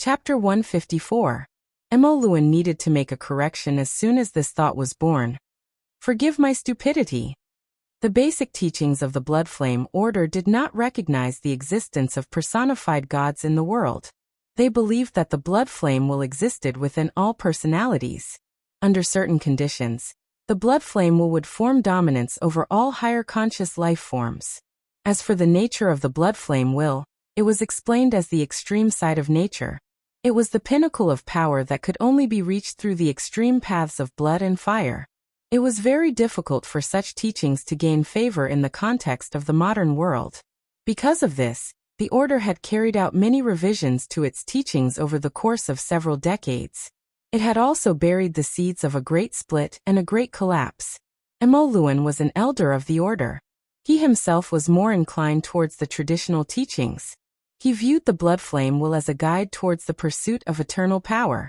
Chapter 154. Emoluan needed to make a correction as soon as this thought was born. Forgive my stupidity. The basic teachings of the Bloodflame Order did not recognize the existence of personified gods in the world. They believed that the Bloodflame will existed within all personalities. Under certain conditions, the Bloodflame would form dominance over all higher conscious life forms. As for the nature of the Bloodflame will, it was explained as the extreme side of nature. It was the pinnacle of power that could only be reached through the extreme paths of blood and fire. It was very difficult for such teachings to gain favor in the context of the modern world. Because of this, the Order had carried out many revisions to its teachings over the course of several decades. It had also buried the seeds of a great split and a great collapse. Emoluan was an elder of the Order. He himself was more inclined towards the traditional teachings. He viewed the Bloodflame will as a guide towards the pursuit of eternal power.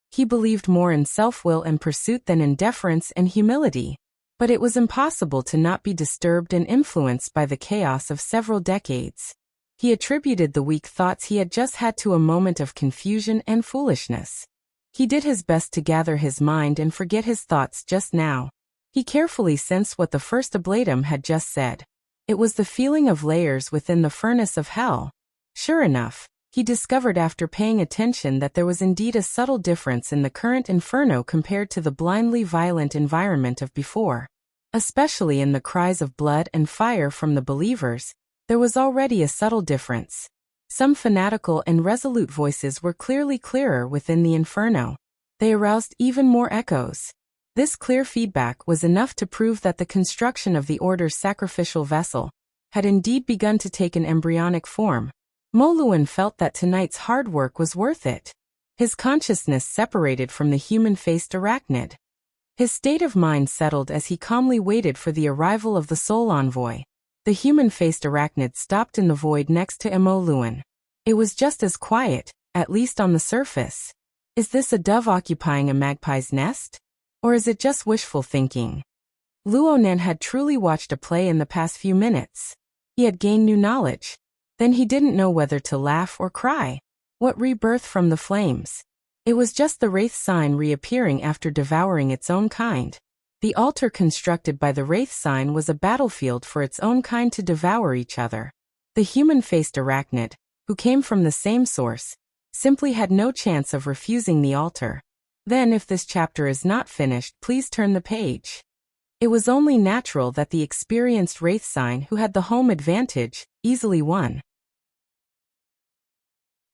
He believed more in self-will and pursuit than in deference and humility. But it was impossible to not be disturbed and influenced by the chaos of several decades. He attributed the weak thoughts he had just had to a moment of confusion and foolishness. He did his best to gather his mind and forget his thoughts just now. He carefully sensed what the first ablatum had just said. It was the feeling of layers within the furnace of hell. Sure enough, he discovered after paying attention that there was indeed a subtle difference in the current inferno compared to the blindly violent environment of before. Especially in the cries of blood and fire from the believers, there was already a subtle difference. Some fanatical and resolute voices were clearly clearer within the inferno. They aroused even more echoes. This clear feedback was enough to prove that the construction of the Order's sacrificial vessel had indeed begun to take an embryonic form. Emoluan felt that tonight's hard work was worth it. His consciousness separated from the human-faced arachnid. His state of mind settled as he calmly waited for the arrival of the soul envoy. The human-faced arachnid stopped in the void next to Emoluan. It was just as quiet, at least on the surface. Is this a dove occupying a magpie's nest? Or is it just wishful thinking? Luonan had truly watched a play in the past few minutes. He had gained new knowledge. Then he didn't know whether to laugh or cry. What rebirth from the flames? It was just the Wraith sign reappearing after devouring its own kind. The altar constructed by the Wraith sign was a battlefield for its own kind to devour each other. The human-faced arachnid, who came from the same source, simply had no chance of refusing the altar. Then if this chapter is not finished, please turn the page. It was only natural that the experienced Wraith sign who had the home advantage easily won.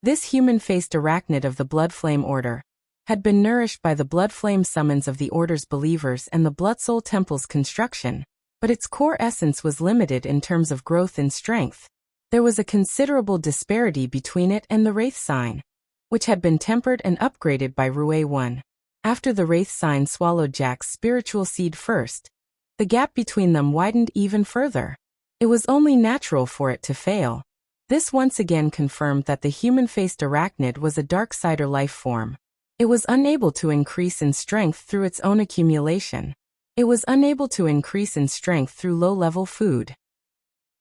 This human-faced arachnid of the Bloodflame Order had been nourished by the Bloodflame summons of the Order's believers and the Bloodsoul Temple's construction, but its core essence was limited in terms of growth and strength. There was a considerable disparity between it and the Wraith sign, which had been tempered and upgraded by Rue 1. After the Wraith sign swallowed Jack's spiritual seed first, the gap between them widened even further. It was only natural for it to fail. This once again confirmed that the human-faced arachnid was a darksider life form. It was unable to increase in strength through its own accumulation. It was unable to increase in strength through low-level food.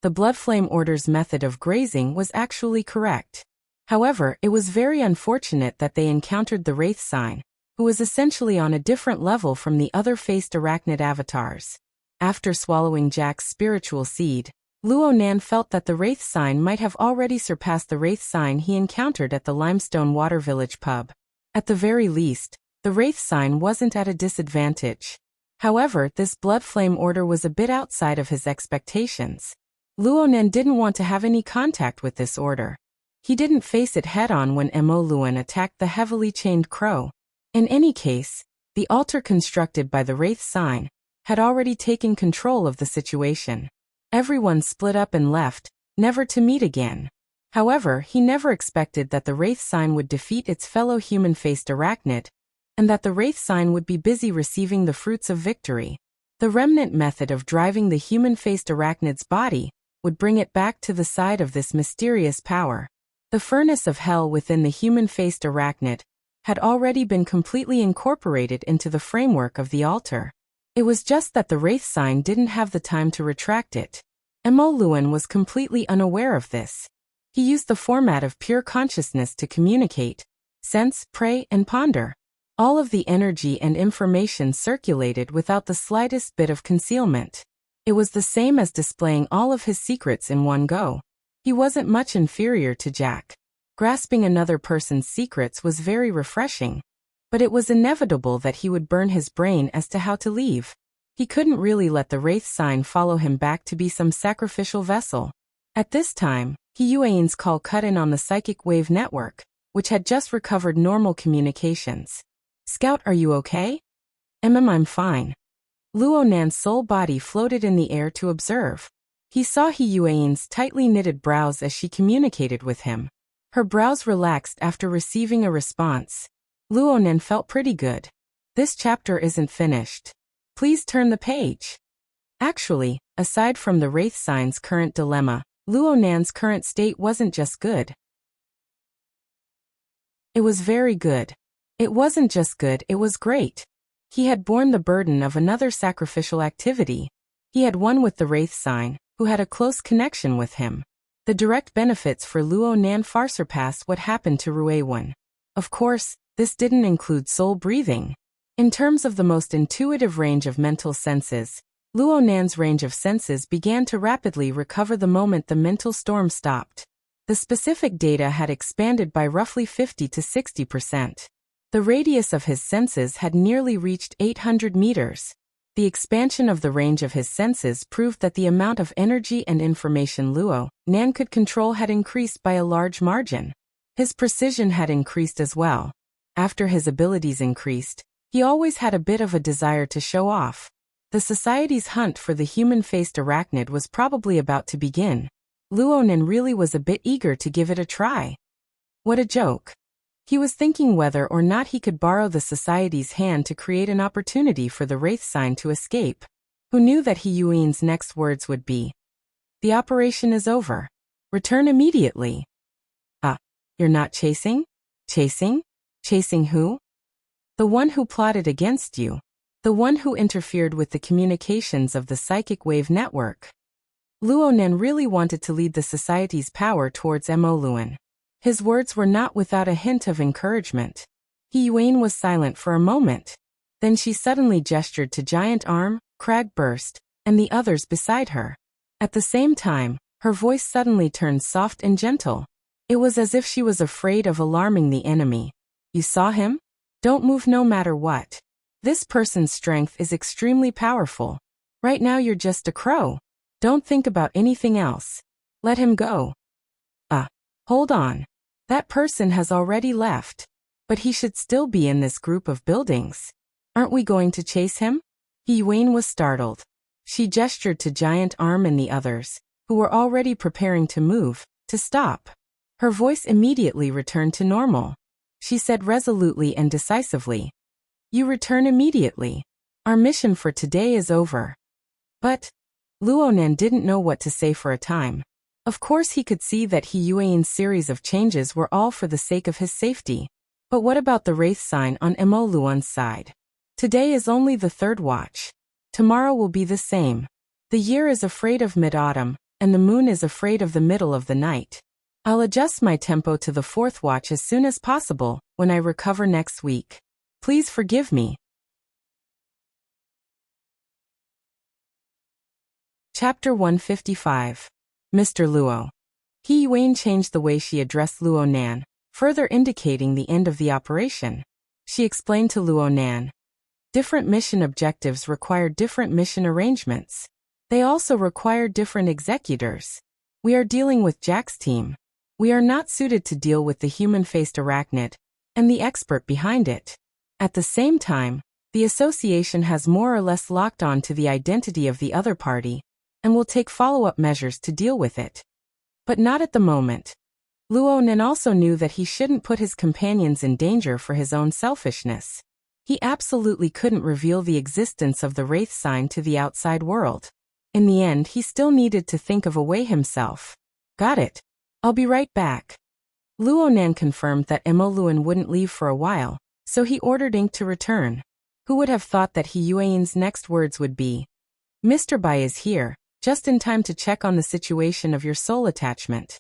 The Bloodflame Order's method of grazing was actually correct. However, it was very unfortunate that they encountered the Wraith sign, who was essentially on a different level from the other faced arachnid avatars. After swallowing Jack's spiritual seed, Luonan felt that the Wraith sign might have already surpassed the Wraith sign he encountered at the Limestone Water Village pub. At the very least, the Wraith sign wasn't at a disadvantage. However, this Bloodflame Order was a bit outside of his expectations. Luonan didn't want to have any contact with this order. He didn't face it head-on when Emoluan attacked the heavily chained crow. In any case, the altar constructed by the Wraith sign had already taken control of the situation. Everyone split up and left, never to meet again. However, he never expected that the Wraith sign would defeat its fellow human-faced arachnid, and that the Wraith sign would be busy receiving the fruits of victory. The remnant method of driving the human-faced arachnid's body would bring it back to the side of this mysterious power. The furnace of hell within the human-faced arachnid had already been completely incorporated into the framework of the altar. It was just that the Wraith sign didn't have the time to retract it. Emoluan was completely unaware of this. He used the format of pure consciousness to communicate, sense, pray, and ponder. All of the energy and information circulated without the slightest bit of concealment. It was the same as displaying all of his secrets in one go. He wasn't much inferior to Jack. Grasping another person's secrets was very refreshing. But it was inevitable that he would burn his brain as to how to leave. He couldn't really let the Wraith sign follow him back to be some sacrificial vessel. At this time, Yuan's call cut in on the psychic wave network, which had just recovered normal communications. "Scout, are you okay?" I'm fine." Luo Nan's soul body floated in the air to observe. He saw Yuan's tightly knitted brows as she communicated with him. Her brows relaxed after receiving a response. Luo Nan felt pretty good. This chapter isn't finished. Please turn the page. Actually, aside from the Wraith sign's current dilemma, Luo Nan's current state wasn't just good. It was very good. It wasn't just good, it was great. He had borne the burden of another sacrificial activity. He had won with the Wraith sign, who had a close connection with him. The direct benefits for Luo Nan far surpassed what happened to Ruewan. Of course, this didn't include soul breathing. In terms of the most intuitive range of mental senses, Luo Nan's range of senses began to rapidly recover the moment the mental storm stopped. The specific data had expanded by roughly 50 to 60%. The radius of his senses had nearly reached 800 meters. The expansion of the range of his senses proved that the amount of energy and information Luo Nan could control had increased by a large margin. His precision had increased as well. After his abilities increased, he always had a bit of a desire to show off. The society's hunt for the human-faced arachnid was probably about to begin. Luo Nan really was a bit eager to give it a try. What a joke. He was thinking whether or not he could borrow the society's hand to create an opportunity for the Wraith sign to escape. Who knew that Yuan's next words would be, "The operation is over. Return immediately." You're not chasing? Chasing? Chasing who? The one who plotted against you. The one who interfered with the communications of the psychic wave network. Luo Nan really wanted to lead the society's power towards Luan. His words were not without a hint of encouragement. Yuan was silent for a moment. Then she suddenly gestured to Giant Arm, Crag Burst, and the others beside her. At the same time, her voice suddenly turned soft and gentle. It was as if she was afraid of alarming the enemy. "You saw him? Don't move no matter what. This person's strength is extremely powerful. Right now you're just a crow. Don't think about anything else. Let him go." Hold on. That person has already left. But he should still be in this group of buildings. Aren't we going to chase him? Yuan was startled. She gestured to Giant Arm and the others, who were already preparing to move, to stop. Her voice immediately returned to normal. She said resolutely and decisively, "You return immediately. Our mission for today is over." But Luo Nan didn't know what to say for a time. Of course he could see that Yuan's series of changes were all for the sake of his safety. But what about the Wraith sign on Luan's side? Today is only the third watch. Tomorrow will be the same. The year is afraid of mid-autumn, and the moon is afraid of the middle of the night. I'll adjust my tempo to the fourth watch as soon as possible, when I recover next week. Please forgive me. Chapter 155. Mr. Luo. Yuan changed the way she addressed Luo Nan, further indicating the end of the operation. She explained to Luo Nan, different mission objectives require different mission arrangements. They also require different executors. We are dealing with Jack's team. We are not suited to deal with the human-faced arachnid, and the expert behind it. At the same time, the association has more or less locked on to the identity of the other party, and will take follow-up measures to deal with it. But not at the moment. Luo Nan also knew that he shouldn't put his companions in danger for his own selfishness. He absolutely couldn't reveal the existence of the Wraith sign to the outside world. In the end, he still needed to think of a way himself. Got it. I'll be right back. Luo Nan confirmed that Luan wouldn't leave for a while, so he ordered Ink to return. Who would have thought that Yuan's next words would be, "Mr. Bai is here, just in time to check on the situation of your soul attachment."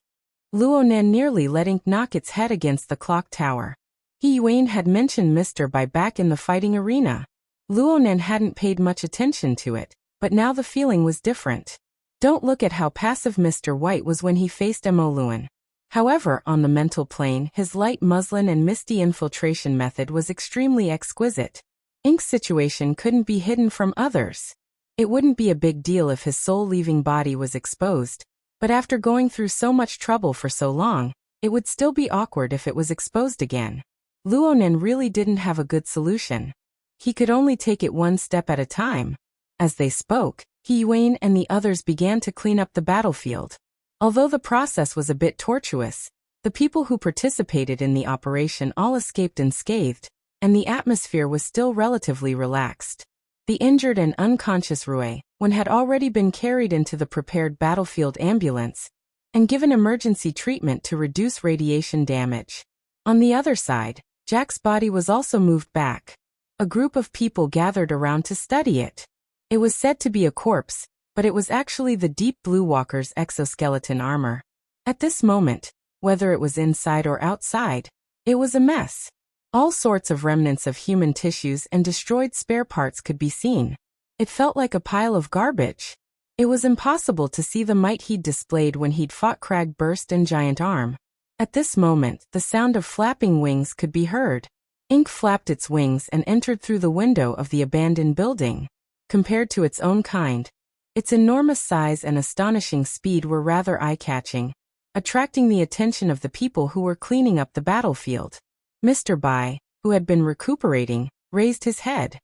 Luonan nearly let ink knock its head against the clock tower. He Yuan had mentioned Mr. Bai back in the fighting arena. Luonan hadn't paid much attention to it, but now the feeling was different. Don't look at how passive Mr. White was when he faced Mo Luan. However, on the mental plane, his light muslin and misty infiltration method was extremely exquisite. Ink's situation couldn't be hidden from others. It wouldn't be a big deal if his soul-leaving body was exposed, but after going through so much trouble for so long, it would still be awkward if it was exposed again. Luonan really didn't have a good solution. He could only take it one step at a time. As they spoke, He Yuan and the others began to clean up the battlefield. Although the process was a bit tortuous, the people who participated in the operation all escaped unscathed, and the atmosphere was still relatively relaxed. The injured and unconscious Rui had already been carried into the prepared battlefield ambulance and given emergency treatment to reduce radiation damage. On the other side, Jack's body was also moved back. A group of people gathered around to study it. It was said to be a corpse, but it was actually the Deep Blue Walker's exoskeleton armor. At this moment, whether it was inside or outside, it was a mess. All sorts of remnants of human tissues and destroyed spare parts could be seen. It felt like a pile of garbage. It was impossible to see the might he'd displayed when he'd fought Cragburst and Giant Arm. At this moment, the sound of flapping wings could be heard. Ink flapped its wings and entered through the window of the abandoned building. Compared to its own kind, its enormous size and astonishing speed were rather eye-catching, attracting the attention of the people who were cleaning up the battlefield. Mr. Bai, who had been recuperating, raised his head.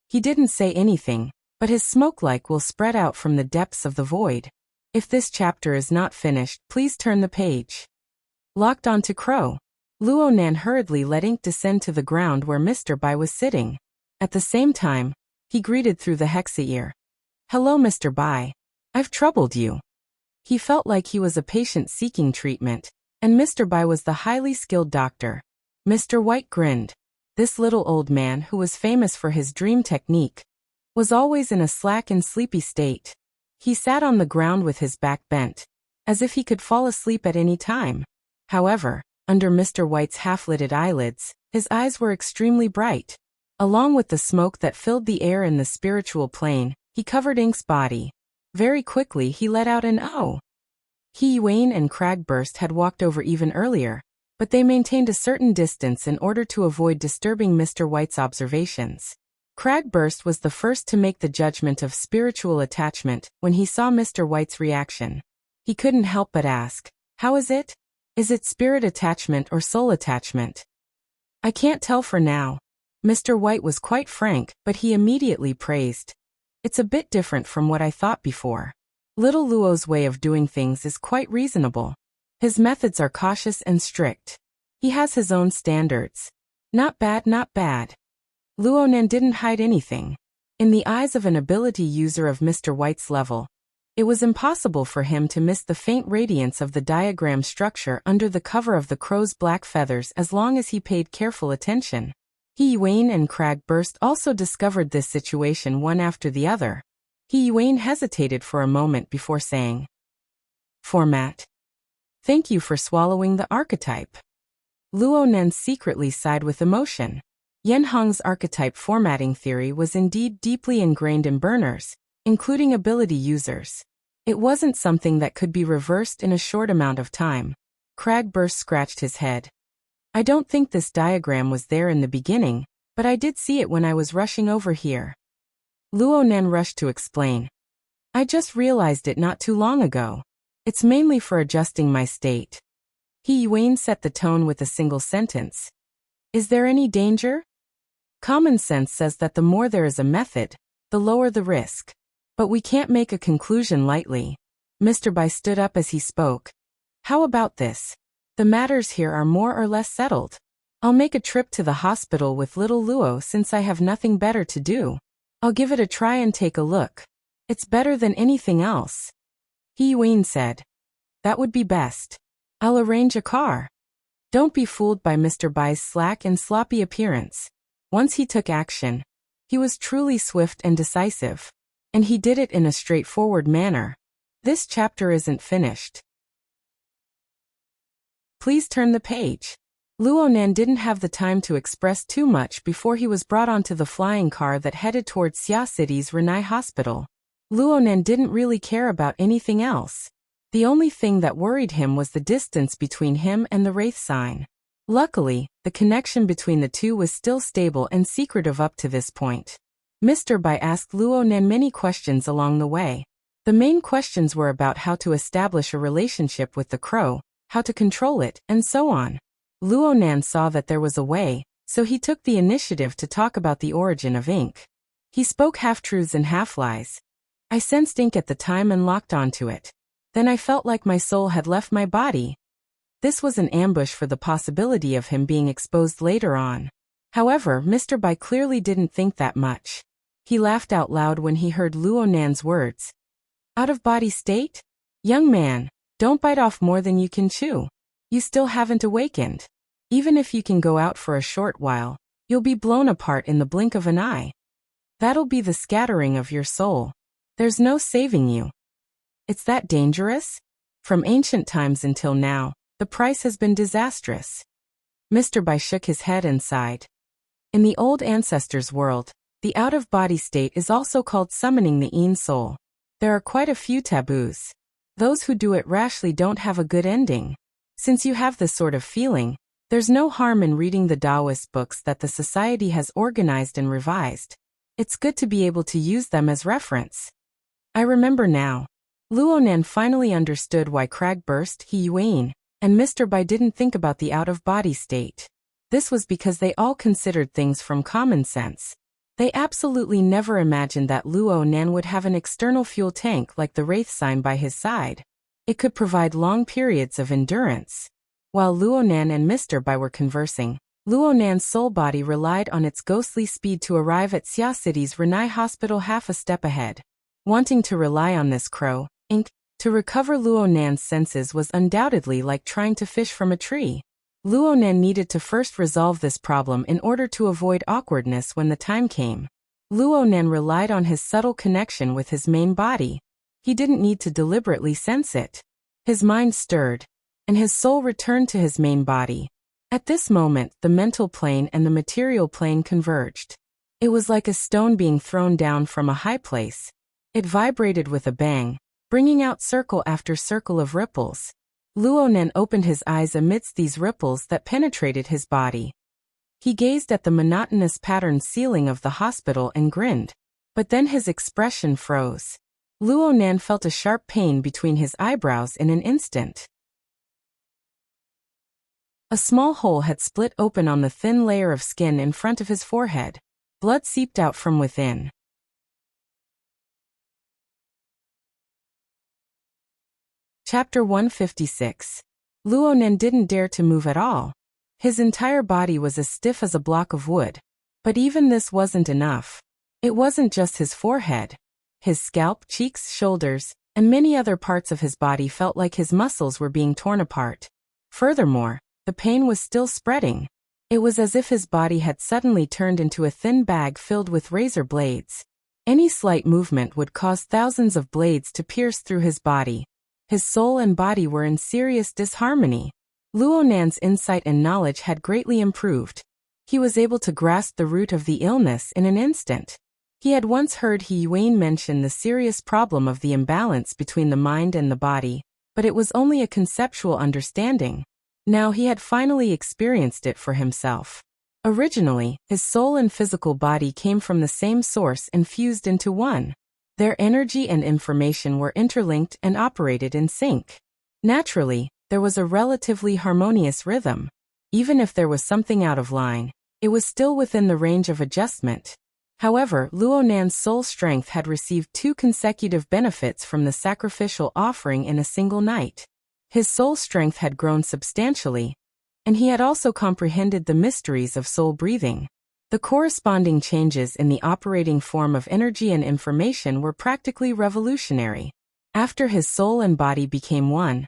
He didn't say anything, but his smoke-like will spread out from the depths of the void. If this chapter is not finished, please turn the page. Locked onto Crow, Luonan hurriedly let ink descend to the ground where Mr. Bai was sitting. At the same time, he greeted through the hexa ear. "Hello, Mr. Bai. I've troubled you." He felt like he was a patient seeking treatment, and Mr. Bai was the highly skilled doctor. Mr. White grinned. This little old man, who was famous for his dream technique, was always in a slack and sleepy state. He sat on the ground with his back bent, as if he could fall asleep at any time. However, under Mr. White's half-lidded eyelids, his eyes were extremely bright. Along with the smoke that filled the air in the spiritual plane, he covered Ink's body. Very quickly he let out an "oh." He Yuan and Cragburst had walked over even earlier, but they maintained a certain distance in order to avoid disturbing Mr. White's observations. Cragburst was the first to make the judgment of spiritual attachment when he saw Mr. White's reaction. He couldn't help but ask, "How is it? Is it spirit attachment or soul attachment?" "I can't tell for now." Mr. White was quite frank, but he immediately praised. "It's a bit different from what I thought before. Little Luo's way of doing things is quite reasonable. His methods are cautious and strict. He has his own standards. Not bad, not bad." Luonan didn't hide anything. In the eyes of an ability user of Mr. White's level, it was impossible for him to miss the faint radiance of the diagram structure under the cover of the crow's black feathers as long as he paid careful attention. He Yuan and Cragburst also discovered this situation one after the other. He Yuan hesitated for a moment before saying, "Format. Thank you for swallowing the archetype." Luonan secretly sighed with emotion. Yen Hong's archetype formatting theory was indeed deeply ingrained in burners, including ability users. It wasn't something that could be reversed in a short amount of time. Cragburst scratched his head. "I don't think this diagram was there in the beginning, but I did see it when I was rushing over here." Luonan rushed to explain. "I just realized it not too long ago. It's mainly for adjusting my state." He Yuan set the tone with a single sentence. "Is there any danger? Common sense says that the more there is a method, the lower the risk. But we can't make a conclusion lightly." Mr. Bai stood up as he spoke. "How about this? The matters here are more or less settled. I'll make a trip to the hospital with little Luo since I have nothing better to do. I'll give it a try and take a look. It's better than anything else." He Yuan said. "That would be best. I'll arrange a car." Don't be fooled by Mr. Bai's slack and sloppy appearance. Once he took action, he was truly swift and decisive. And he did it in a straightforward manner. This chapter isn't finished. Please turn the page. Luonan didn't have the time to express too much before he was brought onto the flying car that headed towards Xia City's Renai Hospital. Luonan didn't really care about anything else. The only thing that worried him was the distance between him and the Wraith sign. Luckily, the connection between the two was still stable and secretive up to this point. Mr. Bai asked Luonan many questions along the way. The main questions were about how to establish a relationship with the crow, how to control it, and so on. Luonan saw that there was a way, so he took the initiative to talk about the origin of ink. He spoke half-truths and half-lies. I sensed ink at the time and locked onto it. Then I felt like my soul had left my body. This was an ambush for the possibility of him being exposed later on. However, Mr. Bai clearly didn't think that much. He laughed out loud when he heard Luonan's words. Out-of-body state? Young man, don't bite off more than you can chew. You still haven't awakened. Even if you can go out for a short while, you'll be blown apart in the blink of an eye. That'll be the scattering of your soul. There's no saving you. It's that dangerous? From ancient times until now, the price has been disastrous. Mr. Bai shook his head and sighed. In the old ancestors' world, the out-of-body state is also called summoning the Yin soul. There are quite a few taboos. Those who do it rashly don't have a good ending. Since you have this sort of feeling, there's no harm in reading the Taoist books that the society has organized and revised. It's good to be able to use them as reference. I remember now. Luonan finally understood why Crag burst He Yuan, and Mr. Bai didn't think about the out-of-body state. This was because they all considered things from common sense. They absolutely never imagined that Luonan would have an external fuel tank like the Wraith sign by his side. It could provide long periods of endurance. While Luonan and Mr. Bai were conversing, Luonan's soul body relied on its ghostly speed to arrive at Xia City's Renai Hospital half a step ahead. Wanting to rely on this crow, ink, to recover Luonan's senses was undoubtedly like trying to fish from a tree. Luonan needed to first resolve this problem in order to avoid awkwardness when the time came. Luonan relied on his subtle connection with his main body. He didn't need to deliberately sense it. His mind stirred, and his soul returned to his main body. At this moment, the mental plane and the material plane converged. It was like a stone being thrown down from a high place. It vibrated with a bang, bringing out circle after circle of ripples. Luonan opened his eyes amidst these ripples that penetrated his body. He gazed at the monotonous patterned ceiling of the hospital and grinned. But then his expression froze. Luonan felt a sharp pain between his eyebrows in an instant. A small hole had split open on the thin layer of skin in front of his forehead. Blood seeped out from within. Chapter 156. Luonan didn't dare to move at all. His entire body was as stiff as a block of wood. But even this wasn't enough. It wasn't just his forehead. His scalp, cheeks, shoulders, and many other parts of his body felt like his muscles were being torn apart. Furthermore, the pain was still spreading. It was as if his body had suddenly turned into a thin bag filled with razor blades. Any slight movement would cause thousands of blades to pierce through his body. His soul and body were in serious disharmony. Luonan's insight and knowledge had greatly improved. He was able to grasp the root of the illness in an instant. He had once heard He Yuan mention the serious problem of the imbalance between the mind and the body, but it was only a conceptual understanding. Now he had finally experienced it for himself. Originally, his soul and physical body came from the same source and fused into one. Their energy and information were interlinked and operated in sync. Naturally, there was a relatively harmonious rhythm. Even if there was something out of line, it was still within the range of adjustment. However, Luonan's soul strength had received 2 consecutive benefits from the sacrificial offering in a single night. His soul strength had grown substantially, and he had also comprehended the mysteries of soul breathing. The corresponding changes in the operating form of energy and information were practically revolutionary. After his soul and body became one,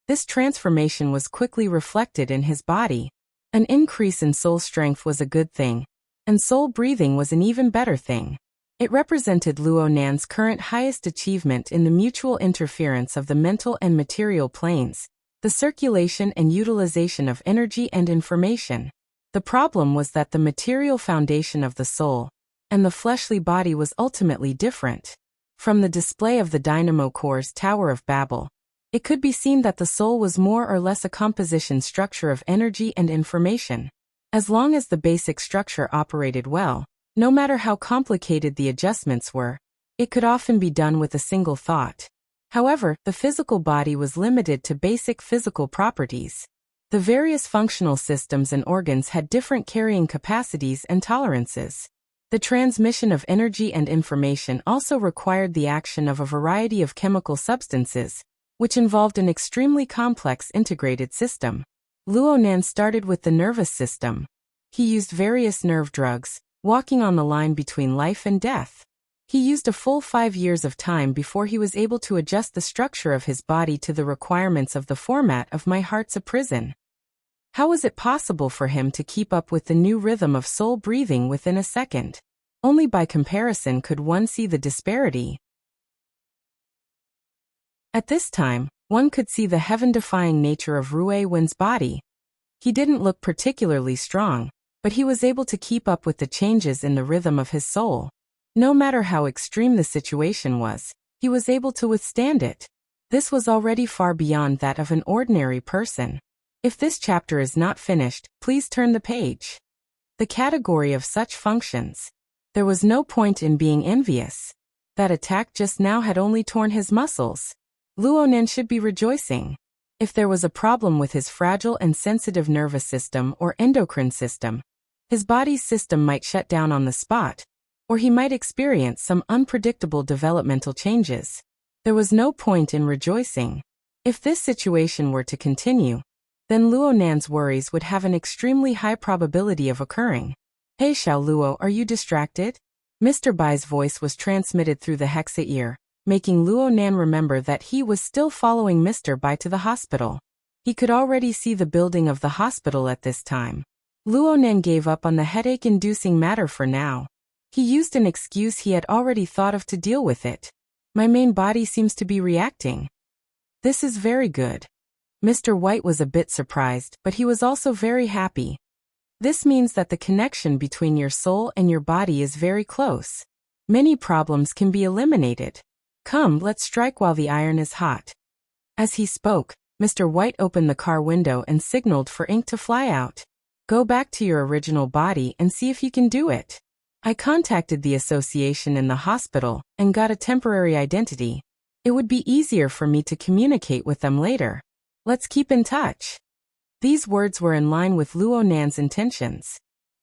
this transformation was quickly reflected in his body. An increase in soul strength was a good thing, and soul breathing was an even better thing. It represented Luo Nan's current highest achievement in the mutual interference of the mental and material planes, the circulation and utilization of energy and information. The problem was that the material foundation of the soul and the fleshly body was ultimately different. From the display of the dynamo core's Tower of Babel, it could be seen that the soul was more or less a composition structure of energy and information. As long as the basic structure operated well, no matter how complicated the adjustments were, it could often be done with a single thought. However, the physical body was limited to basic physical properties. The various functional systems and organs had different carrying capacities and tolerances. The transmission of energy and information also required the action of a variety of chemical substances, which involved an extremely complex integrated system. Luo Nan started with the nervous system. He used various nerve drugs, walking on the line between life and death. He used a full 5 years of time before he was able to adjust the structure of his body to the requirements of the format of My Heart's a Prison. How was it possible for him to keep up with the new rhythm of soul breathing within a second? Only by comparison could one see the disparity. At this time, one could see the heaven-defying nature of Rui Wen's body. He didn't look particularly strong, but he was able to keep up with the changes in the rhythm of his soul. No matter how extreme the situation was, he was able to withstand it. This was already far beyond that of an ordinary person. If this chapter is not finished, please turn the page. The category of such functions. There was no point in being envious. That attack just now had only torn his muscles. Luo Nan should be rejoicing. If there was a problem with his fragile and sensitive nervous system or endocrine system, his body's system might shut down on the spot, or he might experience some unpredictable developmental changes. There was no point in rejoicing. If this situation were to continue, then Luo Nan's worries would have an extremely high probability of occurring. Hey Xiao Luo, are you distracted? Mr. Bai's voice was transmitted through the hexa ear, making Luo Nan remember that he was still following Mr. Bai to the hospital. He could already see the building of the hospital at this time. Luo Nan gave up on the headache-inducing matter for now. He used an excuse he had already thought of to deal with it. My main body seems to be reacting. This is very good. Mr. White was a bit surprised, but he was also very happy. This means that the connection between your soul and your body is very close. Many problems can be eliminated. Come, let's strike while the iron is hot. As he spoke, Mr. White opened the car window and signaled for ink to fly out. Go back to your original body and see if you can do it. I contacted the association in the hospital and got a temporary identity. It would be easier for me to communicate with them later. Let's keep in touch. These words were in line with Luo Nan's intentions.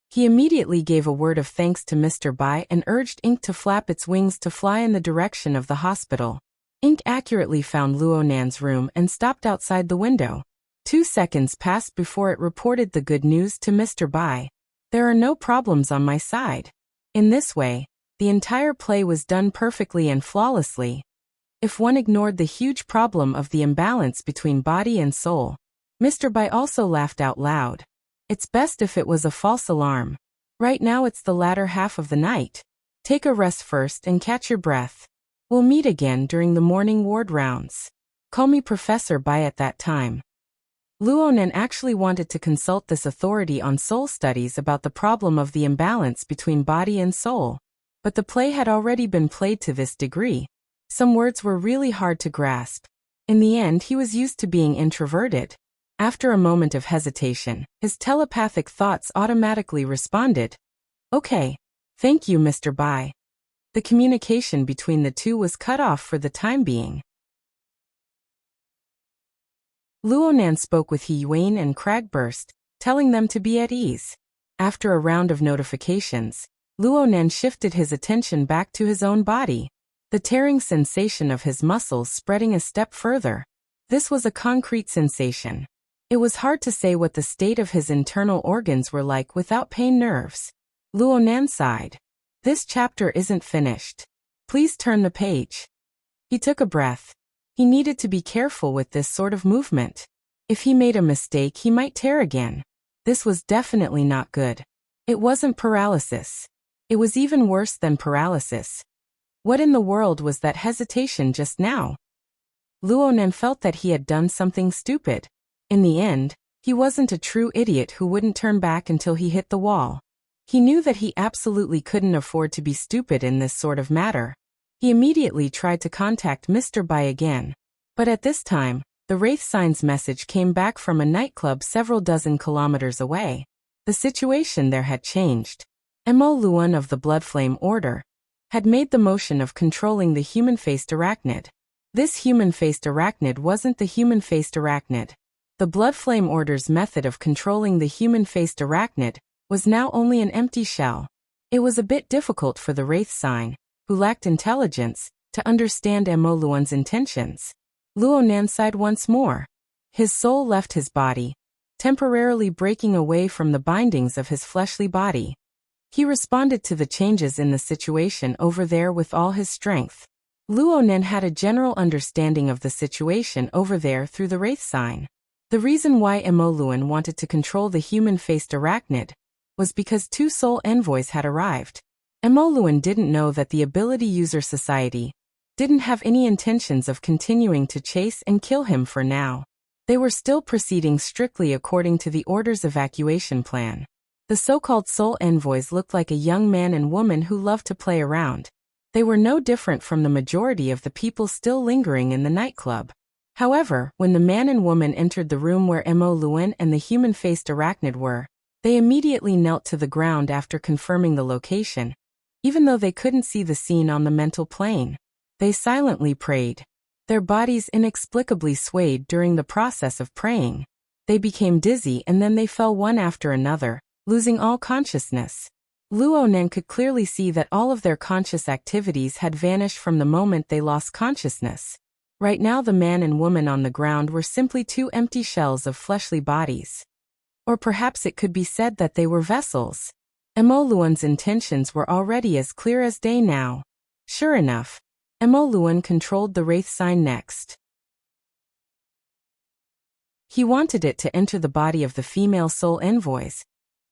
He immediately gave a word of thanks to Mr. Bai and urged Ink to flap its wings to fly in the direction of the hospital. Ink accurately found Luo Nan's room and stopped outside the window. 2 seconds passed before it reported the good news to Mr. Bai. There are no problems on my side. In this way, the entire play was done perfectly and flawlessly. If one ignored the huge problem of the imbalance between body and soul. Mr. Bai also laughed out loud. It's best if it was a false alarm. Right now it's the latter half of the night. Take a rest first and catch your breath. We'll meet again during the morning ward rounds. Call me Professor Bai at that time. Luo Nan actually wanted to consult this authority on soul studies about the problem of the imbalance between body and soul. But the play had already been played to this degree. Some words were really hard to grasp. In the end, he was used to being introverted. After a moment of hesitation, his telepathic thoughts automatically responded. Okay. Thank you, Mr. Bai. The communication between the two was cut off for the time being. Luo Nan spoke with He Yuan and Cragburst, telling them to be at ease. After a round of notifications, Luo Nan shifted his attention back to his own body. The tearing sensation of his muscles spreading a step further. This was a concrete sensation. It was hard to say what the state of his internal organs were like without pain nerves. Luo Nan sighed. This chapter isn't finished. Please turn the page. He took a breath. He needed to be careful with this sort of movement. If he made a mistake, he might tear again. This was definitely not good. It wasn't paralysis. It was even worse than paralysis. What in the world was that hesitation just now? Luonan felt that he had done something stupid. In the end, he wasn't a true idiot who wouldn't turn back until he hit the wall. He knew that he absolutely couldn't afford to be stupid in this sort of matter. He immediately tried to contact Mr. Bai again. But at this time, the Wraith Sign's message came back from a nightclub several dozen kilometers away. The situation there had changed. Mo Luan of the Bloodflame Order had made the motion of controlling the human-faced arachnid. This human-faced arachnid wasn't the human-faced arachnid. The Bloodflame Order's method of controlling the human-faced arachnid was now only an empty shell. It was a bit difficult for the Wraith Sign, who lacked intelligence, to understand Mo Luan's intentions. Luonan sighed once more. His soul left his body, temporarily breaking away from the bindings of his fleshly body. He responded to the changes in the situation over there with all his strength. Luonan had a general understanding of the situation over there through the Wraith Sign. The reason why Mo Luan wanted to control the human-faced arachnid was because two soul envoys had arrived. Mo Luan didn't know that the Ability User Society didn't have any intentions of continuing to chase and kill him for now. They were still proceeding strictly according to the Order's evacuation plan. The so-called soul envoys looked like a young man and woman who loved to play around. They were no different from the majority of the people still lingering in the nightclub. However, when the man and woman entered the room where Mo Luan and the human-faced arachnid were, they immediately knelt to the ground after confirming the location. Even though they couldn't see the scene on the mental plane, they silently prayed. Their bodies inexplicably swayed during the process of praying. They became dizzy and then they fell one after another, losing all consciousness. Luonan could clearly see that all of their conscious activities had vanished from the moment they lost consciousness. Right now the man and woman on the ground were simply two empty shells of fleshly bodies. Or perhaps it could be said that they were vessels. Mo Luan's intentions were already as clear as day now. Sure enough, Mo Luan controlled the Wraith Sign next. He wanted it to enter the body of the female soul envoys,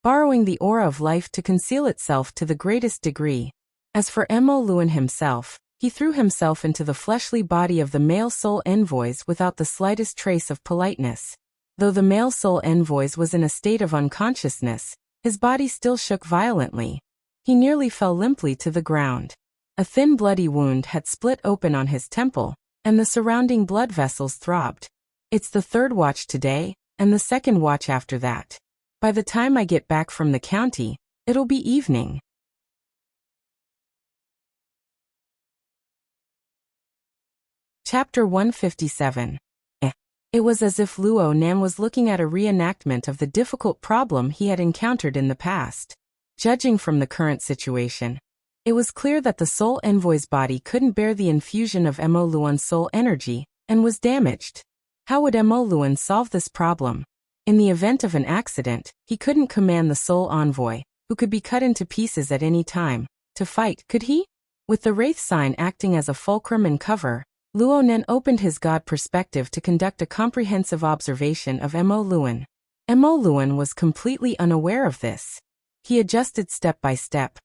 borrowing the aura of life to conceal itself to the greatest degree. As for Mo Luan himself, he threw himself into the fleshly body of the male soul envoys without the slightest trace of politeness. Though the male soul envoys was in a state of unconsciousness, his body still shook violently. He nearly fell limply to the ground. A thin bloody wound had split open on his temple, and the surrounding blood vessels throbbed. It's the third watch today, and the second watch after that. By the time I get back from the county, it'll be evening. Chapter 157. It was as if Luonan was looking at a reenactment of the difficult problem he had encountered in the past. Judging from the current situation, it was clear that the soul envoy's body couldn't bear the infusion of Mo Luan's soul energy, and was damaged. How would Mo Luan solve this problem? In the event of an accident, he couldn't command the soul envoy, who could be cut into pieces at any time, to fight, could he? With the Wraith Sign acting as a fulcrum and cover, Luonan opened his God perspective to conduct a comprehensive observation of Mo Luan. Mo Luan was completely unaware of this. He adjusted step by step,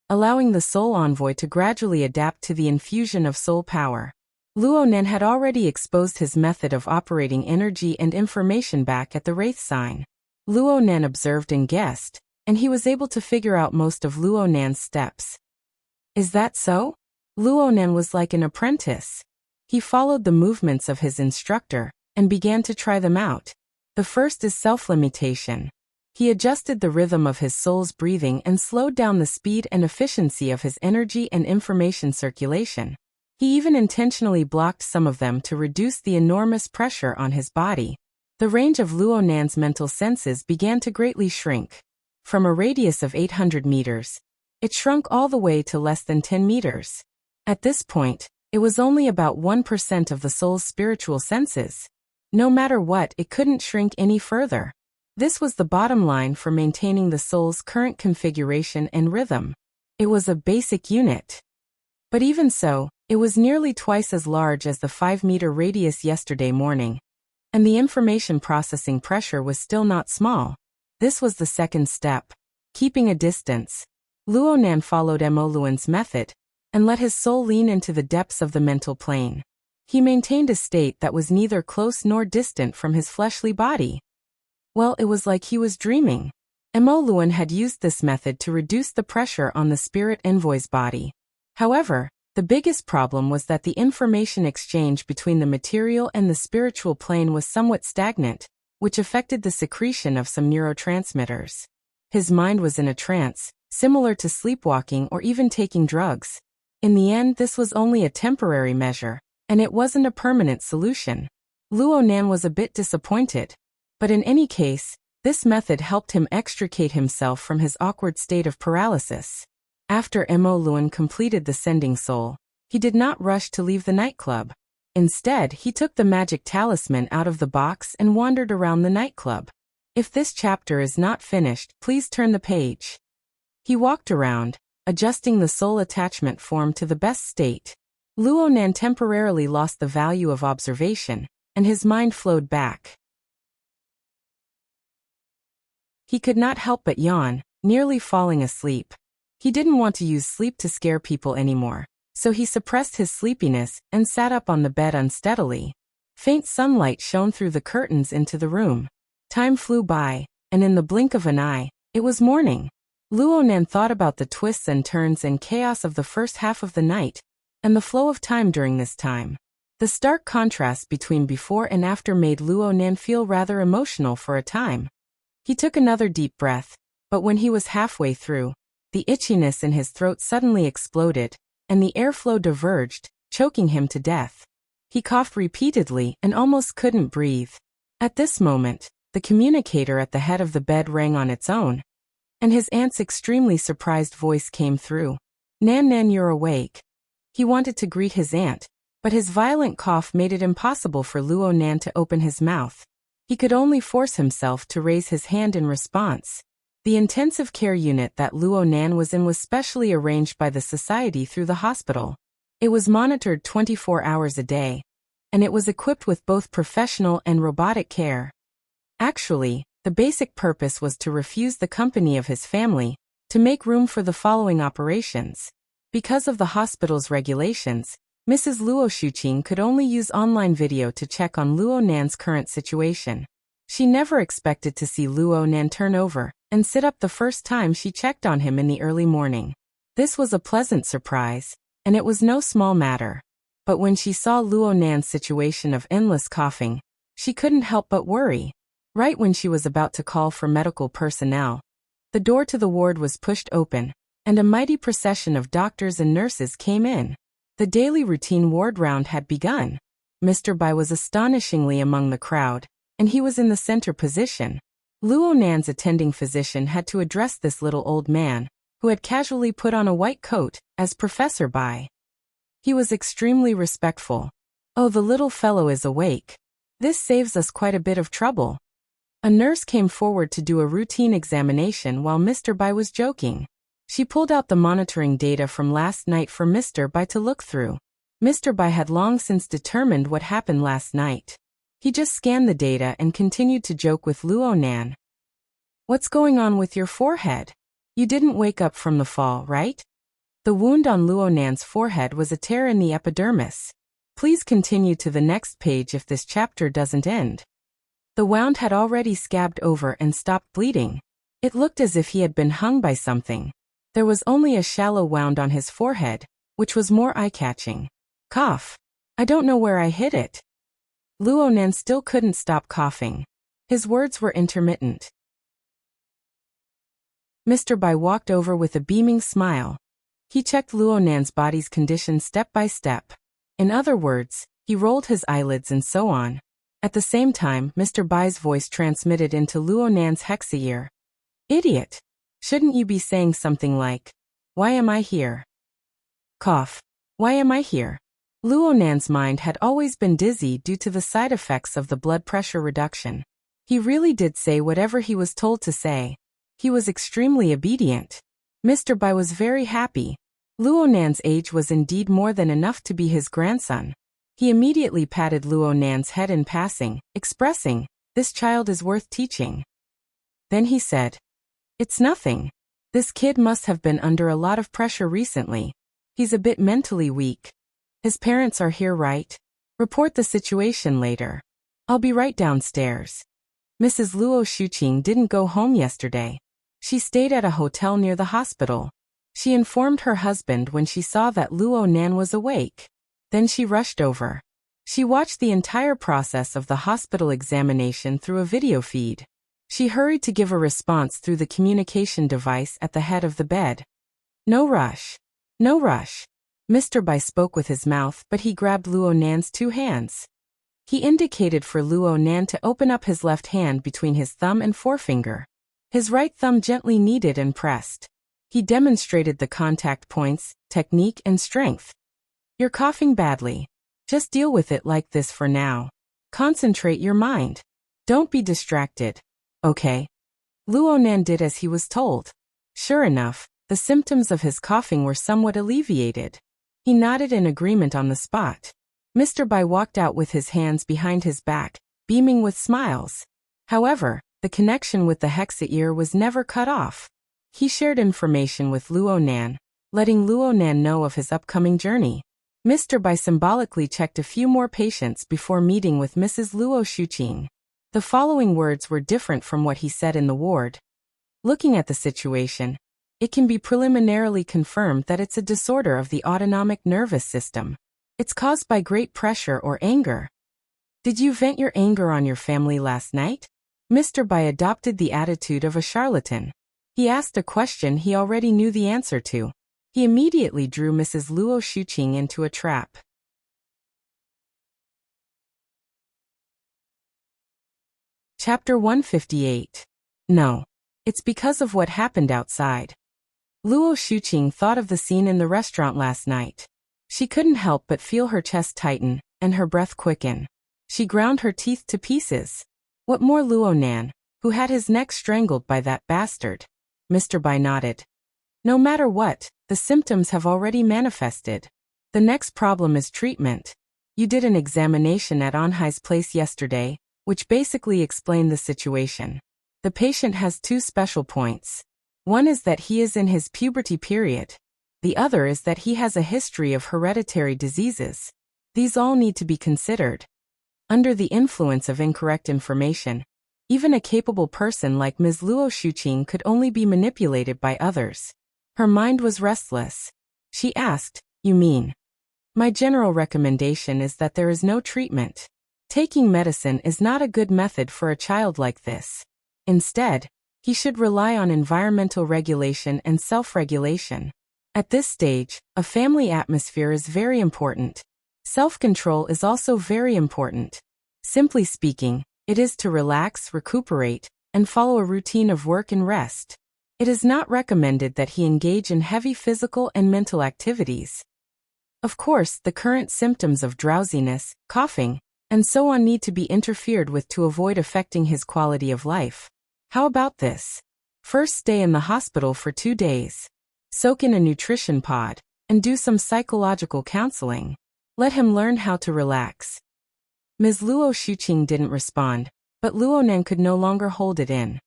allowing the soul envoy to gradually adapt to the infusion of soul power. Luonan had already exposed his method of operating energy and information back at the Wraith Sign. Luonan observed and guessed, and he was able to figure out most of Luonan's steps. Is that so? Luonan was like an apprentice. He followed the movements of his instructor, and began to try them out. The first is self-limitation. He adjusted the rhythm of his soul's breathing and slowed down the speed and efficiency of his energy and information circulation. He even intentionally blocked some of them to reduce the enormous pressure on his body. The range of Luonan's mental senses began to greatly shrink. From a radius of 800 meters, it shrunk all the way to less than 10 meters. At this point, it was only about 1% of the soul's spiritual senses. No matter what, it couldn't shrink any further. This was the bottom line for maintaining the soul's current configuration and rhythm. It was a basic unit. But even so, it was nearly twice as large as the 5-meter radius yesterday morning. And the information processing pressure was still not small. This was the second step. Keeping a distance. Luonan followed Mo Luan's method and let his soul lean into the depths of the mental plane. He maintained a state that was neither close nor distant from his fleshly body. Well, it was like he was dreaming. Mo Luan had used this method to reduce the pressure on the spirit envoy's body. However, the biggest problem was that the information exchange between the material and the spiritual plane was somewhat stagnant, which affected the secretion of some neurotransmitters. His mind was in a trance, similar to sleepwalking or even taking drugs. In the end, this was only a temporary measure, and it wasn't a permanent solution. Luonan was a bit disappointed. But in any case, this method helped him extricate himself from his awkward state of paralysis. After Mo Luan completed the sending soul, he did not rush to leave the nightclub. Instead, he took the magic talisman out of the box and wandered around the nightclub. If this chapter is not finished, please turn the page. He walked around, adjusting the soul attachment form to the best state. Luonan temporarily lost the value of observation, and his mind flowed back. He could not help but yawn, nearly falling asleep. He didn't want to use sleep to scare people anymore, so he suppressed his sleepiness and sat up on the bed unsteadily. Faint sunlight shone through the curtains into the room. Time flew by, and in the blink of an eye, it was morning. Luonan thought about the twists and turns and chaos of the first half of the night, and the flow of time during this time. The stark contrast between before and after made Luonan feel rather emotional for a time. He took another deep breath, but when he was halfway through, the itchiness in his throat suddenly exploded, and the airflow diverged, choking him to death. He coughed repeatedly and almost couldn't breathe. At this moment, the communicator at the head of the bed rang on its own, and his aunt's extremely surprised voice came through. Nan, you're awake." He wanted to greet his aunt, but his violent cough made it impossible for Luonan to open his mouth. He could only force himself to raise his hand in response. The intensive care unit that Luonan was in was specially arranged by the society through the hospital. It was monitored 24 hours a day, and it was equipped with both professional and robotic care. Actually, the basic purpose was to refuse the company of his family, to make room for the following operations. Because of the hospital's regulations, Mrs. Luo Shuqing could only use online video to check on Luonan's current situation. She never expected to see Luonan turn over and sit up the first time she checked on him in the early morning. This was a pleasant surprise, and it was no small matter. But when she saw Luonan's situation of endless coughing, she couldn't help but worry. Right when she was about to call for medical personnel, the door to the ward was pushed open, and a mighty procession of doctors and nurses came in. The daily routine ward round had begun. Mr. Bai was astonishingly among the crowd, and he was in the center position. Luonan's attending physician had to address this little old man, who had casually put on a white coat, as Professor Bai. He was extremely respectful. "Oh, the little fellow is awake. This saves us quite a bit of trouble." A nurse came forward to do a routine examination while Mr. Bai was joking. She pulled out the monitoring data from last night for Mr. Bai to look through. Mr. Bai had long since determined what happened last night. He just scanned the data and continued to joke with Luonan. "What's going on with your forehead? You didn't wake up from the fall, right?" The wound on Luonan's forehead was a tear in the epidermis. Please continue to the next page if this chapter doesn't end. The wound had already scabbed over and stopped bleeding. It looked as if he had been hung by something. There was only a shallow wound on his forehead, which was more eye-catching. Cough. "I don't know where I hit it." Luonan still couldn't stop coughing. His words were intermittent. Mr. Bai walked over with a beaming smile. He checked Luonan's body's condition step by step. In other words, he rolled his eyelids and so on. At the same time, Mr. Bai's voice transmitted into Luonan's hexa ear. "Idiot! Shouldn't you be saying something like, 'Why am I here?' Cough. Why am I here?" Luonan's mind had always been dizzy due to the side effects of the blood pressure reduction. He really did say whatever he was told to say. He was extremely obedient. Mr. Bai was very happy. Luonan's age was indeed more than enough to be his grandson. He immediately patted Luonan's head in passing, expressing, "This child is worth teaching." Then he said, "It's nothing. This kid must have been under a lot of pressure recently. He's a bit mentally weak. His parents are here, right? Report the situation later. I'll be right downstairs. Mrs. Luo Shuqing didn't go home yesterday. She stayed at a hotel near the hospital. She informed her husband when she saw that Luo Nan was awake. Then she rushed over. She watched the entire process of the hospital examination through a video feed. She hurried to give a response through the communication device at the head of the bed. No rush. No rush. Mr. Bai spoke with his mouth, but he grabbed Luo Nan's 2 hands. He indicated for Luo Nan to open up his left hand between his thumb and forefinger. His right thumb gently kneaded and pressed. He demonstrated the contact points, technique, and strength. You're coughing badly. Just deal with it like this for now. Concentrate your mind. Don't be distracted. Okay. Luo Nan did as he was told. Sure enough, the symptoms of his coughing were somewhat alleviated. He nodded in agreement on the spot. Mr. Bai walked out with his hands behind his back, beaming with smiles. However, the connection with the Hexa ear was never cut off. He shared information with Luo Nan, letting Luo Nan know of his upcoming journey. Mr. Bai symbolically checked a few more patients before meeting with Mrs. Luo Shuqing. The following words were different from what he said in the ward. Looking at the situation, it can be preliminarily confirmed that it's a disorder of the autonomic nervous system. It's caused by great pressure or anger. Did you vent your anger on your family last night? Mr. Bai adopted the attitude of a charlatan. He asked a question he already knew the answer to. He immediately drew Mrs. Luo Shuqing into a trap. Chapter 158. No. It's because of what happened outside. Luo Shuqing thought of the scene in the restaurant last night. She couldn't help but feel her chest tighten, and her breath quicken. She ground her teeth to pieces. What more Luo Nan, who had his neck strangled by that bastard? Mr. Bai nodded. No matter what, the symptoms have already manifested. The next problem is treatment. You did an examination at Anhai's place yesterday, which basically explained the situation. The patient has 2 special points. One is that he is in his puberty period. The other is that he has a history of hereditary diseases. These all need to be considered. Under the influence of incorrect information, even a capable person like Ms. Luo Shuqing could only be manipulated by others. Her mind was restless. She asked, You mean? My general recommendation is that there is no treatment. Taking medicine is not a good method for a child like this. Instead, he should rely on environmental regulation and self-regulation. At this stage, a family atmosphere is very important. Self-control is also very important. Simply speaking, it is to relax, recuperate, and follow a routine of work and rest. It is not recommended that he engage in heavy physical and mental activities. Of course, the current symptoms of drowsiness, coughing, and so on need to be interfered with to avoid affecting his quality of life. How about this? First, stay in the hospital for 2 days. Soak in a nutrition pod, and do some psychological counseling. Let him learn how to relax. Ms. Luo Shuqing didn't respond, but Luo Nan could no longer hold it in.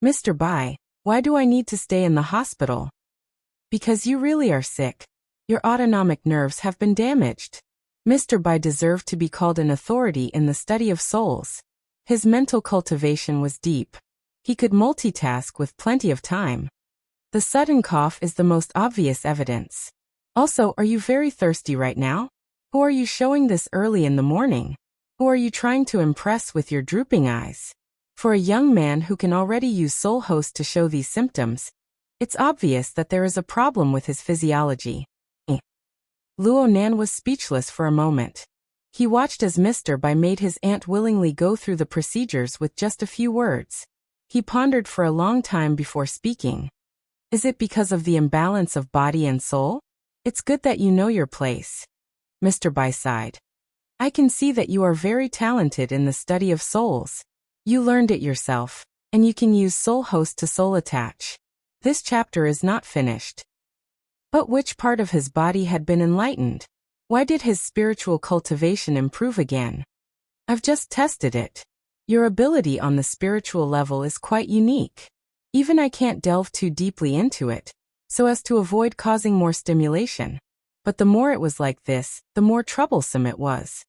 Mr. Bai, why do I need to stay in the hospital? Because you really are sick. Your autonomic nerves have been damaged. Mr. Bai deserved to be called an authority in the study of souls. His mental cultivation was deep. He could multitask with plenty of time. The sudden cough is the most obvious evidence. Also, are you very thirsty right now? Who are you showing this early in the morning? Who are you trying to impress with your drooping eyes? For a young man who can already use Soul Host to show these symptoms, it's obvious that there is a problem with his physiology. Luo Nan was speechless for a moment. He watched as Mr. Bai made his aunt willingly go through the procedures with just a few words. He pondered for a long time before speaking. Is it because of the imbalance of body and soul? It's good that you know your place. Mr. Bai sighed. I can see that you are very talented in the study of souls. You learned it yourself, and you can use Soul Host to soul attach. This chapter is not finished. But which part of his body had been enlightened? Why did his spiritual cultivation improve again? I've just tested it. Your ability on the spiritual level is quite unique. Even I can't delve too deeply into it, so as to avoid causing more stimulation. But the more it was like this, the more troublesome it was.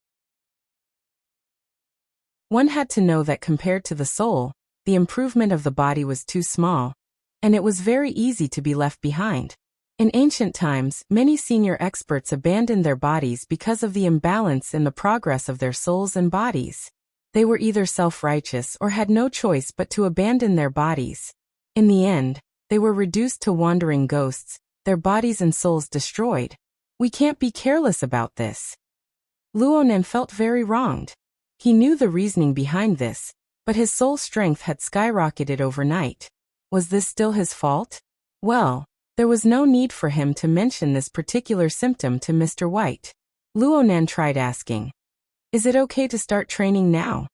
One had to know that compared to the soul, the improvement of the body was too small, and it was very easy to be left behind. In ancient times, many senior experts abandoned their bodies because of the imbalance in the progress of their souls and bodies. They were either self-righteous or had no choice but to abandon their bodies. In the end, they were reduced to wandering ghosts, their bodies and souls destroyed. We can't be careless about this. Luonan felt very wronged. He knew the reasoning behind this, but his soul strength had skyrocketed overnight. Was this still his fault? Well, there was no need for him to mention this particular symptom to Mr. White. Luonan tried asking, "Is it okay to start training now?"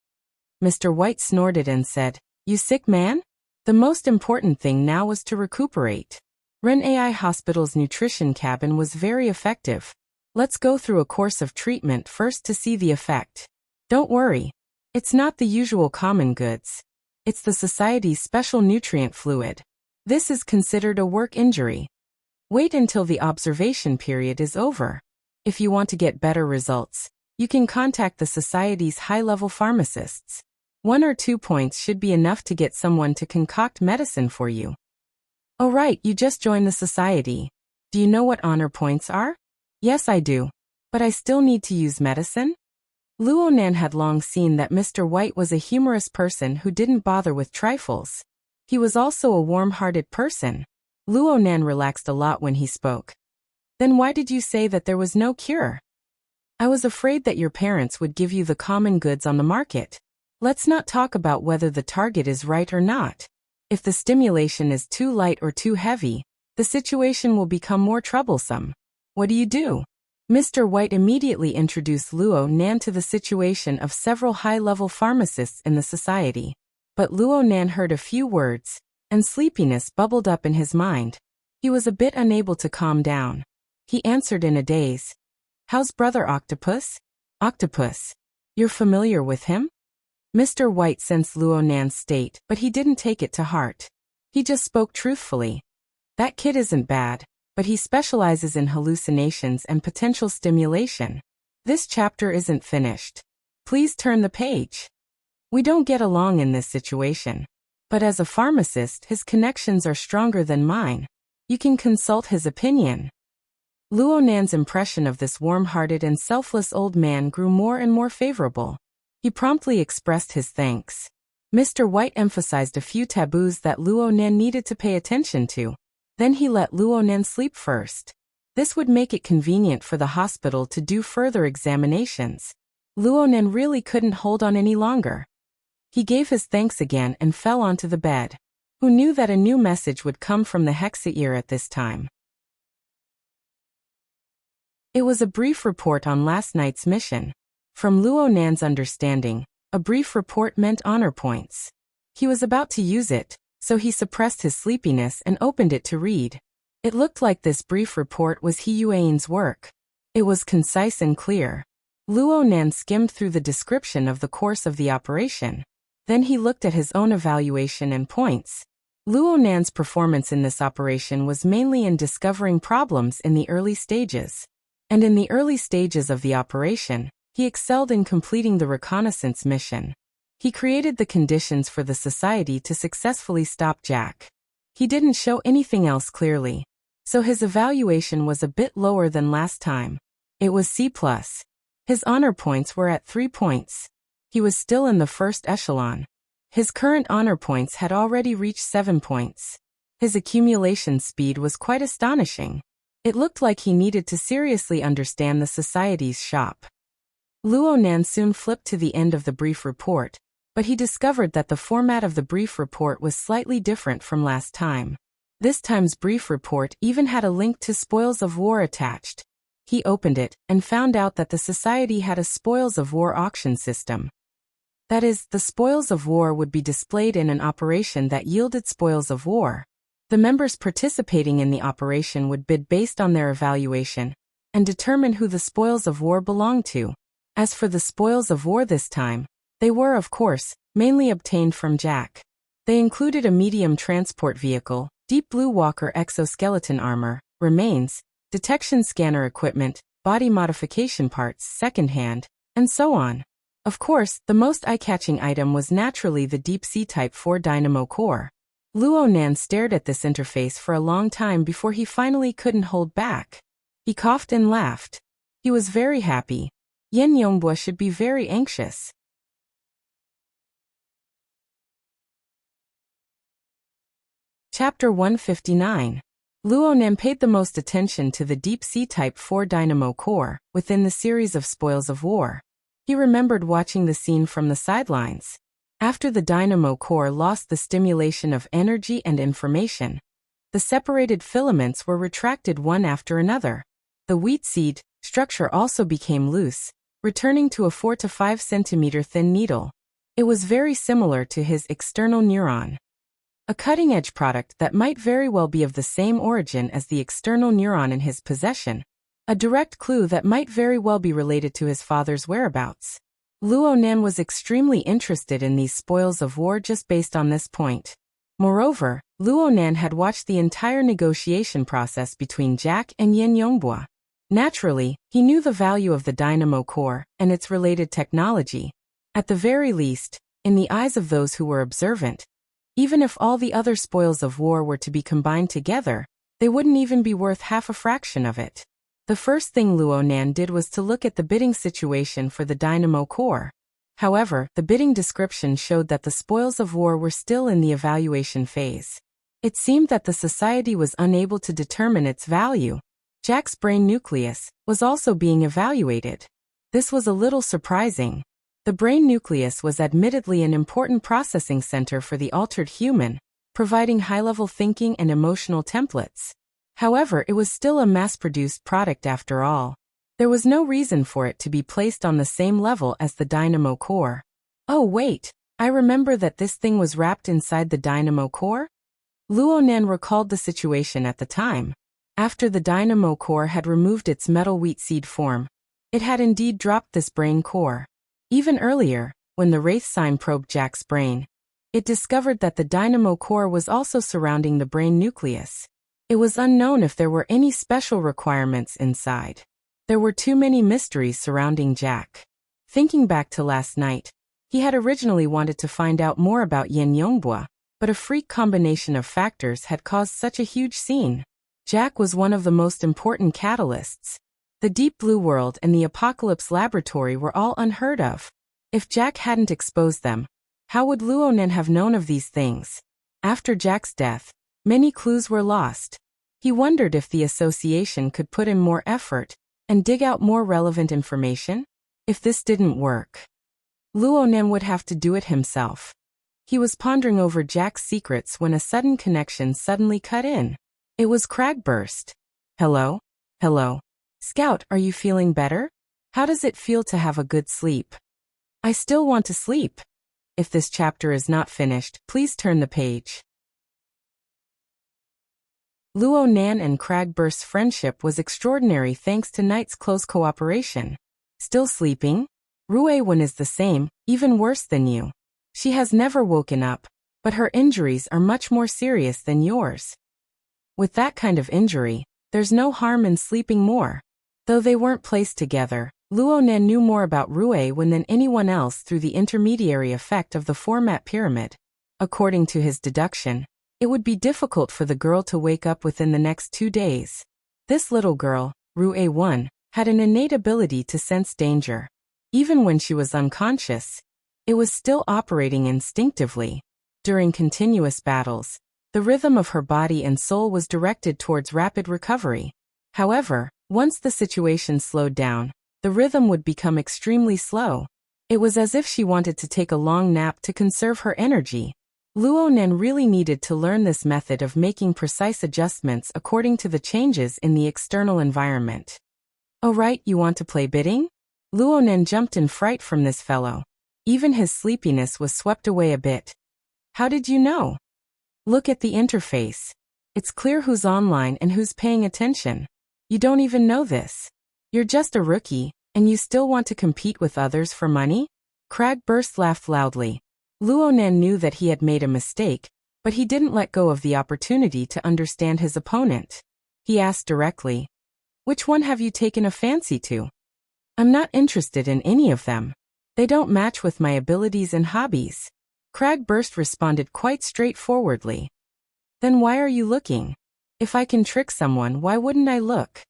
Mr. White snorted and said, "You sick man? The most important thing now was to recuperate. Ren AI Hospital's nutrition cabin was very effective. Let's go through a course of treatment first to see the effect. Don't worry. It's not the usual common goods. It's the society's special nutrient fluid. This is considered a work injury. Wait until the observation period is over. If you want to get better results, you can contact the society's high-level pharmacists. 1 or 2 points should be enough to get someone to concoct medicine for you." "Oh right, you just joined the society. Do you know what honor points are?" "Yes, I do. But I still need to use medicine?" Luonan had long seen that Mr. White was a humorous person who didn't bother with trifles. He was also a warm-hearted person. Luonan relaxed a lot when he spoke. "Then why did you say that there was no cure?" "I was afraid that your parents would give you the common goods on the market. Let's not talk about whether the target is right or not. If the stimulation is too light or too heavy, the situation will become more troublesome. What do? Mr. White immediately introduced Luonan to the situation of several high-level pharmacists in the society. But Luonan heard a few words, and sleepiness bubbled up in his mind. He was a bit unable to calm down. He answered in a daze. "How's Brother Octopus?" "Octopus? You're familiar with him?" Mr. White sensed Luonan's state, but he didn't take it to heart. He just spoke truthfully. "That kid isn't bad, but he specializes in hallucinations and potential stimulation. This chapter isn't finished. Please turn the page. We don't get along in this situation. But as a pharmacist, his connections are stronger than mine. You can consult his opinion." Luonan's impression of this warm-hearted and selfless old man grew more and more favorable. He promptly expressed his thanks. Mr. White emphasized a few taboos that Luonan needed to pay attention to. Then he let Luonan sleep first. This would make it convenient for the hospital to do further examinations. Luonan really couldn't hold on any longer. He gave his thanks again and fell onto the bed. Who knew that a new message would come from the Hexa at this time? It was a brief report on last night's mission. From Luonan's understanding, a brief report meant honor points. He was about to use it, so he suppressed his sleepiness and opened it to read. It looked like this brief report was He Yuan's work. It was concise and clear. Luonan skimmed through the description of the course of the operation. Then he looked at his own evaluation and points. Luonan's performance in this operation was mainly in discovering problems in the early stages. And in the early stages of the operation, he excelled in completing the reconnaissance mission. He created the conditions for the society to successfully stop Jack. He didn't show anything else clearly, so his evaluation was a bit lower than last time. It was C+. His honor points were at 3 points. He was still in the first echelon. His current honor points had already reached 7 points. His accumulation speed was quite astonishing. It looked like he needed to seriously understand the society's shop. Luonan soon flipped to the end of the brief report, but he discovered that the format of the brief report was slightly different from last time. This time's brief report even had a link to spoils of war attached. He opened it and found out that the society had a spoils of war auction system. That is, the spoils of war would be displayed in an operation that yielded spoils of war. The members participating in the operation would bid based on their evaluation and determine who the spoils of war belonged to. As for the spoils of war this time, they were, of course, mainly obtained from Jack. They included a medium transport vehicle, deep blue walker exoskeleton armor, remains, detection scanner equipment, body modification parts, secondhand, and so on. Of course, the most eye-catching item was naturally the deep-sea Type 4 dynamo core. Luo Nan stared at this interface for a long time before he finally couldn't hold back. He coughed and laughed. He was very happy. Yin Yongbua should be very anxious. Chapter 159. Luo Nan paid the most attention to the deep-sea Type 4 dynamo core within the series of Spoils of War. He remembered watching the scene from the sidelines. After the dynamo core lost the stimulation of energy and information, the separated filaments were retracted one after another. The wheat seed structure also became loose, returning to a 4 to 5 centimeter thin needle. It was very similar to his external neuron. A cutting-edge product that might very well be of the same origin as the external neuron in his possession. A direct clue that might very well be related to his father's whereabouts. Luo Nan was extremely interested in these spoils of war just based on this point. Moreover, Luo Nan had watched the entire negotiation process between Jack and Yin Yongbua. Naturally, he knew the value of the dynamo core and its related technology. At the very least, in the eyes of those who were observant, even if all the other spoils of war were to be combined together, they wouldn't even be worth half a fraction of it. The first thing Luo Nan did was to look at the bidding situation for the dynamo core. However, the bidding description showed that the spoils of war were still in the evaluation phase. It seemed that the society was unable to determine its value. Jack's brain nucleus was also being evaluated. This was a little surprising. The brain nucleus was admittedly an important processing center for the altered human, providing high-level thinking and emotional templates. However, it was still a mass-produced product after all. There was no reason for it to be placed on the same level as the dynamo core. Oh wait, I remember that this thing was wrapped inside the dynamo core? Luo Nan recalled the situation at the time. After the dynamo core had removed its metal wheat seed form, it had indeed dropped this brain core. Even earlier, when the Wraith sign probed Jack's brain, it discovered that the dynamo core was also surrounding the brain nucleus. It was unknown if there were any special requirements inside. There were too many mysteries surrounding Jack. Thinking back to last night, he had originally wanted to find out more about Yin Yongbua, but a freak combination of factors had caused such a huge scene. Jack was one of the most important catalysts. The Deep Blue World and the Apocalypse Laboratory were all unheard of. If Jack hadn't exposed them, how would Luo Nan have known of these things? After Jack's death, many clues were lost. He wondered if the association could put in more effort and dig out more relevant information. If this didn't work, Luo Nan would have to do it himself. He was pondering over Jack's secrets when a sudden connection suddenly cut in. It was Cragburst. Hello? Hello. Scout, are you feeling better? How does it feel to have a good sleep? I still want to sleep. If this chapter is not finished, please turn the page. Luo Nan and Cragburst's friendship was extraordinary thanks to Knight's close cooperation. Still sleeping? Rue Wen is the same, even worse than you. She has never woken up, but her injuries are much more serious than yours. With that kind of injury, there's no harm in sleeping more. Though they weren't placed together, Luo Nan knew more about Rue Wen than anyone else through the intermediary effect of the format pyramid. According to his deduction, it would be difficult for the girl to wake up within the next 2 days. This little girl, Rue Wen, had an innate ability to sense danger. Even when she was unconscious, it was still operating instinctively. During continuous battles, the rhythm of her body and soul was directed towards rapid recovery. However, once the situation slowed down, the rhythm would become extremely slow. It was as if she wanted to take a long nap to conserve her energy. Luo Nan really needed to learn this method of making precise adjustments according to the changes in the external environment. Oh right, you want to play bidding? Luo Nan jumped in fright from this fellow. Even his sleepiness was swept away a bit. How did you know? Look at the interface. It's clear who's online and who's paying attention. You don't even know this. You're just a rookie, and you still want to compete with others for money? Cragburst laughed loudly. Luonan knew that he had made a mistake, but he didn't let go of the opportunity to understand his opponent. He asked directly, "Which one have you taken a fancy to?" "I'm not interested in any of them. They don't match with my abilities and hobbies." Cragburst responded quite straightforwardly. "Then why are you looking? If I can trick someone, why wouldn't I look?"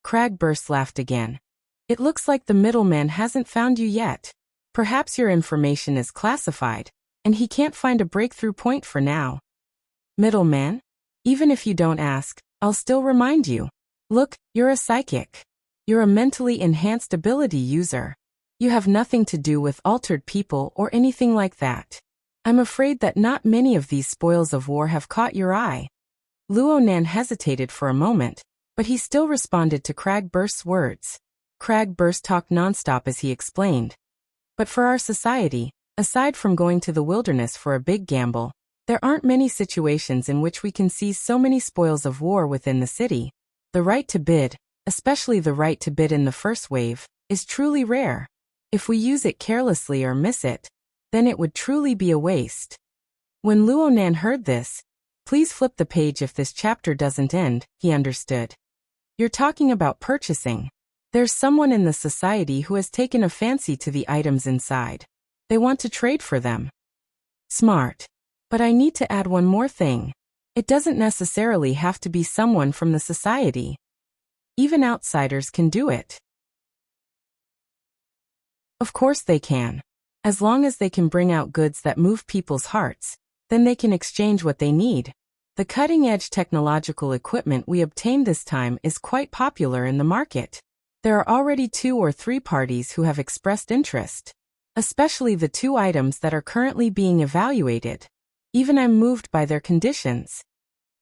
Cragburst laughed again. "It looks like the middleman hasn't found you yet. Perhaps your information is classified, and he can't find a breakthrough point for now." "Middleman? Even if you don't ask, I'll still remind you. Look, you're a psychic. You're a mentally enhanced ability user. You have nothing to do with altered people or anything like that. I'm afraid that not many of these spoils of war have caught your eye." Luonan hesitated for a moment, but he still responded to Cragburst's words. Cragburst talked nonstop as he explained. "But for our society, aside from going to the wilderness for a big gamble, there aren't many situations in which we can seize so many spoils of war within the city. The right to bid, especially the right to bid in the first wave, is truly rare. If we use it carelessly or miss it, then it would truly be a waste." When Luonan heard this, "Please flip the page if this chapter doesn't end," he understood. "You're talking about purchasing. There's someone in the society who has taken a fancy to the items inside. They want to trade for them." "Smart. But I need to add one more thing. It doesn't necessarily have to be someone from the society. Even outsiders can do it." "Of course they can. As long as they can bring out goods that move people's hearts, then they can exchange what they need. The cutting-edge technological equipment we obtained this time is quite popular in the market. There are already 2 or 3 parties who have expressed interest, especially the 2 items that are currently being evaluated. Even I'm moved by their conditions."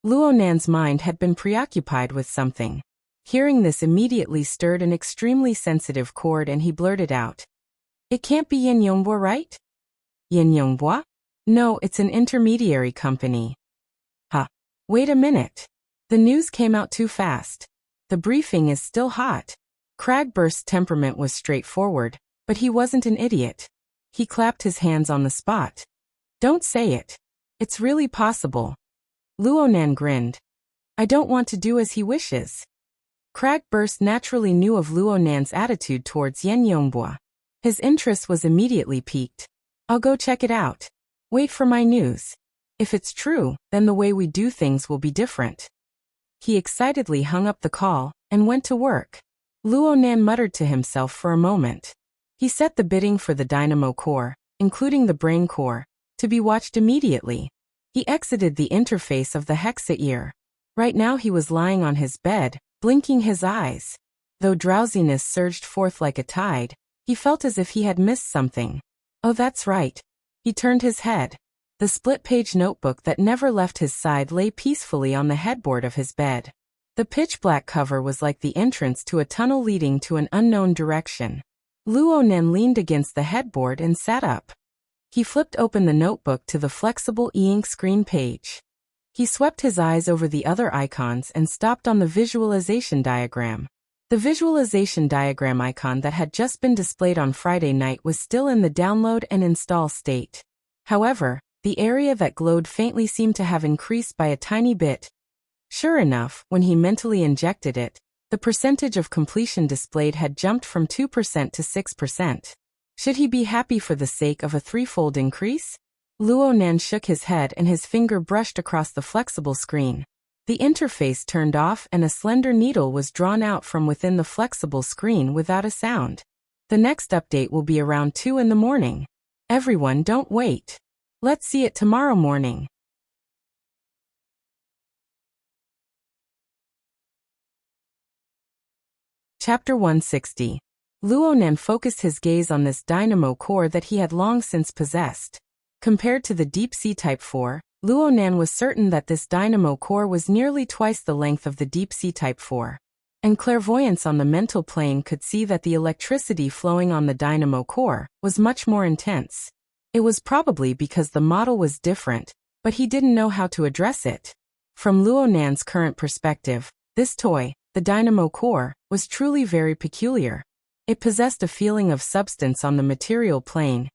Luonan's mind had been preoccupied with something. Hearing this immediately stirred an extremely sensitive chord and he blurted out, "It can't be Yin Yongbua, right?" "Yin Yongbua? No, it's an intermediary company." "Huh. Wait a minute. The news came out too fast. The briefing is still hot." Cragburst's temperament was straightforward, but he wasn't an idiot. He clapped his hands on the spot. "Don't say it. It's really possible." Luonan grinned. "I don't want to do as he wishes." Cragburst naturally knew of Luonan's attitude towards Yen Yongbua. His interest was immediately piqued. "I'll go check it out. Wait for my news. If it's true, then the way we do things will be different." He excitedly hung up the call and went to work. Luonan muttered to himself for a moment. He set the bidding for the dynamo core, including the brain core, to be watched immediately. He exited the interface of the hexa ear. Right now he was lying on his bed, blinking his eyes. Though drowsiness surged forth like a tide, he felt as if he had missed something. Oh, that's right. He turned his head. The split-page notebook that never left his side lay peacefully on the headboard of his bed. The pitch-black cover was like the entrance to a tunnel leading to an unknown direction. Luonan leaned against the headboard and sat up. He flipped open the notebook to the flexible e-ink screen page. He swept his eyes over the other icons and stopped on the visualization diagram. The visualization diagram icon that had just been displayed on Friday night was still in the download and install state. However, the area that glowed faintly seemed to have increased by a tiny bit. Sure enough, when he mentally injected it, the percentage of completion displayed had jumped from 2% to 6%. Should he be happy for the sake of a threefold increase? Luonan shook his head and his finger brushed across the flexible screen. The interface turned off and a slender needle was drawn out from within the flexible screen without a sound. The next update will be around 2 in the morning. Everyone, don't wait. Let's see it tomorrow morning. Chapter 160. Luonan focused his gaze on this dynamo core that he had long since possessed. Compared to the Deep Sea Type 4, Luonan was certain that this dynamo core was nearly twice the length of the Deep Sea Type 4. And clairvoyance on the mental plane could see that the electricity flowing on the dynamo core was much more intense. It was probably because the model was different, but he didn't know how to address it. From Luonan's current perspective, this toy, the dynamo core, was truly very peculiar. It possessed a feeling of substance on the material plane.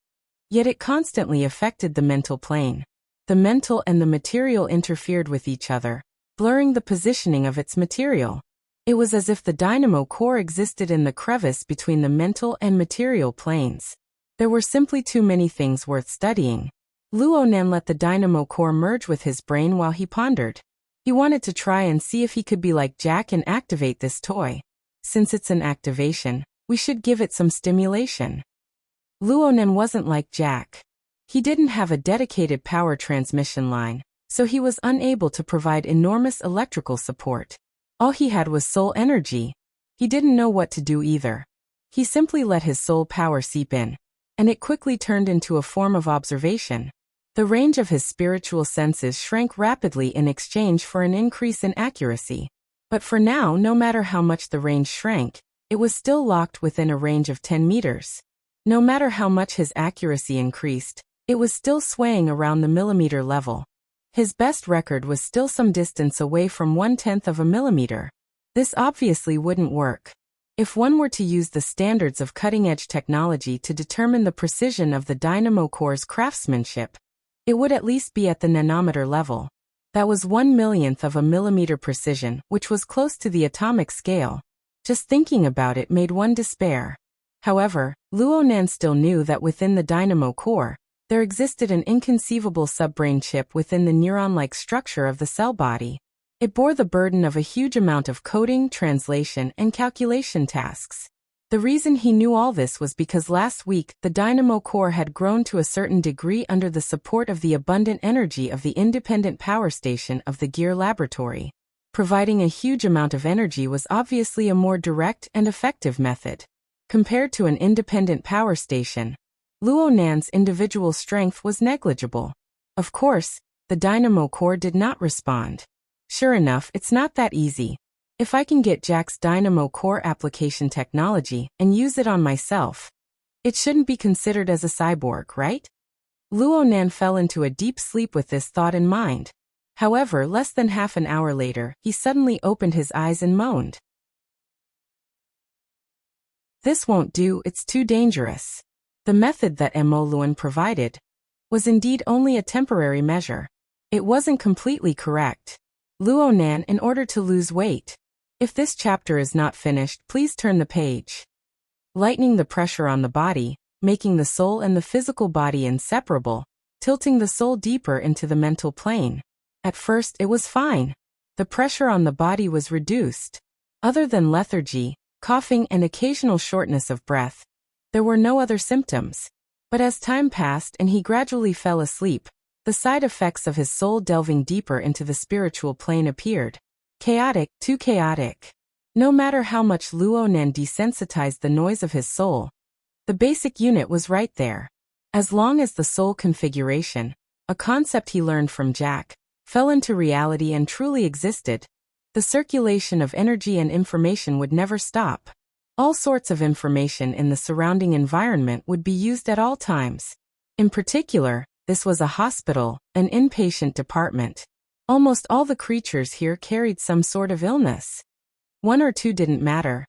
Yet it constantly affected the mental plane. The mental and the material interfered with each other, blurring the positioning of its material. It was as if the dynamo core existed in the crevice between the mental and material planes. There were simply too many things worth studying. Luonan let the dynamo core merge with his brain while he pondered. He wanted to try and see if he could be like Jack and activate this toy. Since it's an activation, we should give it some stimulation. Luonan wasn't like Jack. He didn't have a dedicated power transmission line, so he was unable to provide enormous electrical support. All he had was soul energy. He didn't know what to do either. He simply let his soul power seep in, and it quickly turned into a form of observation. The range of his spiritual senses shrank rapidly in exchange for an increase in accuracy. But for now, no matter how much the range shrank, it was still locked within a range of 10 meters. No matter how much his accuracy increased, it was still swaying around the millimeter level. His best record was still some distance away from 1/10 of a millimeter. This obviously wouldn't work. If one were to use the standards of cutting-edge technology to determine the precision of the dynamo core's craftsmanship, it would at least be at the nanometer level. That was 1/millionth of a millimeter precision, which was close to the atomic scale. Just thinking about it made one despair. However, Luonan still knew that within the dynamo core, there existed an inconceivable subbrain chip within the neuron-like structure of the cell body. It bore the burden of a huge amount of coding, translation, and calculation tasks. The reason he knew all this was because last week the dynamo core had grown to a certain degree under the support of the abundant energy of the independent power station of the Gear Laboratory. Providing a huge amount of energy was obviously a more direct and effective method. Compared to an independent power station, Luonan's individual strength was negligible. Of course, the dynamo core did not respond. Sure enough, it's not that easy. If I can get Jack's dynamo core application technology and use it on myself, it shouldn't be considered as a cyborg, right? Luonan fell into a deep sleep with this thought in mind. However, less than half an hour later, he suddenly opened his eyes and moaned. This won't do, it's too dangerous. The method that Luonan provided was indeed only a temporary measure. It wasn't completely correct. Luonan, in order to lose weight. If this chapter is not finished, please turn the page. Lightening the pressure on the body, making the soul and the physical body inseparable, tilting the soul deeper into the mental plane. At first, it was fine. The pressure on the body was reduced. Other than lethargy, coughing, and occasional shortness of breath, there were no other symptoms. But as time passed and he gradually fell asleep, the side effects of his soul delving deeper into the spiritual plane appeared. Chaotic, too chaotic. No matter how much Luonan desensitized the noise of his soul, the basic unit was right there. As long as the soul configuration, a concept he learned from Jack, fell into reality and truly existed, the circulation of energy and information would never stop. All sorts of information in the surrounding environment would be used at all times. In particular, this was a hospital, an inpatient department. Almost all the creatures here carried some sort of illness. One or two didn't matter.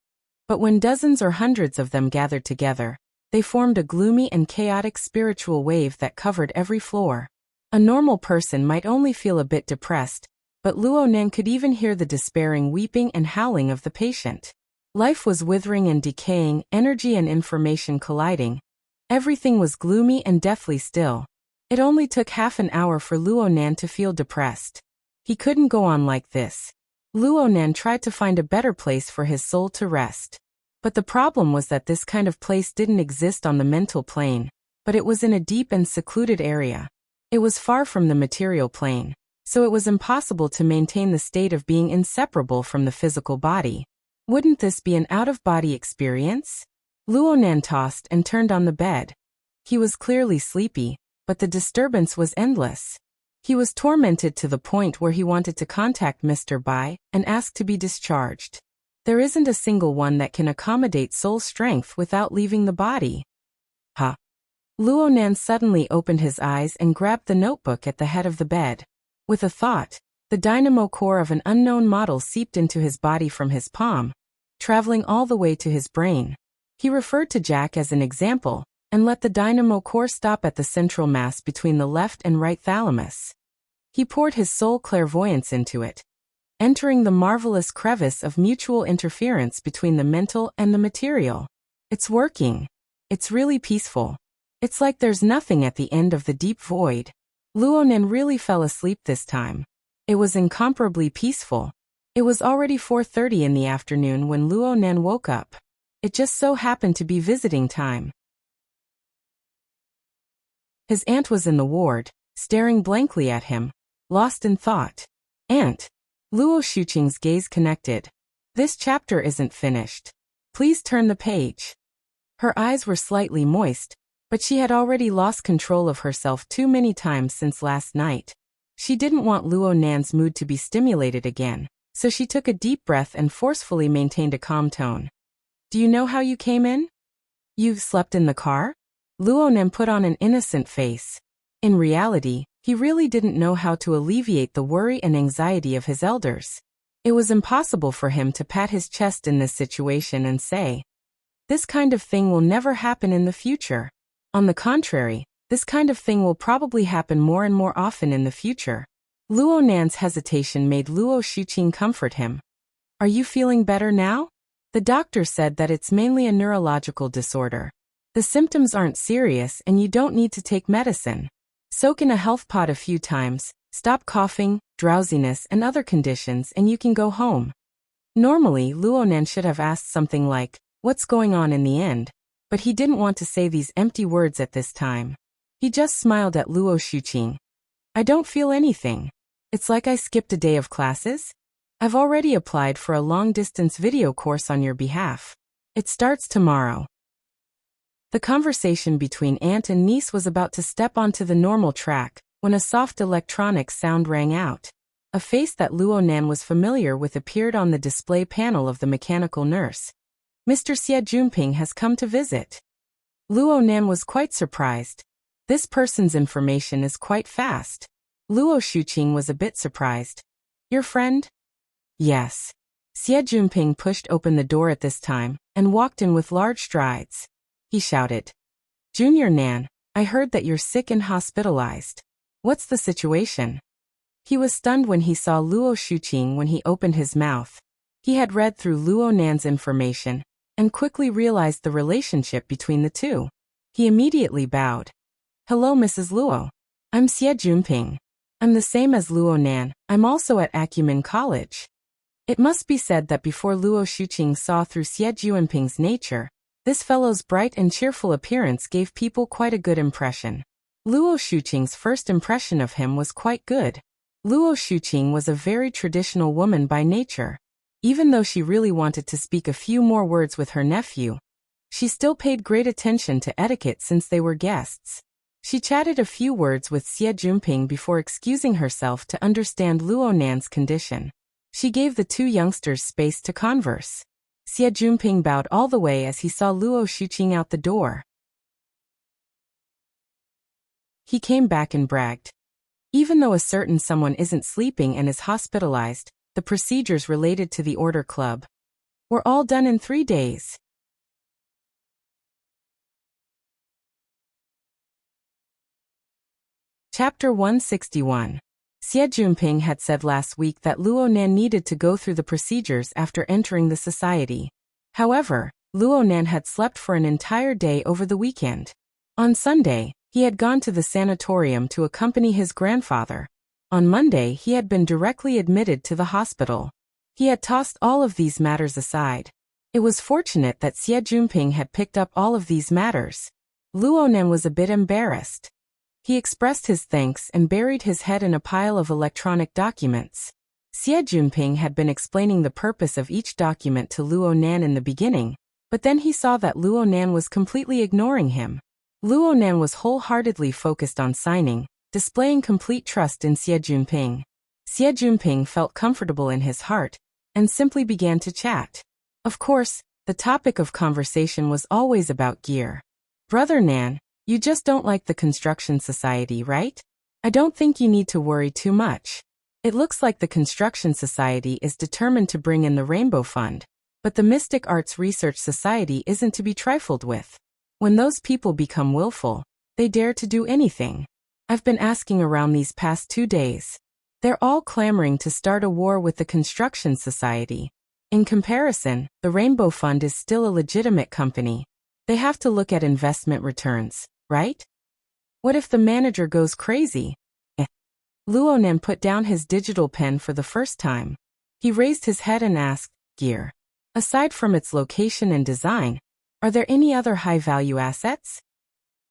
But when dozens or hundreds of them gathered together, they formed a gloomy and chaotic spiritual wave that covered every floor. A normal person might only feel a bit depressed, but Luonan could even hear the despairing weeping and howling of the patient. Life was withering and decaying, energy and information colliding. Everything was gloomy and deathly still. It only took half an hour for Luonan to feel depressed. He couldn't go on like this. Luonan tried to find a better place for his soul to rest. But the problem was that this kind of place didn't exist on the mental plane, but it was in a deep and secluded area. It was far from the material plane, so it was impossible to maintain the state of being inseparable from the physical body. Wouldn't this be an out-of-body experience? Luonan tossed and turned on the bed. He was clearly sleepy, but the disturbance was endless. He was tormented to the point where he wanted to contact Mr. Bai and ask to be discharged. There isn't a single one that can accommodate soul strength without leaving the body. Huh? Luonan suddenly opened his eyes and grabbed the notebook at the head of the bed. With a thought, the dynamo core of an unknown model seeped into his body from his palm, traveling all the way to his brain. He referred to Jack as an example, and let the dynamo core stop at the central mass between the left and right thalamus. He poured his soul clairvoyance into it, entering the marvelous crevice of mutual interference between the mental and the material. It's working. It's really peaceful. It's like there's nothing at the end of the deep void. Luonan really fell asleep this time. It was incomparably peaceful. It was already 4:30 in the afternoon when Luonan woke up. It just so happened to be visiting time. His aunt was in the ward, staring blankly at him, lost in thought. Aunt. Luo Shuqing's gaze connected. This chapter isn't finished. Please turn the page. Her eyes were slightly moist, but she had already lost control of herself too many times since last night. She didn't want Luonan's mood to be stimulated again, so she took a deep breath and forcefully maintained a calm tone. Do you know how you came in? You've slept in the car? Luonan put on an innocent face. In reality, he really didn't know how to alleviate the worry and anxiety of his elders. It was impossible for him to pat his chest in this situation and say, "This kind of thing will never happen in the future." On the contrary, this kind of thing will probably happen more and more often in the future. Luonan's hesitation made Luo Shuqing comfort him. Are you feeling better now? The doctor said that it's mainly a neurological disorder. The symptoms aren't serious and you don't need to take medicine. Soak in a health pot a few times, stop coughing, drowsiness and other conditions and you can go home. Normally, Luonan should have asked something like, "What's going on in the end?" But he didn't want to say these empty words at this time. He just smiled at Luo Shuqing. I don't feel anything. It's like I skipped a day of classes. I've already applied for a long-distance video course on your behalf. It starts tomorrow. The conversation between aunt and niece was about to step onto the normal track, when a soft electronic sound rang out. A face that Luonan was familiar with appeared on the display panel of the mechanical nurse. Mr. Xie Junping has come to visit. Luonan was quite surprised. This person's information is quite fast. Luo Shuqing was a bit surprised. Your friend? Yes. Xie Junping pushed open the door at this time, and walked in with large strides. He shouted. Junior Nan, I heard that you're sick and hospitalized. What's the situation? He was stunned when he saw Luo Shuqing when he opened his mouth. He had read through Luo Nan's information, and quickly realized the relationship between the two. He immediately bowed. Hello Mrs. Luo. I'm Xie Junping. I'm the same as Luo Nan, I'm also at Acumen College. It must be said that before Luo Shuqing saw through Xie Junping's nature, this fellow's bright and cheerful appearance gave people quite a good impression. Luo Shuqing's first impression of him was quite good. Luo Shuqing was a very traditional woman by nature. Even though she really wanted to speak a few more words with her nephew, she still paid great attention to etiquette since they were guests. She chatted a few words with Xie Junping before excusing herself to understand Luo Nan's condition. She gave the two youngsters space to converse. Xie Junping bowed all the way as he saw Luo Shuqing out the door. He came back and bragged. Even though a certain someone isn't sleeping and is hospitalized, the procedures related to the Order Club were all done in 3 days. Chapter 161. Xie Junping had said last week that Luo Nan needed to go through the procedures after entering the society. However, Luo Nan had slept for an entire day over the weekend. On Sunday, he had gone to the sanatorium to accompany his grandfather. On Monday, he had been directly admitted to the hospital. He had tossed all of these matters aside. It was fortunate that Xie Junping had picked up all of these matters. Luo Nan was a bit embarrassed. He expressed his thanks and buried his head in a pile of electronic documents. Xie Junping had been explaining the purpose of each document to Luo Nan in the beginning, but then he saw that Luo Nan was completely ignoring him. Luo Nan was wholeheartedly focused on signing, displaying complete trust in Xie Junping. Xie Junping felt comfortable in his heart, and simply began to chat. Of course, the topic of conversation was always about gear. Brother Nan, you just don't like the construction society, right? I don't think you need to worry too much. It looks like the construction society is determined to bring in the Rainbow Fund, but the Mystic Arts Research Society isn't to be trifled with. When those people become willful, they dare to do anything. I've been asking around these past 2 days. They're all clamoring to start a war with the Construction Society. In comparison, the Rainbow Fund is still a legitimate company. They have to look at investment returns, right? What if the manager goes crazy? Luonan put down his digital pen for the first time. He raised his head and asked, Gear. Aside from its location and design, are there any other high-value assets?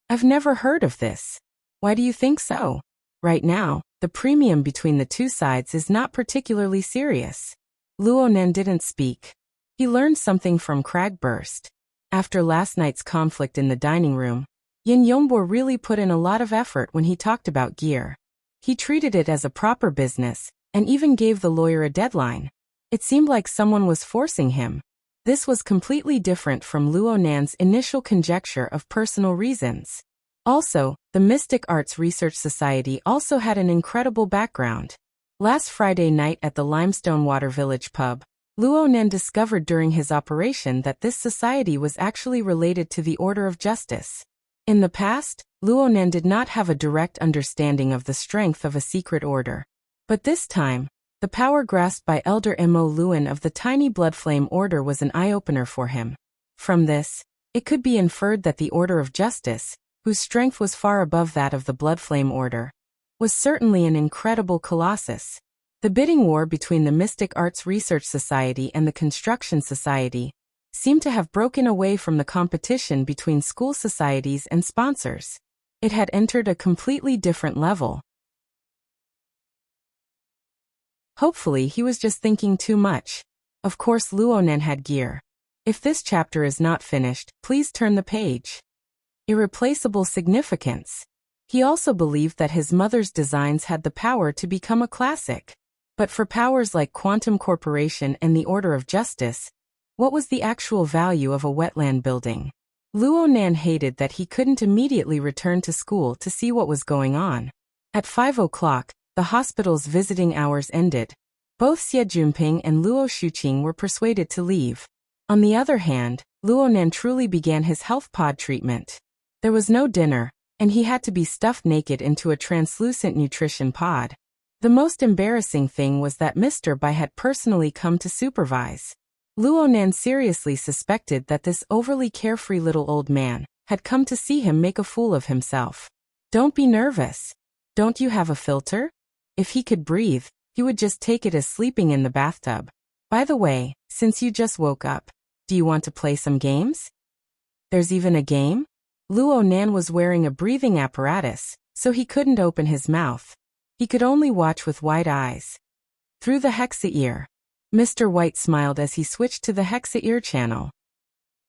I've never heard of this. Why do you think so? Right now, the premium between the two sides is not particularly serious. Luonan didn't speak. He learned something from Cragburst. After last night's conflict in the dining room, Yin Yongbor really put in a lot of effort when he talked about gear. He treated it as a proper business, and even gave the lawyer a deadline. It seemed like someone was forcing him. This was completely different from Luonan's initial conjecture of personal reasons. Also, the Mystic Arts Research Society also had an incredible background. Last Friday night at the Limestone Water Village pub, Luonan discovered during his operation that this society was actually related to the Order of Justice. In the past, Luonan did not have a direct understanding of the strength of a secret order. But this time, the power grasped by Elder Mo Luan of the tiny Bloodflame Order was an eye-opener for him. From this, it could be inferred that the Order of Justice, whose strength was far above that of the Bloodflame Order, was certainly an incredible colossus. The bidding war between the Mystic Arts Research Society and the Construction Society seemed to have broken away from the competition between school societies and sponsors. It had entered a completely different level. Hopefully he was just thinking too much. Of course Luonan had gear. If this chapter is not finished, please turn the page. Irreplaceable significance. He also believed that his mother's designs had the power to become a classic. But for powers like Quantum Corporation and the Order of Justice, what was the actual value of a wetland building? Luonan hated that he couldn't immediately return to school to see what was going on. At 5 o'clock, the hospital's visiting hours ended. Both Xie Junping and Luo Shuqing were persuaded to leave. On the other hand, Luonan truly began his health pod treatment. There was no dinner, and he had to be stuffed naked into a translucent nutrition pod. The most embarrassing thing was that Mr. Bai had personally come to supervise. Luonan seriously suspected that this overly carefree little old man had come to see him make a fool of himself. Don't be nervous. Don't you have a filter? If he could breathe, he would just take it as sleeping in the bathtub. By the way, since you just woke up, do you want to play some games? There's even a game? Luonan was wearing a breathing apparatus, so he couldn't open his mouth. He could only watch with wide eyes. Through the Hexa ear. Mr. White smiled as he switched to the Hexa ear channel.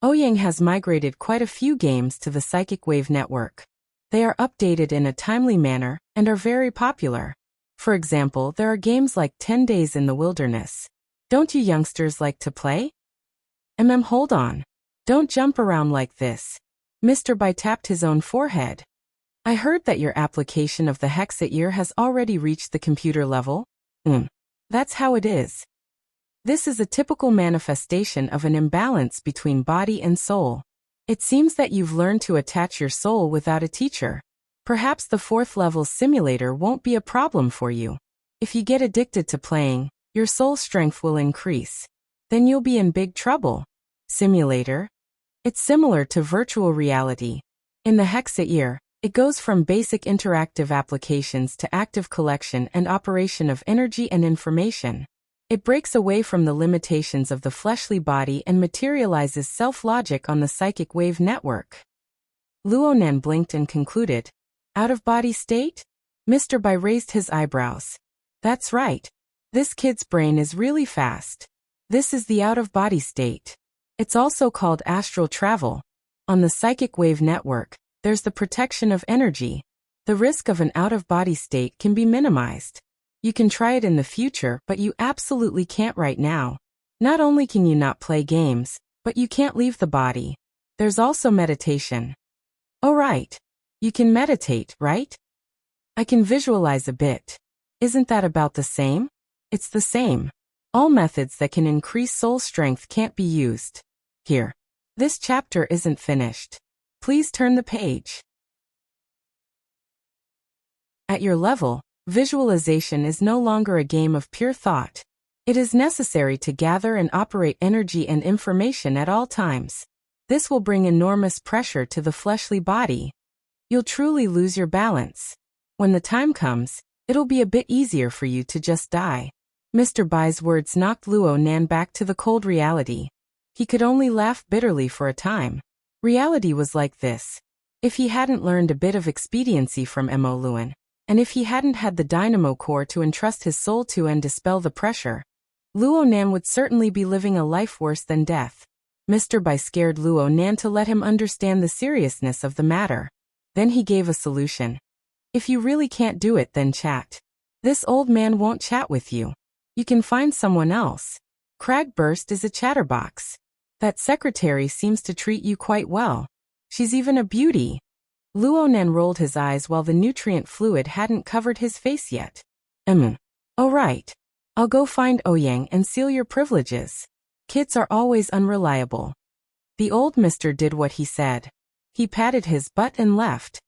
Ouyang has migrated quite a few games to the Psychic Wave network. They are updated in a timely manner and are very popular. For example, there are games like 10 Days in the Wilderness. Don't you youngsters like to play? Hold on. Don't jump around like this. Mr. Bai tapped his own forehead. I heard that your application of the Hexa ear has already reached the computer level. That's how it is. This is a typical manifestation of an imbalance between body and soul. It seems that you've learned to attach your soul without a teacher. Perhaps the 4th level simulator won't be a problem for you. If you get addicted to playing, your soul strength will increase. Then you'll be in big trouble. Simulator? It's similar to virtual reality. In the Hexa ear, it goes from basic interactive applications to active collection and operation of energy and information. It breaks away from the limitations of the fleshly body and materializes self-logic on the psychic wave network. Luonan blinked and concluded, out-of-body state? Mr. Bai raised his eyebrows. That's right. This kid's brain is really fast. This is the out-of-body state. It's also called astral travel. On the psychic wave network, there's the protection of energy. The risk of an out-of-body state can be minimized. You can try it in the future, but you absolutely can't right now. Not only can you not play games, but you can't leave the body. There's also meditation. Oh right. You can meditate, right? I can visualize a bit. Isn't that about the same? It's the same. All methods that can increase soul strength can't be used. Here. This chapter isn't finished. Please turn the page. At your level, visualization is no longer a game of pure thought. It is necessary to gather and operate energy and information at all times. This will bring enormous pressure to the fleshly body. You'll truly lose your balance. When the time comes, it'll be a bit easier for you to just die. Mr. Bai's words knocked Luo Nan back to the cold reality. He could only laugh bitterly for a time. Reality was like this. If he hadn't learned a bit of expediency from Mo Luan, and if he hadn't had the dynamo core to entrust his soul to and dispel the pressure, Luo Nan would certainly be living a life worse than death. Mr. Bai scared Luo Nan to let him understand the seriousness of the matter. Then he gave a solution. If you really can't do it, then chat. This old man won't chat with you. You can find someone else. Cragburst is a chatterbox. That secretary seems to treat you quite well. She's even a beauty. Luo Nan rolled his eyes while the nutrient fluid hadn't covered his face yet. Oh right. I'll go find Ouyang and seal your privileges. Kids are always unreliable. The old mister did what he said. He patted his butt and left.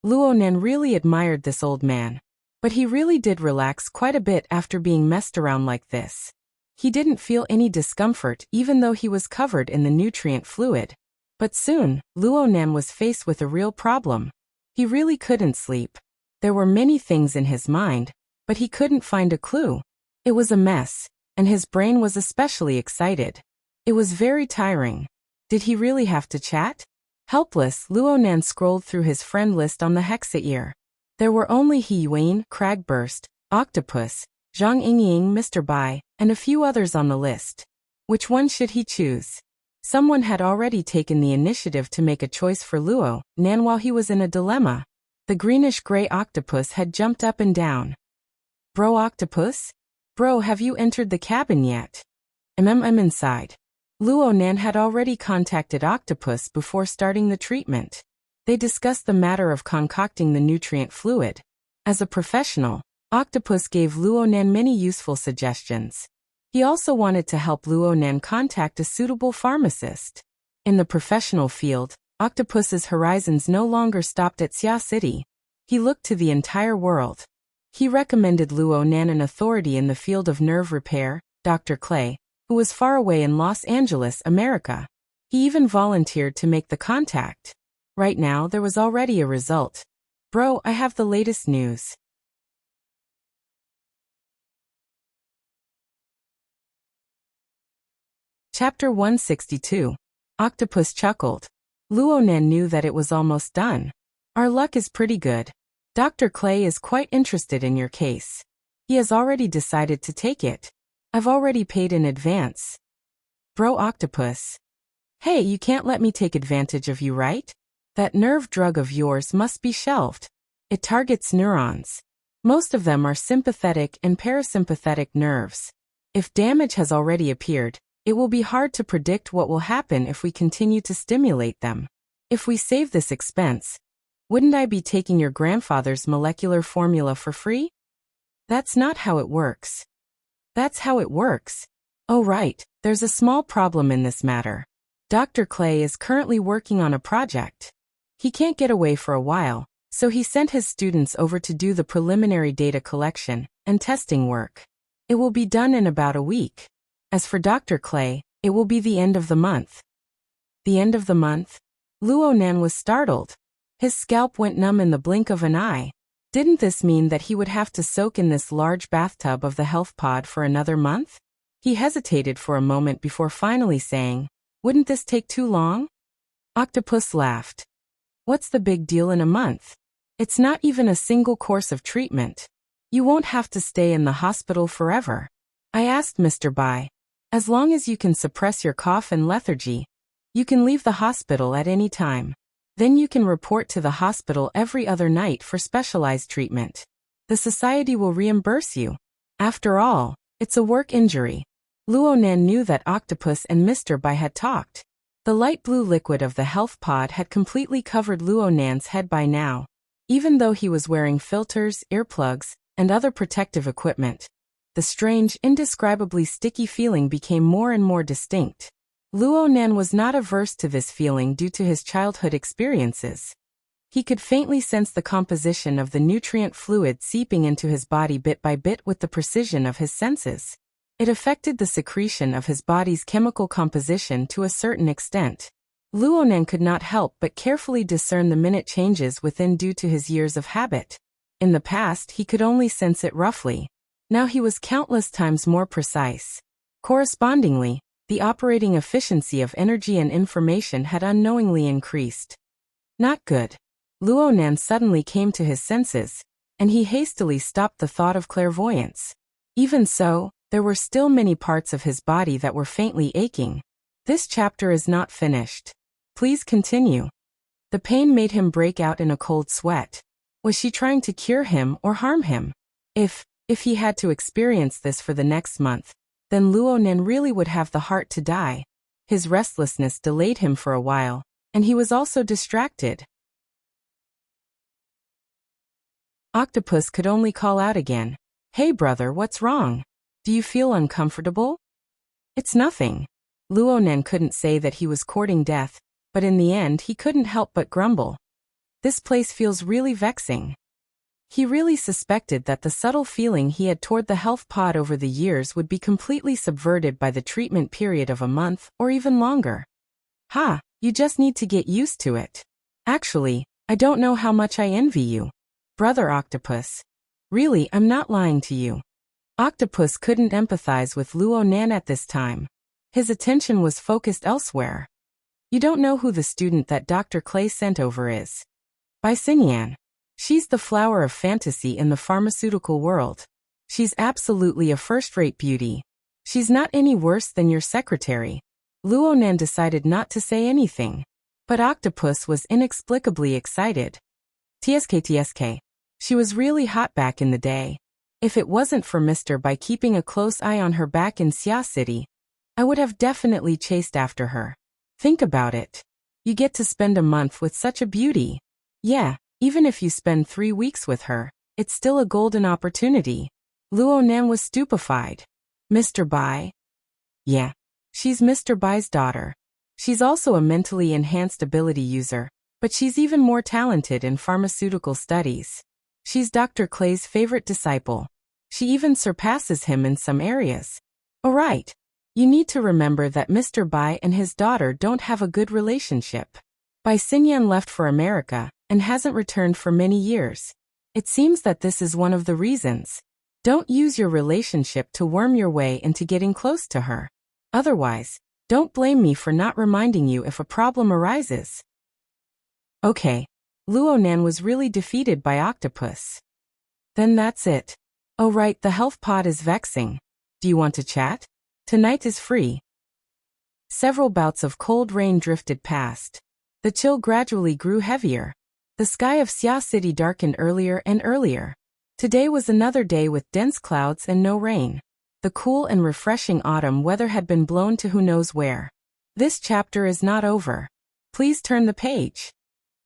Luo Nan really admired this old man. But he really did relax quite a bit after being messed around like this. He didn't feel any discomfort even though he was covered in the nutrient fluid. But soon, Luo Nan was faced with a real problem. He really couldn't sleep. There were many things in his mind, but he couldn't find a clue. It was a mess, and his brain was especially excited. It was very tiring. Did he really have to chat? Helpless, Luo Nan scrolled through his friend list on the Hexaear. There were only He Yuan, Cragburst, Octopus, Zhang Yingying, Mr. Bai, and a few others on the list. Which one should he choose? Someone had already taken the initiative to make a choice for Luo Nan while he was in a dilemma. The greenish-gray octopus had jumped up and down. Bro Octopus? Bro, have you entered the cabin yet? I'm inside. Luo Nan had already contacted Octopus before starting the treatment. They discussed the matter of concocting the nutrient fluid. As a professional, Octopus gave Luo Nan many useful suggestions. He also wanted to help Luo Nan contact a suitable pharmacist. In the professional field, Octopus's horizons no longer stopped at Xia City. He looked to the entire world. He recommended Luo Nan an authority in the field of nerve repair, Dr. Clay, who was far away in Los Angeles, America. He even volunteered to make the contact. Right now, there was already a result. Bro, I have the latest news. Chapter 162. Octopus chuckled. Luo Nan knew that it was almost done. Our luck is pretty good. Dr. Clay is quite interested in your case. He has already decided to take it. I've already paid in advance. Bro Octopus. Hey, you can't let me take advantage of you, right? That nerve drug of yours must be shelved. It targets neurons. Most of them are sympathetic and parasympathetic nerves. If damage has already appeared, it will be hard to predict what will happen if we continue to stimulate them. If we save this expense, wouldn't I be taking your grandfather's molecular formula for free? That's not how it works. That's how it works. Oh right, there's a small problem in this matter. Dr. Clay is currently working on a project. He can't get away for a while, so he sent his students over to do the preliminary data collection and testing work. It will be done in about a week. As for Dr. Clay, it will be the end of the month. The end of the month? Luo Nan was startled. His scalp went numb in the blink of an eye. Didn't this mean that he would have to soak in this large bathtub of the health pod for another month? He hesitated for a moment before finally saying, "Wouldn't this take too long?" Octopus laughed. What's the big deal in a month? It's not even a single course of treatment. You won't have to stay in the hospital forever. I asked Mr. Bai. As long as you can suppress your cough and lethargy, you can leave the hospital at any time. Then you can report to the hospital every other night for specialized treatment. The society will reimburse you. After all, it's a work injury. Luo Nan knew that Octopus and Mr. Bai had talked. The light blue liquid of the health pod had completely covered Luo Nan's head by now. Even though he was wearing filters, earplugs, and other protective equipment, the strange, indescribably sticky feeling became more and more distinct. Luo Nan was not averse to this feeling due to his childhood experiences. He could faintly sense the composition of the nutrient fluid seeping into his body bit by bit with the precision of his senses. It affected the secretion of his body's chemical composition to a certain extent. Luo Nan could not help but carefully discern the minute changes within due to his years of habit. In the past, he could only sense it roughly. Now he was countless times more precise. Correspondingly, the operating efficiency of energy and information had unknowingly increased. Not good. Luo Nan suddenly came to his senses, and he hastily stopped the thought of clairvoyance. Even so, there were still many parts of his body that were faintly aching. This chapter is not finished. Please continue. The pain made him break out in a cold sweat. Was she trying to cure him or harm him? If he had to experience this for the next month, then Luo Nan really would have the heart to die. His restlessness delayed him for a while, and he was also distracted. Octopus could only call out again. Hey brother, what's wrong? Do you feel uncomfortable? It's nothing. Luo Nan couldn't say that he was courting death, but in the end he couldn't help but grumble. This place feels really vexing. He really suspected that the subtle feeling he had toward the health pod over the years would be completely subverted by the treatment period of a month or even longer. Ha, you just need to get used to it. Actually, I don't know how much I envy you, Brother Octopus. Really, I'm not lying to you. Octopus couldn't empathize with Luo Nan at this time. His attention was focused elsewhere. You don't know who the student that Dr. Clay sent over is. By Xinyan. She's the flower of fantasy in the pharmaceutical world. She's absolutely a first-rate beauty. She's not any worse than your secretary. Luo Nan decided not to say anything. But Octopus was inexplicably excited. TSK. She was really hot back in the day. If it wasn't for Mr. Bai keeping a close eye on her back in Xia City, I would have definitely chased after her. Think about it. You get to spend a month with such a beauty. Yeah, even if you spend 3 weeks with her, it's still a golden opportunity. Luo Nan was stupefied. Mr. Bai? Yeah, she's Mr. Bai's daughter. She's also a mentally enhanced ability user, but she's even more talented in pharmaceutical studies. She's Dr. Clay's favorite disciple. She even surpasses him in some areas. Alright. You need to remember that Mr. Bai and his daughter don't have a good relationship. Bai Xinyan left for America and hasn't returned for many years. It seems that this is one of the reasons. Don't use your relationship to worm your way into getting close to her. Otherwise, don't blame me for not reminding you if a problem arises. Okay. Luo Nan was really defeated by Octopus. Then that's it. Oh right, the health pod is vexing. Do you want to chat? Tonight is free. Several bouts of cold rain drifted past. The chill gradually grew heavier. The sky of Xia City darkened earlier and earlier. Today was another day with dense clouds and no rain. The cool and refreshing autumn weather had been blown to who knows where. This chapter is not over. Please turn the page.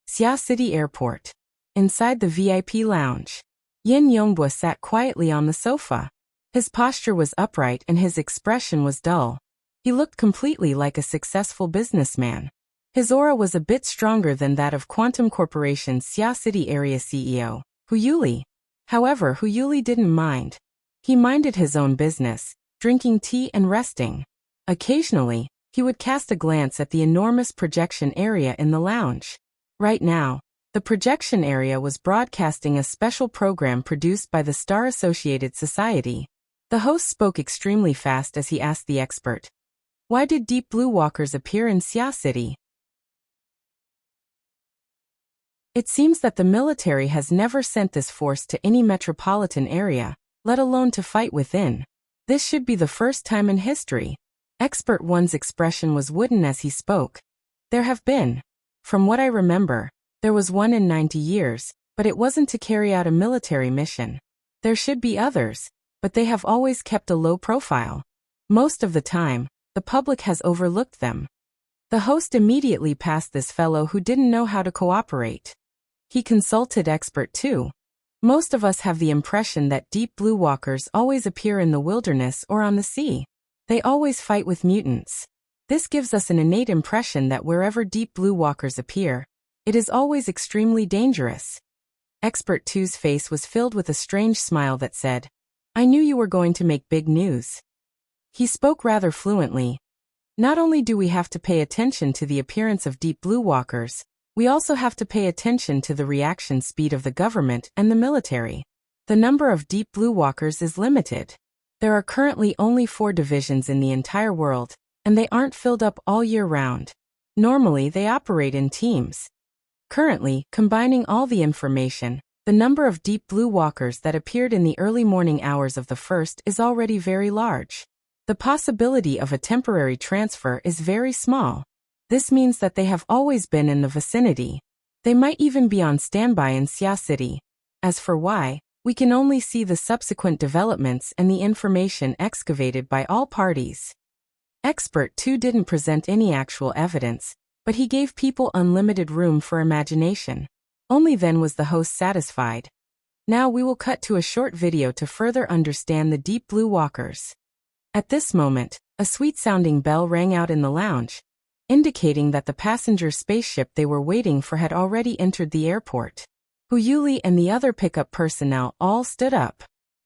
Xia City Airport. Inside the VIP lounge. Yin Yongbua sat quietly on the sofa. His posture was upright and his expression was dull. He looked completely like a successful businessman. His aura was a bit stronger than that of Quantum Corporation's Xia City Area CEO, Hu Yuli. However, Hu Yuli didn't mind. He minded his own business, drinking tea and resting. Occasionally, he would cast a glance at the enormous projection area in the lounge. Right now, the projection area was broadcasting a special program produced by the Star Associated Society. The host spoke extremely fast as he asked the expert, "Why did Deep Blue Walkers appear in Xia City?" It seems that the military has never sent this force to any metropolitan area, let alone to fight within. This should be the first time in history. Expert One's expression was wooden as he spoke. There have been. From what I remember, there was one in 90 years, but it wasn't to carry out a military mission. There should be others, but they have always kept a low profile. Most of the time, the public has overlooked them. The host immediately passed this fellow who didn't know how to cooperate. He consulted Expert 2. Most of us have the impression that Deep Blue Walkers always appear in the wilderness or on the sea. They always fight with mutants. This gives us an innate impression that wherever deep blue walkers appear, it is always extremely dangerous. Expert 2's face was filled with a strange smile that said, "I knew you were going to make big news." He spoke rather fluently. Not only do we have to pay attention to the appearance of deep blue walkers, we also have to pay attention to the reaction speed of the government and the military. The number of deep blue walkers is limited. There are currently only 4 divisions in the entire world, and they aren't filled up all year round. Normally, they operate in teams. Currently, combining all the information, the number of deep blue walkers that appeared in the early morning hours of the 1st is already very large. The possibility of a temporary transfer is very small. This means that they have always been in the vicinity. They might even be on standby in Xia City. As for why, we can only see the subsequent developments and the information excavated by all parties. Expert 2 didn't present any actual evidence, but he gave people unlimited room for imagination. Only then was the host satisfied. Now we will cut to a short video to further understand the deep blue walkers. At this moment, a sweet-sounding bell rang out in the lounge, indicating that the passenger spaceship they were waiting for had already entered the airport. Hu Yuli and the other pickup personnel all stood up.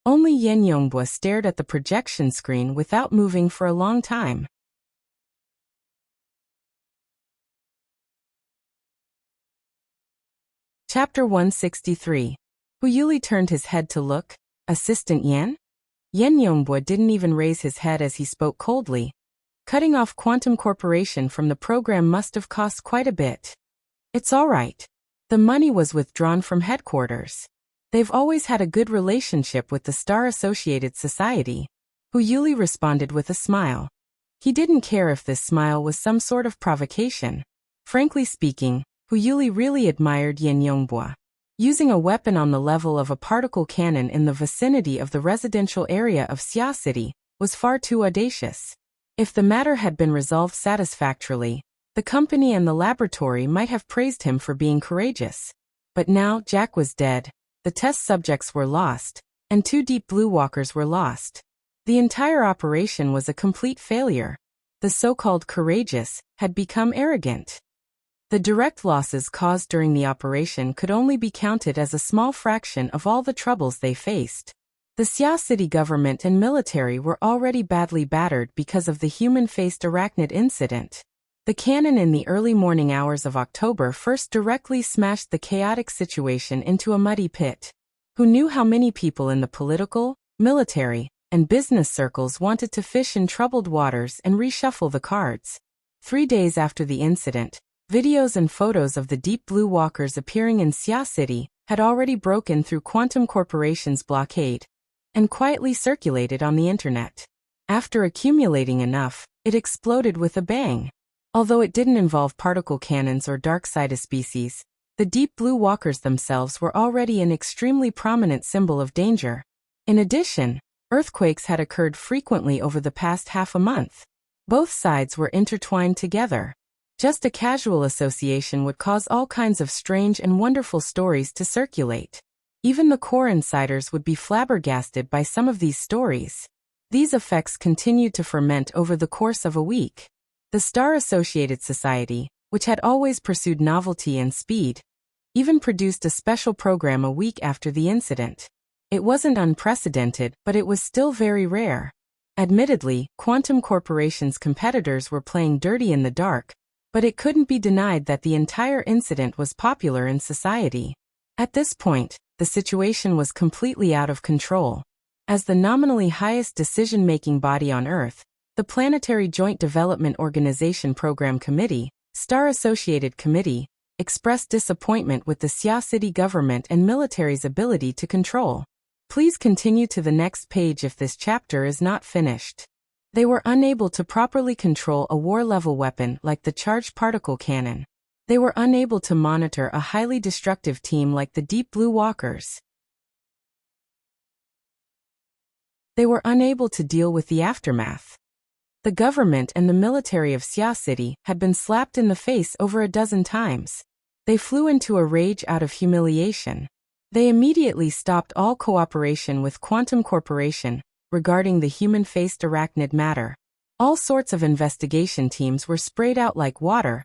Only Yen Yongbua stared at the projection screen without moving for a long time. Chapter 163. Hu Yuli turned his head to look. Assistant Yen? Yen Yongbua didn't even raise his head as he spoke coldly. Cutting off Quantum Corporation from the program must have cost quite a bit. It's all right. The money was withdrawn from headquarters. They've always had a good relationship with the Star Associated Society. Hu Yuli responded with a smile. He didn't care if this smile was some sort of provocation. Frankly speaking, Hu Yuli really admired Yen Yongbua. Using a weapon on the level of a particle cannon in the vicinity of the residential area of Xia City was far too audacious. If the matter had been resolved satisfactorily, the company and the laboratory might have praised him for being courageous. But now Jack was dead, the test subjects were lost, and 2 deep blue walkers were lost. The entire operation was a complete failure. The so-called courageous had become arrogant. The direct losses caused during the operation could only be counted as a small fraction of all the troubles they faced. The Xia City government and military were already badly battered because of the human-faced arachnid incident. The cannon in the early morning hours of October 1st directly smashed the chaotic situation into a muddy pit. Who knew how many people in the political, military, and business circles wanted to fish in troubled waters and reshuffle the cards? 3 days after the incident, videos and photos of the deep blue walkers appearing in Xia City had already broken through Quantum Corporation's blockade and quietly circulated on the internet. After accumulating enough, it exploded with a bang. Although it didn't involve particle cannons or dark-side species, the deep blue walkers themselves were already an extremely prominent symbol of danger. In addition, earthquakes had occurred frequently over the past half a month. Both sides were intertwined together. Just a casual association would cause all kinds of strange and wonderful stories to circulate. Even the core insiders would be flabbergasted by some of these stories. These effects continued to ferment over the course of a week. The Star Associated Society, which had always pursued novelty and speed, even produced a special program a week after the incident. It wasn't unprecedented, but it was still very rare. Admittedly, Quantum Corporation's competitors were playing dirty in the dark, but it couldn't be denied that the entire incident was popular in society. At this point, the situation was completely out of control. As the nominally highest decision-making body on Earth, the Planetary Joint Development Organization Program Committee, Star Associated Committee, expressed disappointment with the Xia City government and military's ability to control. Please continue to the next page if this chapter is not finished. They were unable to properly control a war-level weapon like the charged particle cannon. They were unable to monitor a highly destructive team like the Deep Blue Walkers. They were unable to deal with the aftermath. The government and the military of Xia City had been slapped in the face over a dozen times. They flew into a rage out of humiliation. They immediately stopped all cooperation with Quantum Corporation regarding the human-faced arachnid matter. All sorts of investigation teams were sprayed out like water,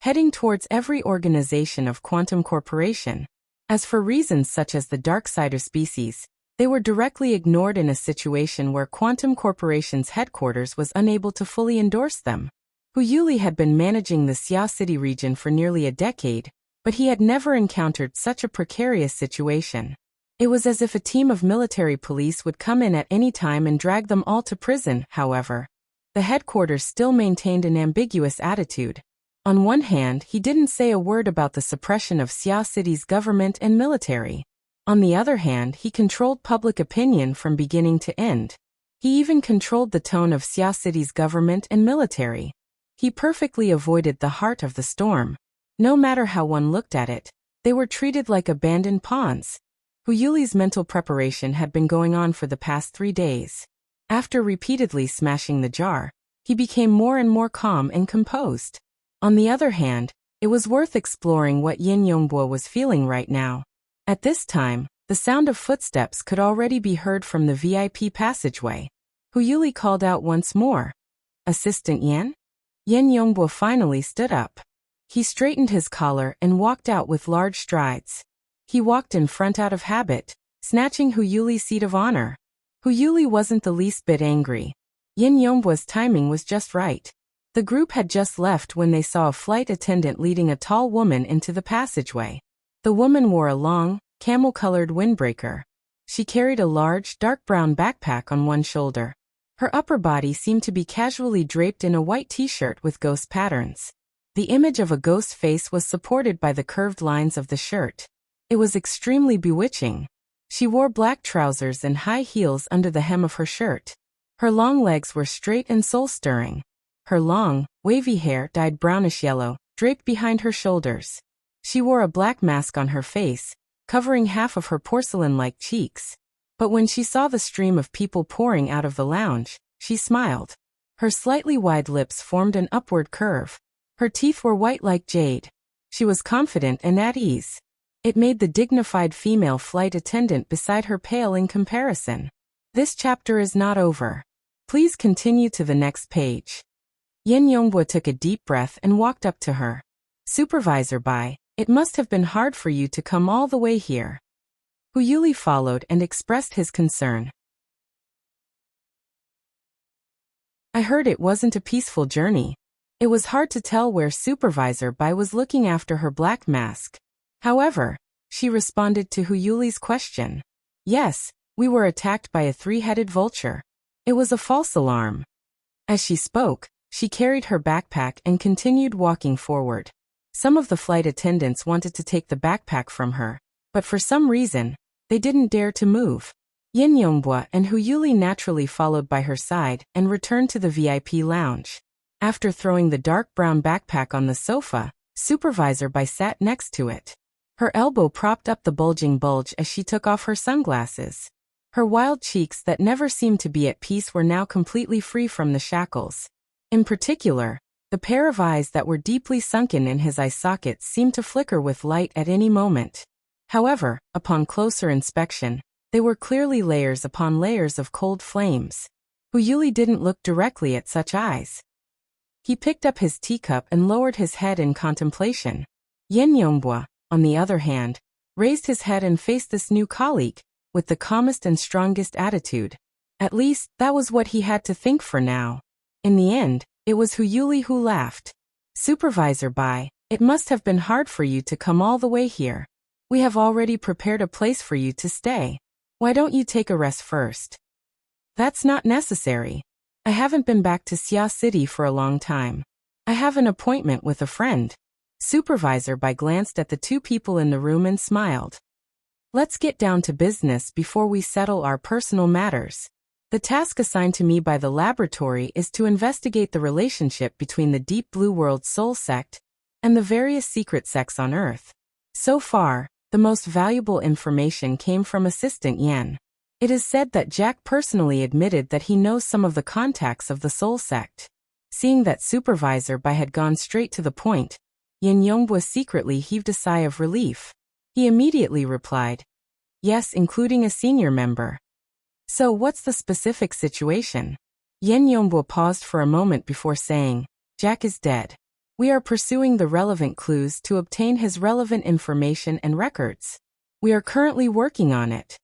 heading towards every organization of Quantum Corporation. As for reasons such as the Darksider species, they were directly ignored in a situation where Quantum Corporation's headquarters was unable to fully endorse them. Hu Yuli had been managing the Xia City region for nearly a decade, but he had never encountered such a precarious situation. It was as if a team of military police would come in at any time and drag them all to prison. However, the headquarters still maintained an ambiguous attitude. On one hand, he didn't say a word about the suppression of Xia City's government and military. On the other hand, he controlled public opinion from beginning to end. He even controlled the tone of Xia City's government and military. He perfectly avoided the heart of the storm. No matter how one looked at it, they were treated like abandoned pawns. Hu Yuli's mental preparation had been going on for the past 3 days. After repeatedly smashing the jar, he became more and more calm and composed. On the other hand, it was worth exploring what Yin Yongbo was feeling right now. At this time, the sound of footsteps could already be heard from the VIP passageway. Hu Yuli called out once more. Assistant Yan? Yin Yongbo finally stood up. He straightened his collar and walked out with large strides. He walked in front out of habit, snatching Hu Yuli's seat of honor. Hu Yuli wasn't the least bit angry. Yin Yongbo's timing was just right. The group had just left when they saw a flight attendant leading a tall woman into the passageway. The woman wore a long, camel-colored windbreaker. She carried a large, dark brown backpack on one shoulder. Her upper body seemed to be casually draped in a white t-shirt with ghost patterns. The image of a ghost face was supported by the curved lines of the shirt. It was extremely bewitching. She wore black trousers and high heels under the hem of her shirt. Her long legs were straight and soul-stirring. Her long, wavy hair dyed brownish-yellow, draped behind her shoulders. She wore a black mask on her face, covering half of her porcelain-like cheeks. But when she saw the stream of people pouring out of the lounge, she smiled. Her slightly wide lips formed an upward curve. Her teeth were white like jade. She was confident and at ease. It made the dignified female flight attendant beside her pale in comparison. This chapter is not over. Please continue to the next page. Yin Yongbo took a deep breath and walked up to her. Supervisor Bai, it must have been hard for you to come all the way here. Hu Yuli followed and expressed his concern. I heard it wasn't a peaceful journey. It was hard to tell where Supervisor Bai was looking after her black mask. However, she responded to Hu Yuli's question. Yes, we were attacked by a 3-headed vulture. It was a false alarm. As she spoke, she carried her backpack and continued walking forward. Some of the flight attendants wanted to take the backpack from her, but for some reason, they didn't dare to move. Yin Yongbo and Hu Yuli naturally followed by her side and returned to the VIP lounge. After throwing the dark brown backpack on the sofa, Supervisor Bai sat next to it. Her elbow propped up the bulging bulge as she took off her sunglasses. Her wild cheeks that never seemed to be at peace were now completely free from the shackles. In particular, the pair of eyes that were deeply sunken in his eye sockets seemed to flicker with light at any moment. However, upon closer inspection, they were clearly layers upon layers of cold flames. Hu Yuli didn't look directly at such eyes. He picked up his teacup and lowered his head in contemplation. Yin Yongbo, on the other hand, raised his head and faced this new colleague, with the calmest and strongest attitude. At least, that was what he had to think for now. In the end, it was Hu Yuli who laughed. Supervisor Bai, it must have been hard for you to come all the way here. We have already prepared a place for you to stay. Why don't you take a rest first? That's not necessary. I haven't been back to Xia City for a long time. I have an appointment with a friend. Supervisor Bai glanced at the 2 people in the room and smiled. Let's get down to business before we settle our personal matters. The task assigned to me by the laboratory is to investigate the relationship between the Deep Blue World Soul Sect and the various secret sects on Earth. So far, the most valuable information came from Assistant Yan. It is said that Jack personally admitted that he knows some of the contacts of the Soul Sect. Seeing that Supervisor Bai had gone straight to the point, Yin Yongbo secretly heaved a sigh of relief. He immediately replied, yes, including a senior member. So what's the specific situation? Yen Yongbwa paused for a moment before saying, Jack is dead. We are pursuing the relevant clues to obtain his relevant information and records. We are currently working on it.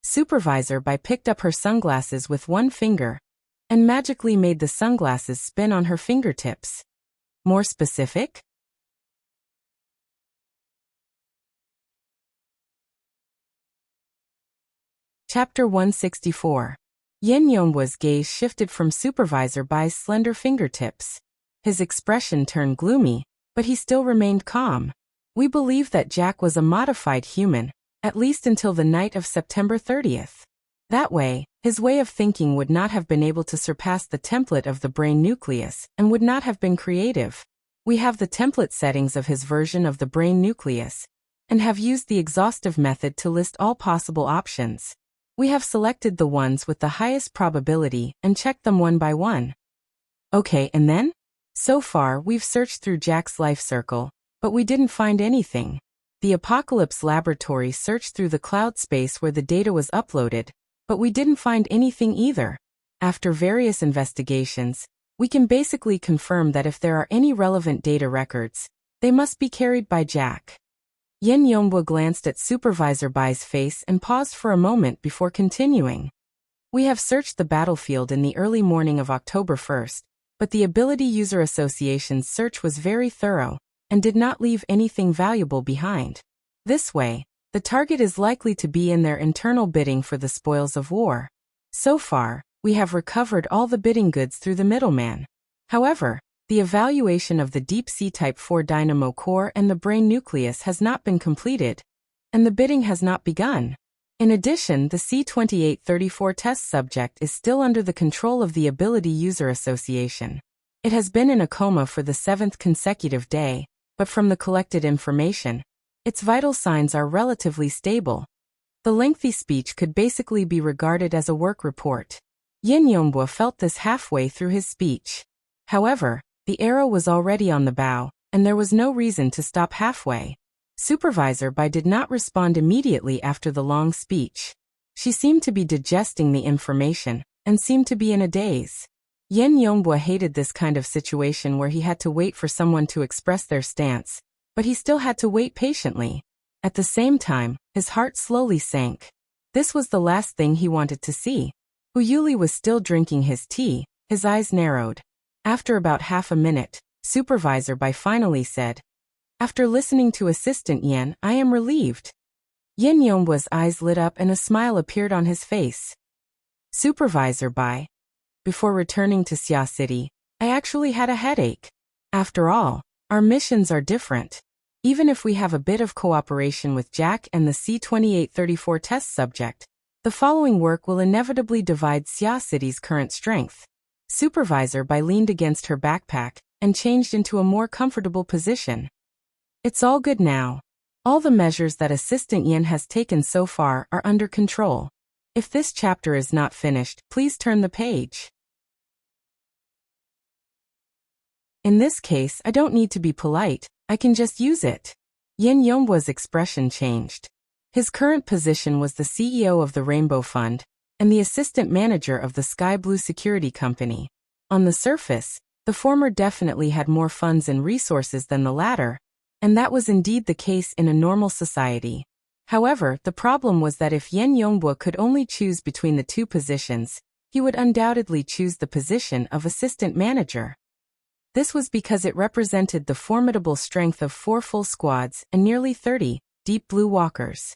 Supervisor Bai picked up her sunglasses with one finger and magically made the sunglasses spin on her fingertips. More specific? Chapter 164. Yen Yongbwa's gaze shifted from Supervisor Bai's slender fingertips. His expression turned gloomy, but he still remained calm. We believe that Jack was a modified human, at least until the night of September 30th. That way, his way of thinking would not have been able to surpass the template of the brain nucleus and would not have been creative. We have the template settings of his version of the brain nucleus and have used the exhaustive method to list all possible options. We have selected the ones with the highest probability and checked them one by one. Okay, and then? So far, we've searched through Jack's life circle, but we didn't find anything. The Apocalypse Laboratory searched through the cloud space where the data was uploaded, but we didn't find anything either. After various investigations, we can basically confirm that if there are any relevant data records, they must be carried by Jack. Yen Yongbwa glanced at Supervisor Bai's face and paused for a moment before continuing. We have searched the battlefield in the early morning of October 1st, but the Ability User Association's search was very thorough and did not leave anything valuable behind. This way, the target is likely to be in their internal bidding for the spoils of war. So far, we have recovered all the bidding goods through the middleman. However, the evaluation of the Deep Sea Type 4 Dynamo Core and the brain nucleus has not been completed, and the bidding has not begun. In addition, the C-2834 test subject is still under the control of the Ability User Association. It has been in a coma for the 7th consecutive day, but from the collected information, its vital signs are relatively stable. The lengthy speech could basically be regarded as a work report. Yen Yongbwa felt this halfway through his speech. However, the arrow was already on the bow, and there was no reason to stop halfway. Supervisor Bai did not respond immediately after the long speech. She seemed to be digesting the information, and seemed to be in a daze. Yen Yongbwa hated this kind of situation where he had to wait for someone to express their stance, but he still had to wait patiently. At the same time, his heart slowly sank. This was the last thing he wanted to see. Uyuli was still drinking his tea, his eyes narrowed. After about half a minute, Supervisor Bai finally said, After listening to Assistant Yen, I am relieved. Yen Yongbwa's eyes lit up and a smile appeared on his face. Supervisor Bai, before returning to Xia City, I actually had a headache. After all, our missions are different. Even if we have a bit of cooperation with Jack and the C-2834 test subject, the following work will inevitably divide Xia City's current strength. Supervisor Bai leaned against her backpack and changed into a more comfortable position. It's all good now. All the measures that Assistant Yen has taken so far are under control. If this chapter is not finished, please turn the page. In this case, I don't need to be polite, I can just use it. Yen Yongbwa's expression changed. His current position was the CEO of the Rainbow Fund and the assistant manager of the Sky Blue Security Company. On the surface, the former definitely had more funds and resources than the latter, and that was indeed the case in a normal society. However, the problem was that if Yen Yongbwa could only choose between the two positions, he would undoubtedly choose the position of assistant manager. This was because it represented the formidable strength of 4 full squads and nearly 30 deep blue walkers.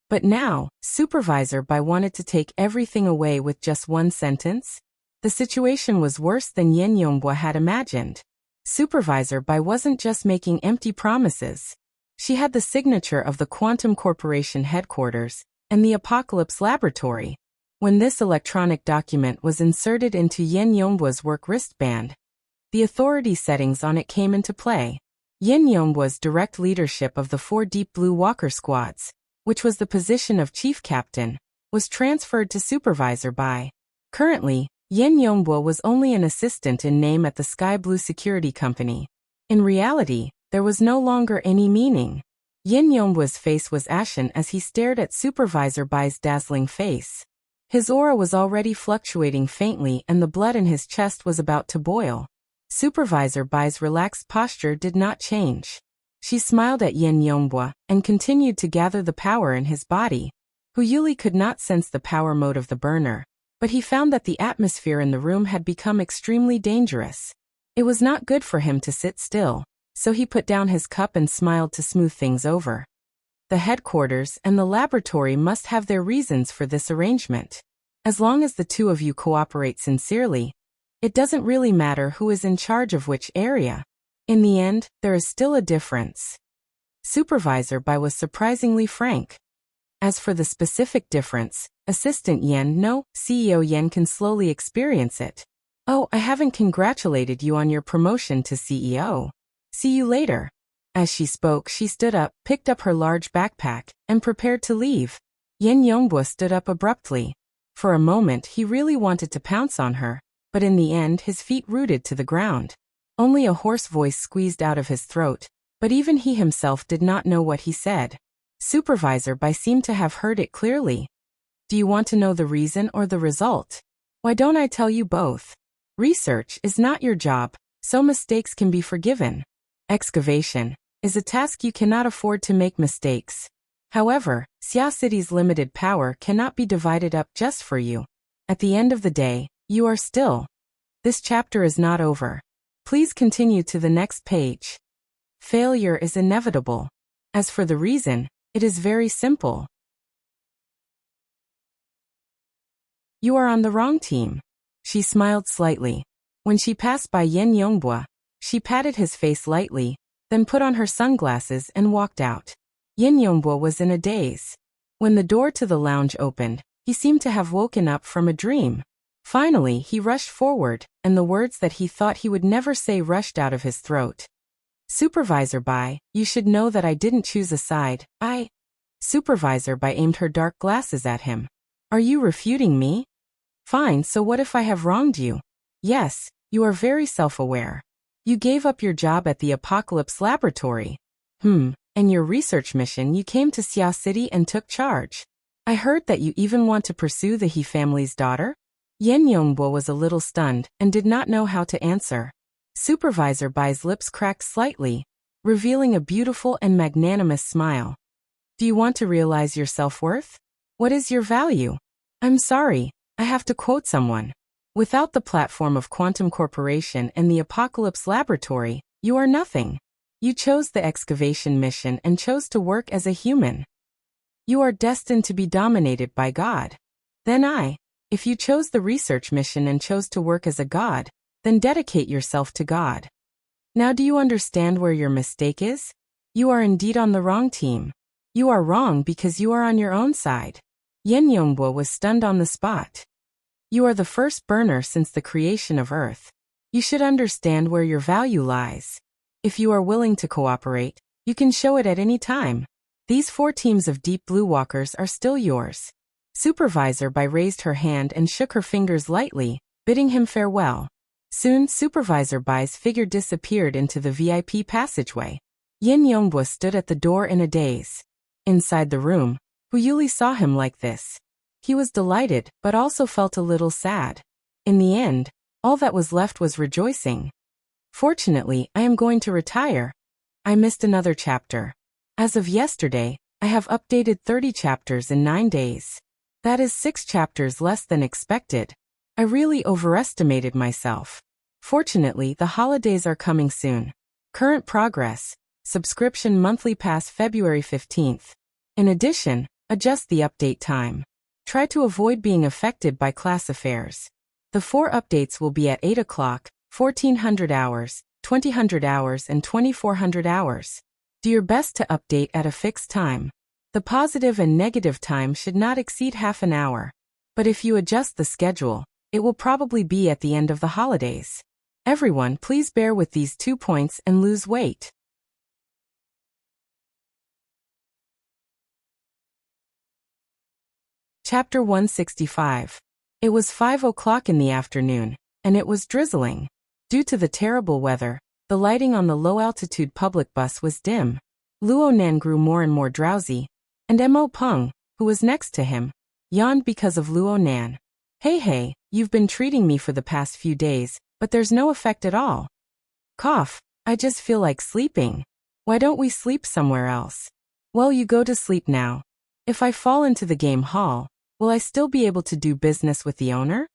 But now, Supervisor Bai wanted to take everything away with just one sentence? The situation was worse than Yen Yongbwa had imagined. Supervisor Bai wasn't just making empty promises. She had the signature of the Quantum Corporation headquarters and the Apocalypse Laboratory. When this electronic document was inserted into Yen Yongbwa's work wristband, the authority settings on it came into play. Yen Yongbwa's direct leadership of the 4 deep blue walker squads, which was the position of chief captain, was transferred to Supervisor Bai. Currently, Yen Yongbwa was only an assistant in name at the Sky Blue Security Company. In reality, there was no longer any meaning. Yen Yongbwa's face was ashen as he stared at Supervisor Bai's dazzling face. His aura was already fluctuating faintly and the blood in his chest was about to boil. Supervisor Bai's relaxed posture did not change. She smiled at Yin Yongbua and continued to gather the power in his body. Hu Yuli could not sense the power mode of the burner, but he found that the atmosphere in the room had become extremely dangerous. It was not good for him to sit still, so he put down his cup and smiled to smooth things over. The headquarters and the laboratory must have their reasons for this arrangement. As long as the two of you cooperate sincerely, it doesn't really matter who is in charge of which area. In the end, there is still a difference. Supervisor Bai was surprisingly frank. As for the specific difference, Assistant Yen, no, CEO Yen can slowly experience it. Oh, I haven't congratulated you on your promotion to CEO. See you later. As she spoke, she stood up, picked up her large backpack, and prepared to leave. Yin Yongbua stood up abruptly. For a moment, he really wanted to pounce on her, but in the end, his feet rooted to the ground. Only a hoarse voice squeezed out of his throat, but even he himself did not know what he said. Supervisor Bai seemed to have heard it clearly. Do you want to know the reason or the result? Why don't I tell you both? Research is not your job, so mistakes can be forgiven. Excavation is a task you cannot afford to make mistakes. However, Xia City's limited power cannot be divided up just for you. At the end of the day, you are still. This chapter is not over. Please continue to the next page. Failure is inevitable. As for the reason, it is very simple. You are on the wrong team. She smiled slightly. When she passed by Yin Yongbua, she patted his face lightly, then put on her sunglasses and walked out. Yin Yongbua was in a daze. When the door to the lounge opened, he seemed to have woken up from a dream. Finally, he rushed forward, and the words that he thought he would never say rushed out of his throat. Supervisor Bai, you should know that I didn't choose a side. Supervisor Bai aimed her dark glasses at him. Are you refuting me? Fine, so what if I have wronged you? Yes, you are very self-aware. You gave up your job at the Apocalypse Laboratory. And your research mission you came to Xia City and took charge. I heard that you even want to pursue the He family's daughter? Yin Yongbua was a little stunned and did not know how to answer. Supervisor Bai's lips cracked slightly, revealing a beautiful and magnanimous smile. Do you want to realize your self-worth? What is your value? I'm sorry, I have to quote someone. Without the platform of Quantum Corporation and the Apocalypse Laboratory, you are nothing. You chose the excavation mission and chose to work as a human. You are destined to be dominated by God. Then if you chose the research mission and chose to work as a god, then dedicate yourself to God. Now do you understand where your mistake is? You are indeed on the wrong team. You are wrong because you are on your own side. Yin Yongbua was stunned on the spot. You are the first burner since the creation of Earth. You should understand where your value lies. If you are willing to cooperate, you can show it at any time. These 4 teams of Deep Blue Walkers are still yours. Supervisor Bai raised her hand and shook her fingers lightly, bidding him farewell. Soon, Supervisor Bai's figure disappeared into the VIP passageway. Yin Yongbua stood at the door in a daze. Inside the room, Hu Yuli saw him like this. He was delighted, but also felt a little sad. In the end, all that was left was rejoicing. Fortunately, I am going to retire. I missed another chapter. As of yesterday, I have updated 30 chapters in 9 days. That is 6 chapters less than expected. I really overestimated myself. Fortunately, the holidays are coming soon. Current progress. Subscription monthly pass February 15th. In addition, adjust the update time. Try to avoid being affected by class affairs. The 4 updates will be at 8 o'clock, 1400 hours, 2000 hours and 2400 hours. Do your best to update at a fixed time. The positive and negative time should not exceed half an hour. But if you adjust the schedule, it will probably be at the end of the holidays. Everyone, please bear with these 2 points and lose weight. Chapter 165. It was 5 o'clock in the afternoon, and it was drizzling. Due to the terrible weather, the lighting on the low-altitude public bus was dim. Luo Nan grew more and more drowsy, and Mo Peng, who was next to him, yawned because of Luo Nan. Hey, you've been treating me for the past few days, but there's no effect at all. Cough, I just feel like sleeping. Why don't we sleep somewhere else? Well, you go to sleep now. If I fall into the game hall, will I still be able to do business with the owner?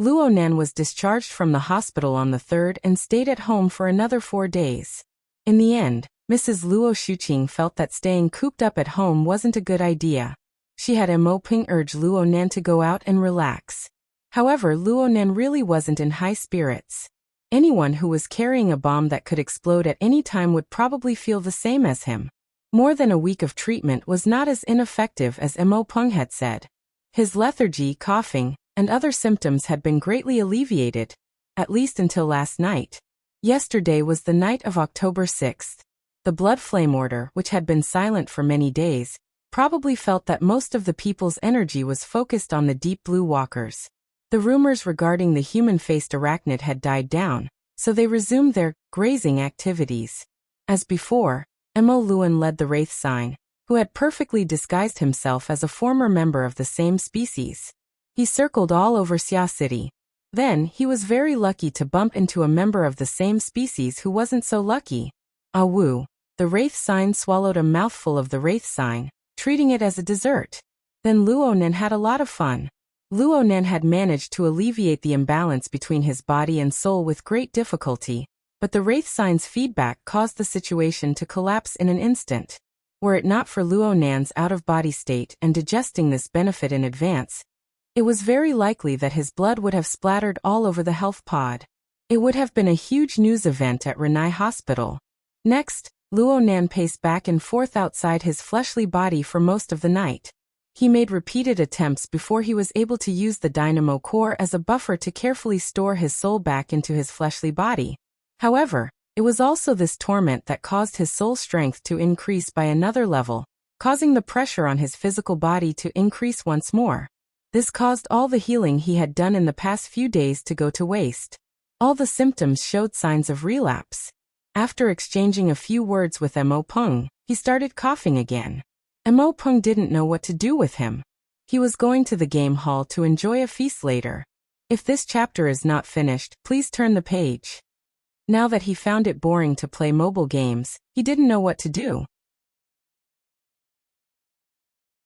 Luo Nan was discharged from the hospital on the 3rd and stayed at home for another 4 days. In the end, Mrs. Luo Shuqing felt that staying cooped up at home wasn't a good idea. She had Mo Ping urge Luo Nan to go out and relax. However, Luo Nan really wasn't in high spirits. Anyone who was carrying a bomb that could explode at any time would probably feel the same as him. More than a week of treatment was not as ineffective as Mo Peng had said. His lethargy, coughing, and other symptoms had been greatly alleviated, at least until last night. Yesterday was the night of October 6th. The Blood Flame Order, which had been silent for many days, probably felt that most of the people's energy was focused on the Deep Blue Walkers. The rumors regarding the human-faced arachnid had died down, so they resumed their grazing activities. As before, Mo Luan led the Wraith Sign, who had perfectly disguised himself as a former member of the same species. He circled all over Xia City. Then, he was very lucky to bump into a member of the same species who wasn't so lucky. Ah Wu, the Wraith Sign swallowed a mouthful of the Wraith Sign, treating it as a dessert. Then Luo Nan had a lot of fun. Luo Nan had managed to alleviate the imbalance between his body and soul with great difficulty, but the Wraith Sign's feedback caused the situation to collapse in an instant. Were it not for Luo Nan's out-of-body state and digesting this benefit in advance, it was very likely that his blood would have splattered all over the health pod. It would have been a huge news event at Renai Hospital. Next, Luo Nan paced back and forth outside his fleshly body for most of the night. He made repeated attempts before he was able to use the dynamo core as a buffer to carefully store his soul back into his fleshly body. However, it was also this torment that caused his soul strength to increase by another level, causing the pressure on his physical body to increase once more. This caused all the healing he had done in the past few days to go to waste. All the symptoms showed signs of relapse. After exchanging a few words with Mo Peng, he started coughing again. Mo Peng didn't know what to do with him. He was going to the game hall to enjoy a feast later. If this chapter is not finished, please turn the page. Now that he found it boring to play mobile games, he didn't know what to do.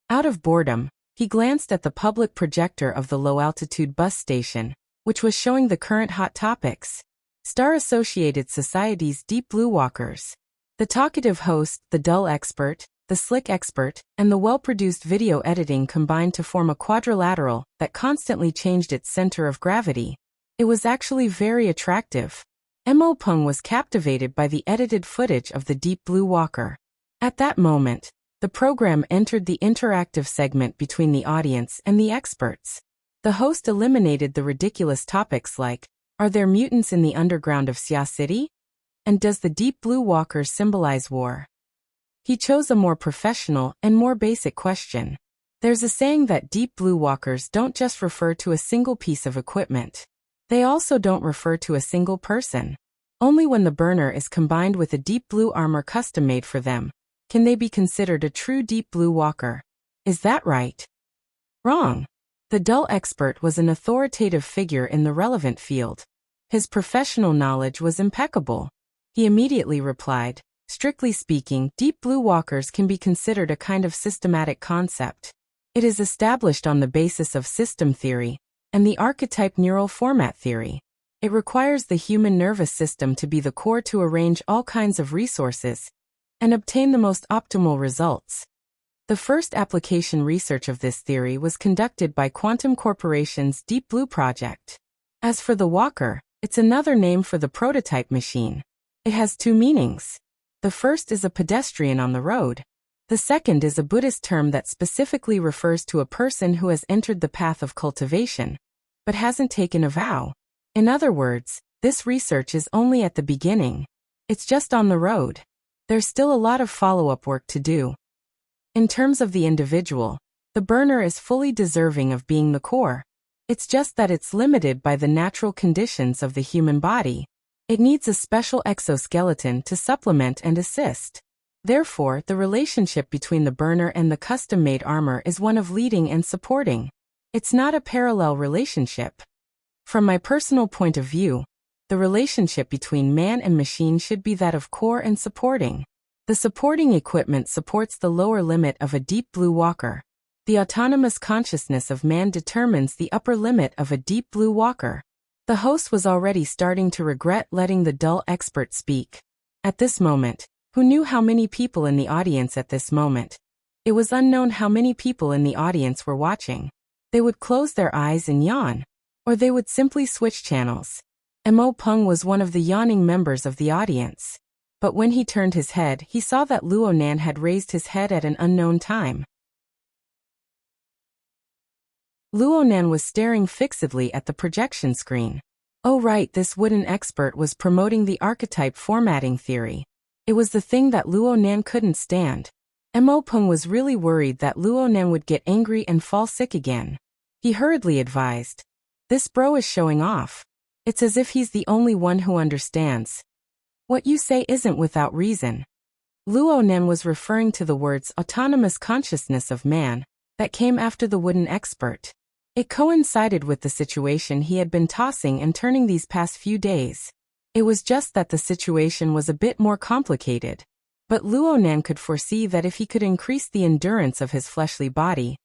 Out of boredom, he glanced at the public projector of the low-altitude bus station, which was showing the current hot topics. Star Associated Society's Deep Blue Walkers. The talkative host, the dull expert, the slick expert, and the well-produced video editing combined to form a quadrilateral that constantly changed its center of gravity. It was actually very attractive. Mo Peng was captivated by the edited footage of the Deep Blue Walker. At that moment, the program entered the interactive segment between the audience and the experts. The host eliminated the ridiculous topics like, are there mutants in the underground of Xia City? And does the Deep Blue Walker symbolize war? He chose a more professional and more basic question. There's a saying that Deep Blue Walkers don't just refer to a single piece of equipment. They also don't refer to a single person. Only when the burner is combined with a deep blue armor custom-made for them can they be considered a true Deep Blue Walker. Is that right? Wrong. The dull expert was an authoritative figure in the relevant field. His professional knowledge was impeccable. He immediately replied, strictly speaking, Deep Blue Walkers can be considered a kind of systematic concept. It is established on the basis of system theory and the archetype neural format theory. It requires the human nervous system to be the core to arrange all kinds of resources and obtain the most optimal results. The first application research of this theory was conducted by Quantum Corporation's Deep Blue project. As for the Walker, it's another name for the prototype machine. It has two meanings. The first is a pedestrian on the road. The second is a Buddhist term that specifically refers to a person who has entered the path of cultivation, but hasn't taken a vow. In other words, this research is only at the beginning. It's just on the road. There's still a lot of follow-up work to do. In terms of the individual, the burner is fully deserving of being the core. It's just that it's limited by the natural conditions of the human body. It needs a special exoskeleton to supplement and assist. Therefore, the relationship between the burner and the custom-made armor is one of leading and supporting. It's not a parallel relationship. From my personal point of view, the relationship between man and machine should be that of core and supporting. The supporting equipment supports the lower limit of a deep blue walker. The autonomous consciousness of man determines the upper limit of a deep blue walker. The host was already starting to regret letting the dull expert speak. At this moment, who knew how many people in the audience at this moment? It was unknown how many people in the audience were watching. They would close their eyes and yawn. Or they would simply switch channels. Mo Peng was one of the yawning members of the audience. But when he turned his head, he saw that Luo Nan had raised his head at an unknown time. Luo Nan was staring fixedly at the projection screen. Oh right, this wooden expert was promoting the archetype formatting theory. It was the thing that Luo Nan couldn't stand. Mo Peng was really worried that Luo Nan would get angry and fall sick again. He hurriedly advised, "This bro is showing off. It's as if he's the only one who understands. What you say isn't without reason." Luo Nan was referring to the words autonomous consciousness of man that came after the wooden expert. It coincided with the situation he had been tossing and turning these past few days. It was just that the situation was a bit more complicated. But Luo Nan could foresee that if he could increase the endurance of his fleshly body,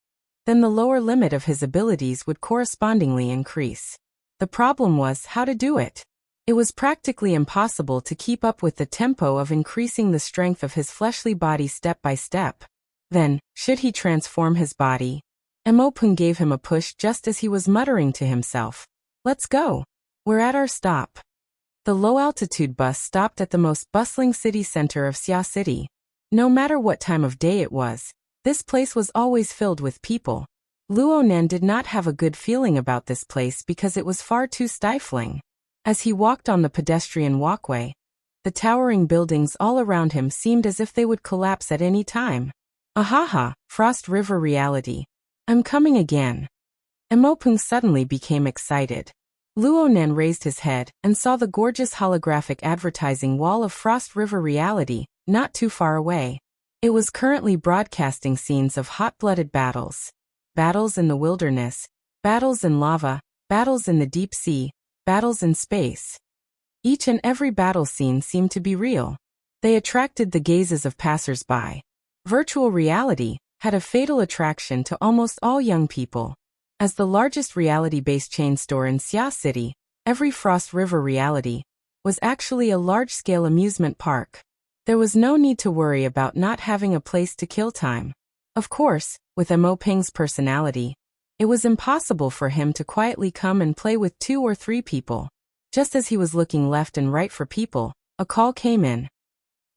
then the lower limit of his abilities would correspondingly increase. The problem was how to do it. It was practically impossible to keep up with the tempo of increasing the strength of his fleshly body step by step. Then, should he transform his body? Mo Peng gave him a push just as he was muttering to himself, "Let's go. We're at our stop." The low-altitude bus stopped at the most bustling city center of Xia City. No matter what time of day it was, this place was always filled with people. Luo Nan did not have a good feeling about this place because it was far too stifling. As he walked on the pedestrian walkway, the towering buildings all around him seemed as if they would collapse at any time. Ahaha, Frost River reality. I'm coming again. Mo Peng suddenly became excited. Luo Nan raised his head and saw the gorgeous holographic advertising wall of Frost River reality, not too far away. It was currently broadcasting scenes of hot-blooded battles. Battles in the wilderness, battles in lava, battles in the deep sea, battles in space. Each and every battle scene seemed to be real. They attracted the gazes of passers-by. Virtual reality had a fatal attraction to almost all young people. As the largest reality-based chain store in Xia City, every Frost River reality was actually a large-scale amusement park. There was no need to worry about not having a place to kill time. Of course, with Mo Peng's personality, it was impossible for him to quietly come and play with 2 or 3 people. Just as he was looking left and right for people, a call came in.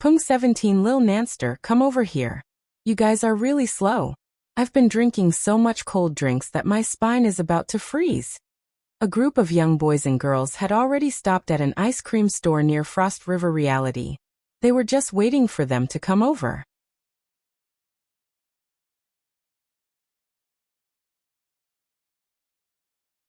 "Peng 17 Lil Nanster, come over here. You guys are really slow. I've been drinking so much cold drinks that my spine is about to freeze." A group of young boys and girls had already stopped at an ice cream store near Frost River reality. They were just waiting for them to come over.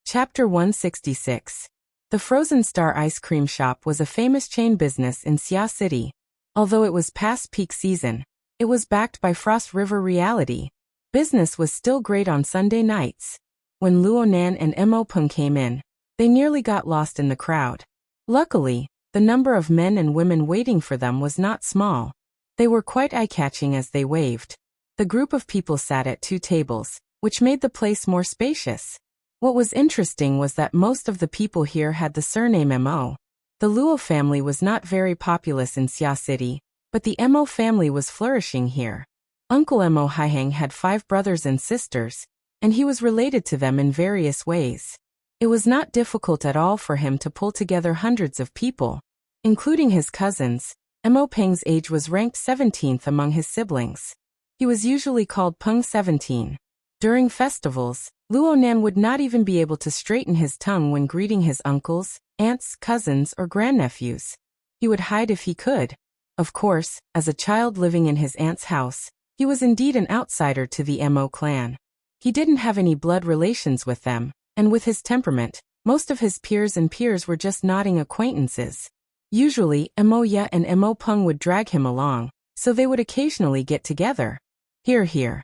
Chapter 166. The Frozen Star Ice Cream Shop was a famous chain business in Xia City. Although it was past peak season, it was backed by Frost River reality. Business was still great on Sunday nights. When Luo Nan and Mo Peng came in, they nearly got lost in the crowd. Luckily, the number of men and women waiting for them was not small. They were quite eye-catching as they waved. The group of people sat at 2 tables, which made the place more spacious. What was interesting was that most of the people here had the surname Mo. The Luo family was not very populous in Xia City, but the Mo family was flourishing here. Uncle Mo Haihang had 5 brothers and sisters, and he was related to them in various ways. It was not difficult at all for him to pull together hundreds of people, including his cousins. Mo Peng's age was ranked 17th among his siblings. He was usually called Peng 17. During festivals, Luo Nan would not even be able to straighten his tongue when greeting his uncles, aunts, cousins, or grandnephews. He would hide if he could. Of course, as a child living in his aunt's house, he was indeed an outsider to the Mo clan. He didn't have any blood relations with them, and with his temperament, most of his peers were just nodding acquaintances. Usually, Mo Ya and Mo Peng would drag him along, so they would occasionally get together. Hear, hear.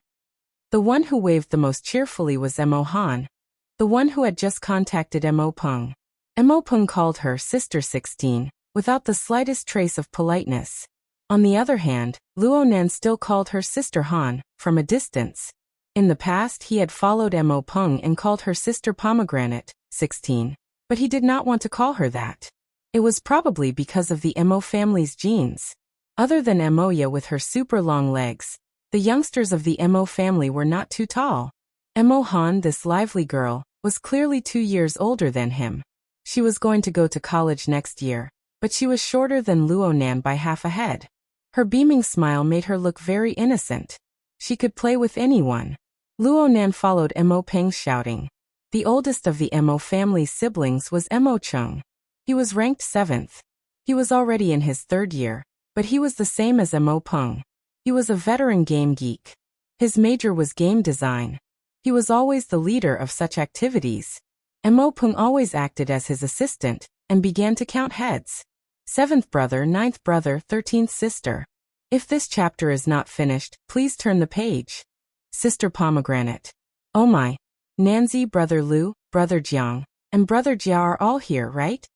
The one who waved the most cheerfully was Mo Han, the one who had just contacted Mo Peng. Mo Peng called her Sister 16, without the slightest trace of politeness. On the other hand, Luo Nan still called her Sister Han, from a distance. In the past he had followed Mo Peng and called her Sister Pomegranate, 16, but he did not want to call her that. It was probably because of the Mo family's genes. Other than Moya with her super long legs, the youngsters of the Mo family were not too tall. Mo Han, this lively girl, was clearly 2 years older than him. She was going to go to college next year, but she was shorter than Luo Nan by half a head. Her beaming smile made her look very innocent. She could play with anyone. Luo Nan followed Mo Peng shouting. The oldest of the Mo family's siblings was Mo Chung. He was ranked 7th. He was already in his 3rd year, but he was the same as Mo Peng. He was a veteran game geek. His major was game design. He was always the leader of such activities. Mo Peng always acted as his assistant, and began to count heads. 7th brother, 9th brother, 13th sister. If this chapter is not finished, please turn the page. Sister Pomegranate. Oh my. Nanzi, brother Lu, brother Jiang, and brother Jia are all here, right?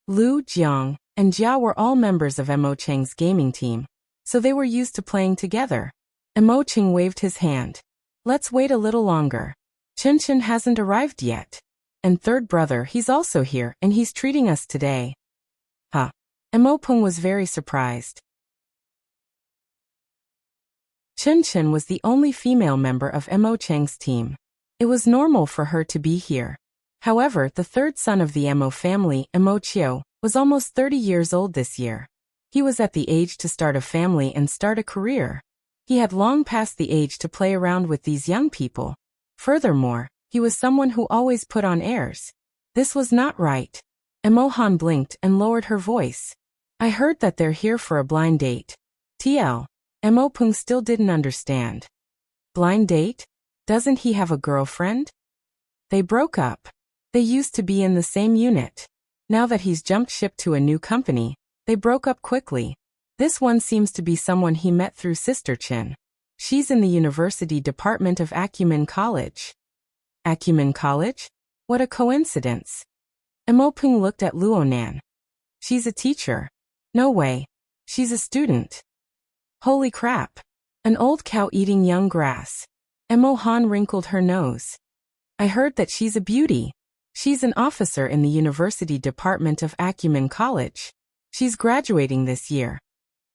Lu, Jiang, and Jia were all members of Mo Cheng's gaming team, so they were used to playing together. Mo Cheng waved his hand. Let's wait a little longer. Chen Chen hasn't arrived yet. And 3rd brother, he's also here, and he's treating us today. Huh. Mo Peng was very surprised. Chen Chen was the only female member of Mo Cheng's team. It was normal for her to be here. However, the 3rd son of the Mo family, Mo Chiu, was almost 30 years old this year. He was at the age to start a family and start a career. He had long passed the age to play around with these young people. Furthermore, he was someone who always put on airs. This was not right. Mo Han blinked and lowered her voice. I heard that they're here for a blind date. TL. Mo Peng still didn't understand. Blind date? Doesn't he have a girlfriend? They broke up. They used to be in the same unit. Now that he's jumped ship to a new company, they broke up quickly. This one seems to be someone he met through Sister Chen. She's in the University Department of Acumen College. Acumen College? What a coincidence. Mo Peng looked at Luo Nan. She's a teacher. No way. She's a student. Holy crap. An old cow eating young grass. Mo Han wrinkled her nose. I heard that she's a beauty. She's an officer in the University Department of Acumen College. She's graduating this year.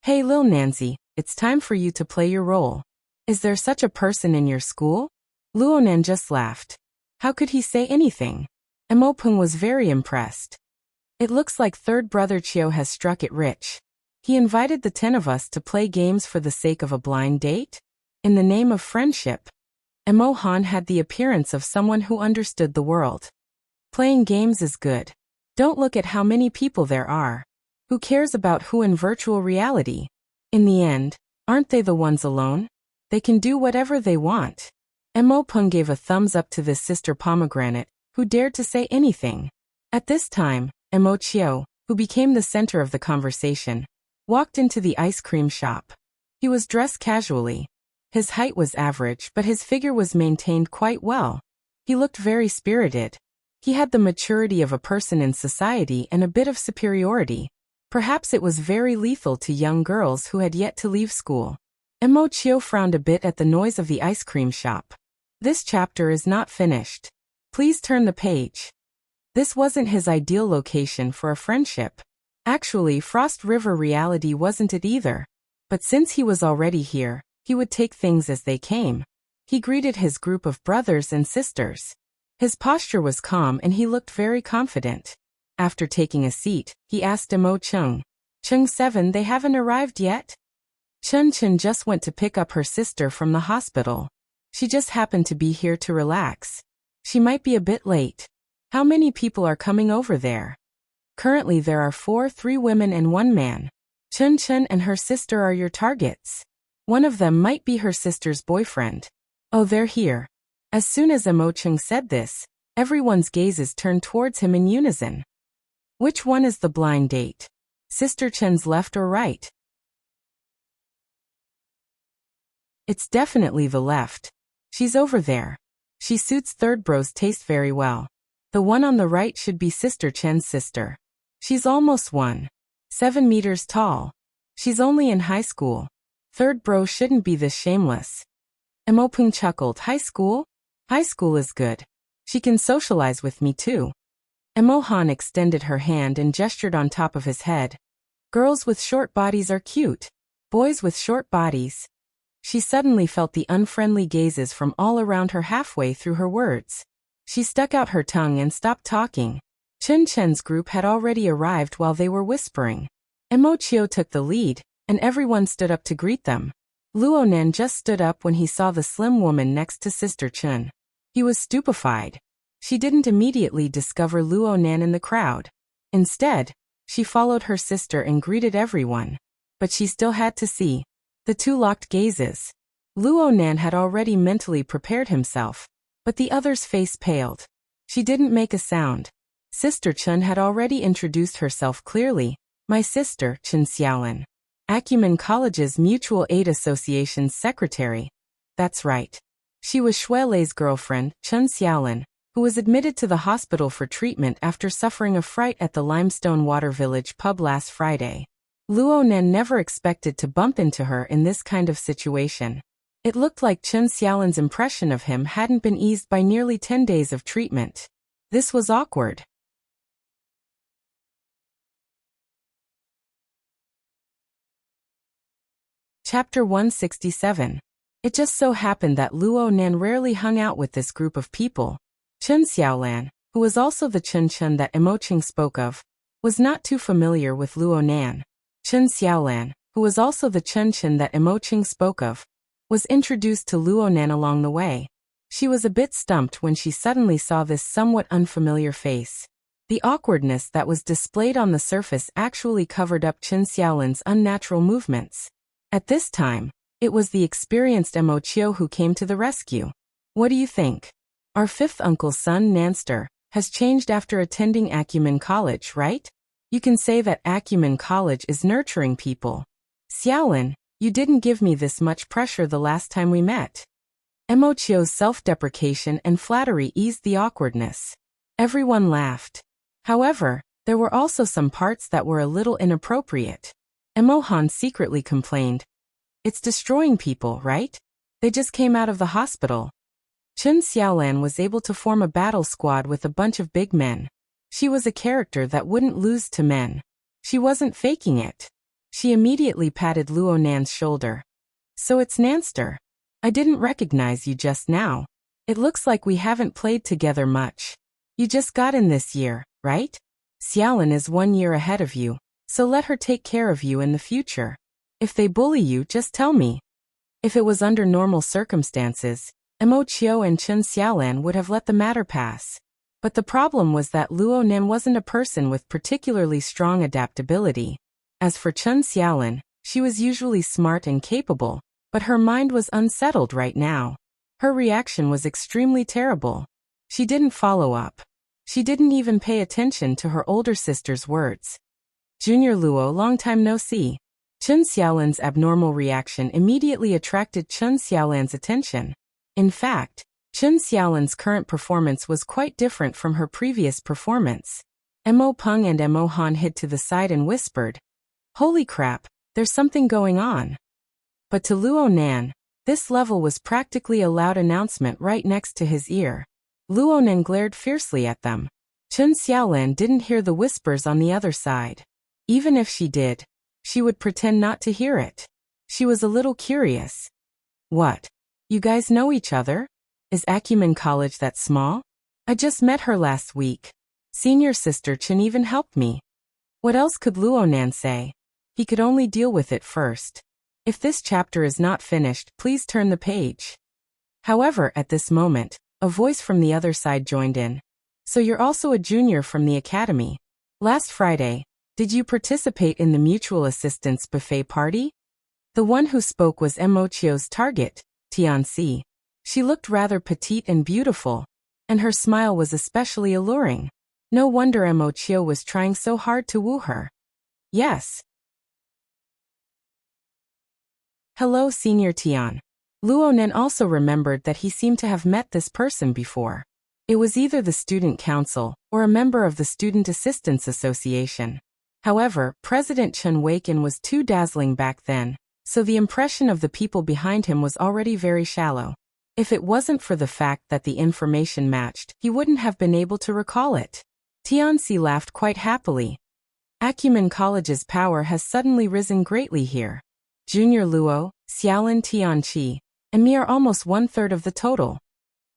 Hey Lil Nancy, it's time for you to play your role. Is there such a person in your school? Luo Nan just laughed. How could he say anything? Mo Peng was very impressed. It looks like 3rd brother Chiu has struck it rich. He invited the 10 of us to play games for the sake of a blind date? In the name of friendship. Mo Han had the appearance of someone who understood the world. Playing games is good. Don't look at how many people there are. Who cares about who in virtual reality? In the end, aren't they the ones alone? They can do whatever they want. Mo Peng gave a thumbs up to this Sister Pomegranate, who dared to say anything. At this time, Mo Chiu, who became the center of the conversation, walked into the ice cream shop. He was dressed casually. His height was average, but his figure was maintained quite well. He looked very spirited. He had the maturity of a person in society and a bit of superiority. Perhaps it was very lethal to young girls who had yet to leave school. Mo Chiu frowned a bit at the noise of the ice cream shop. This chapter is not finished. Please turn the page. This wasn't his ideal location for a friendship. Actually, Frost River reality wasn't it either. But since he was already here, he would take things as they came. He greeted his group of brothers and sisters. His posture was calm and he looked very confident. After taking a seat, he asked Mo Chung. Chung 7, they haven't arrived yet? Chen Chen just went to pick up her sister from the hospital. She just happened to be here to relax. She might be a bit late. How many people are coming over there? Currently there are 4, 3 women and 1 man. Chen Chen and her sister are your targets. One of them might be her sister's boyfriend. Oh, they're here. As soon as Mo Chung said this, everyone's gazes turned towards him in unison. Which one is the blind date? Sister Chen's left or right? It's definitely the left. She's over there. She suits third bro's taste very well. The one on the right should be Sister Chen's sister. She's almost 1.7 meters tall. She's only in high school. Third bro shouldn't be this shameless. Emopeng chuckled. High school? High school is good. She can socialize with me too. Emohan extended her hand and gestured on top of his head. Girls with short bodies are cute. Boys with short bodies. She suddenly felt the unfriendly gazes from all around her halfway through her words. She stuck out her tongue and stopped talking. Chen Chen's group had already arrived while they were whispering. Emochio took the lead, and everyone stood up to greet them. Luonan just stood up when he saw the slim woman next to Sister Chen. He was stupefied. She didn't immediately discover Luonan in the crowd. Instead, she followed her sister and greeted everyone. But she still had to see the two locked gazes. Luonan had already mentally prepared himself, but the other's face paled. She didn't make a sound. Sister Chen had already introduced herself clearly. My sister, Chen Xiaolin. Acumen College's Mutual Aid Association's secretary. That's right. She was Shuilei's girlfriend, Chen Xiaolin, who was admitted to the hospital for treatment after suffering a fright at the Limestone Water Village pub last Friday. Luonan never expected to bump into her in this kind of situation. It looked like Chen Xiaolin's impression of him hadn't been eased by nearly 10 days of treatment. This was awkward. Chapter 167. It just so happened that Luonan rarely hung out with this group of people. Chen Xiaolan, who was also the Chen Chen that Emocheng spoke of, was not too familiar with Luonan. Chen Xiaolan, who was also the Chen Chen that Emocheng spoke of, was introduced to Luonan along the way. She was a bit stumped when she suddenly saw this somewhat unfamiliar face. The awkwardness that was displayed on the surface actually covered up Chen Xiaolan's unnatural movements. At this time, it was the experienced Emochio who came to the rescue. What do you think? Our fifth uncle's son, Nanster, has changed after attending Acumen College, right? You can say that Acumen College is nurturing people. Xiaolin, you didn't give me this much pressure the last time we met. Emochio's self-deprecation and flattery eased the awkwardness. Everyone laughed. However, there were also some parts that were a little inappropriate. Emohan secretly complained. It's destroying people, right? They just came out of the hospital. Chen Xiaolan was able to form a battle squad with a bunch of big men. She was a character that wouldn't lose to men. She wasn't faking it. She immediately patted Luonan's shoulder. So it's Nanster. I didn't recognize you just now. It looks like we haven't played together much. You just got in this year, right? Xiaolin is 1 year ahead of you, so let her take care of you in the future. If they bully you, just tell me. If it was under normal circumstances, Emochio and Chen Xiaolan would have let the matter pass. But the problem was that Luonan wasn't a person with particularly strong adaptability. As for Chen Xiaolan, she was usually smart and capable, but her mind was unsettled right now. Her reaction was extremely terrible. She didn't follow up. She didn't even pay attention to her older sister's words. Junior Luo, long time no see. Chen Xiaolan's abnormal reaction immediately attracted Chen Xiaolan's attention. In fact, Chen Xiaolan's current performance was quite different from her previous performance. Mo Peng and Mo Han hid to the side and whispered, "Holy crap, there's something going on." But to Luonan, this level was practically a loud announcement right next to his ear. Luonan glared fiercely at them. Chen Xiaolan didn't hear the whispers on the other side. Even if she did, she would pretend not to hear it. She was a little curious. What? You guys know each other? Is Acumen College that small? I just met her last week. Senior sister Chen even helped me. What else could Luonan say? He could only deal with it first. If this chapter is not finished, please turn the page. However, at this moment, a voice from the other side joined in. So you're also a junior from the academy. Last Friday, did you participate in the mutual assistance buffet party? The one who spoke was Emochio's target, Tianxi. She looked rather petite and beautiful, and her smile was especially alluring. No wonder Emochio was trying so hard to woo her. Yes. Hello, Senior Tian. Luonen also remembered that he seemed to have met this person before. It was either the student council or a member of the Student Assistants Association. However, President Chen Weiken was too dazzling back then, so the impression of the people behind him was already very shallow. If it wasn't for the fact that the information matched, he wouldn't have been able to recall it. Tianxi laughed quite happily. Acumen College's power has suddenly risen greatly here. Junior Luo, Xiaolin Tianqi, and me are almost one-third of the total.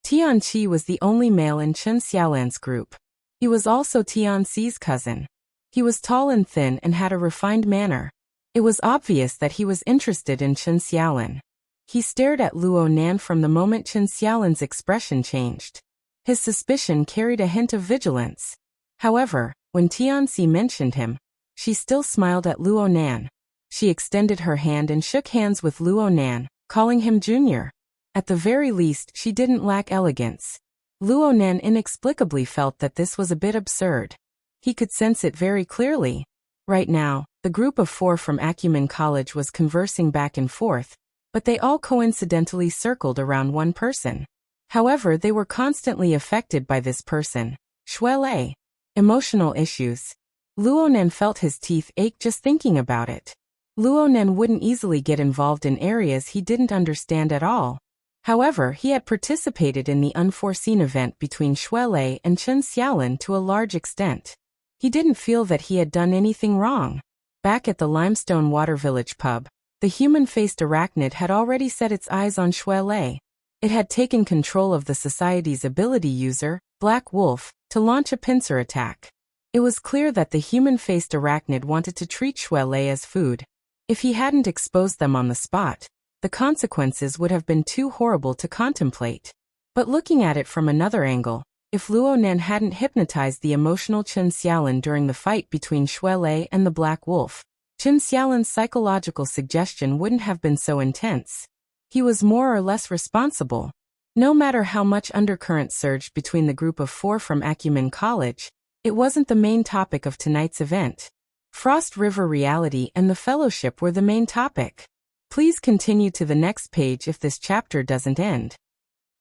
Tianqi was the only male in Chen Xiaolan's group. He was also Tianxi's cousin. He was tall and thin and had a refined manner. It was obvious that he was interested in Chen Xiaolan. He stared at Luo Nan from the moment Chen Xiaolan's expression changed. His suspicion carried a hint of vigilance. However, when Tianxi mentioned him, she still smiled at Luo Nan. She extended her hand and shook hands with Luo Nan, calling him Junior. At the very least, she didn't lack elegance. Luo Nan inexplicably felt that this was a bit absurd. He could sense it very clearly. Right now, the group of 4 from Acumen College was conversing back and forth, but they all coincidentally circled around one person. However, they were constantly affected by this person, Shuelei. Emotional issues. Luonen felt his teeth ache just thinking about it. Luonen wouldn't easily get involved in areas he didn't understand at all. However, he had participated in the unforeseen event between Shuelei and Chen Xiaolan to a large extent. He didn't feel that he had done anything wrong. Back at the Limestone Water Village pub, the human-faced arachnid had already set its eyes on Shuelei. It had taken control of the society's ability user, Black Wolf, to launch a pincer attack. It was clear that the human-faced arachnid wanted to treat Shuelei as food. If he hadn't exposed them on the spot, the consequences would have been too horrible to contemplate. But looking at it from another angle, if Luonen hadn't hypnotized the emotional Chen Xiaolan during the fight between Shuelei and the Black Wolf, Chen Xiaolan's psychological suggestion wouldn't have been so intense. He was more or less responsible. No matter how much undercurrent surged between the group of 4 from Acumen College, it wasn't the main topic of tonight's event. Frost River Reality and the Fellowship were the main topic. Please continue to the next page if this chapter doesn't end.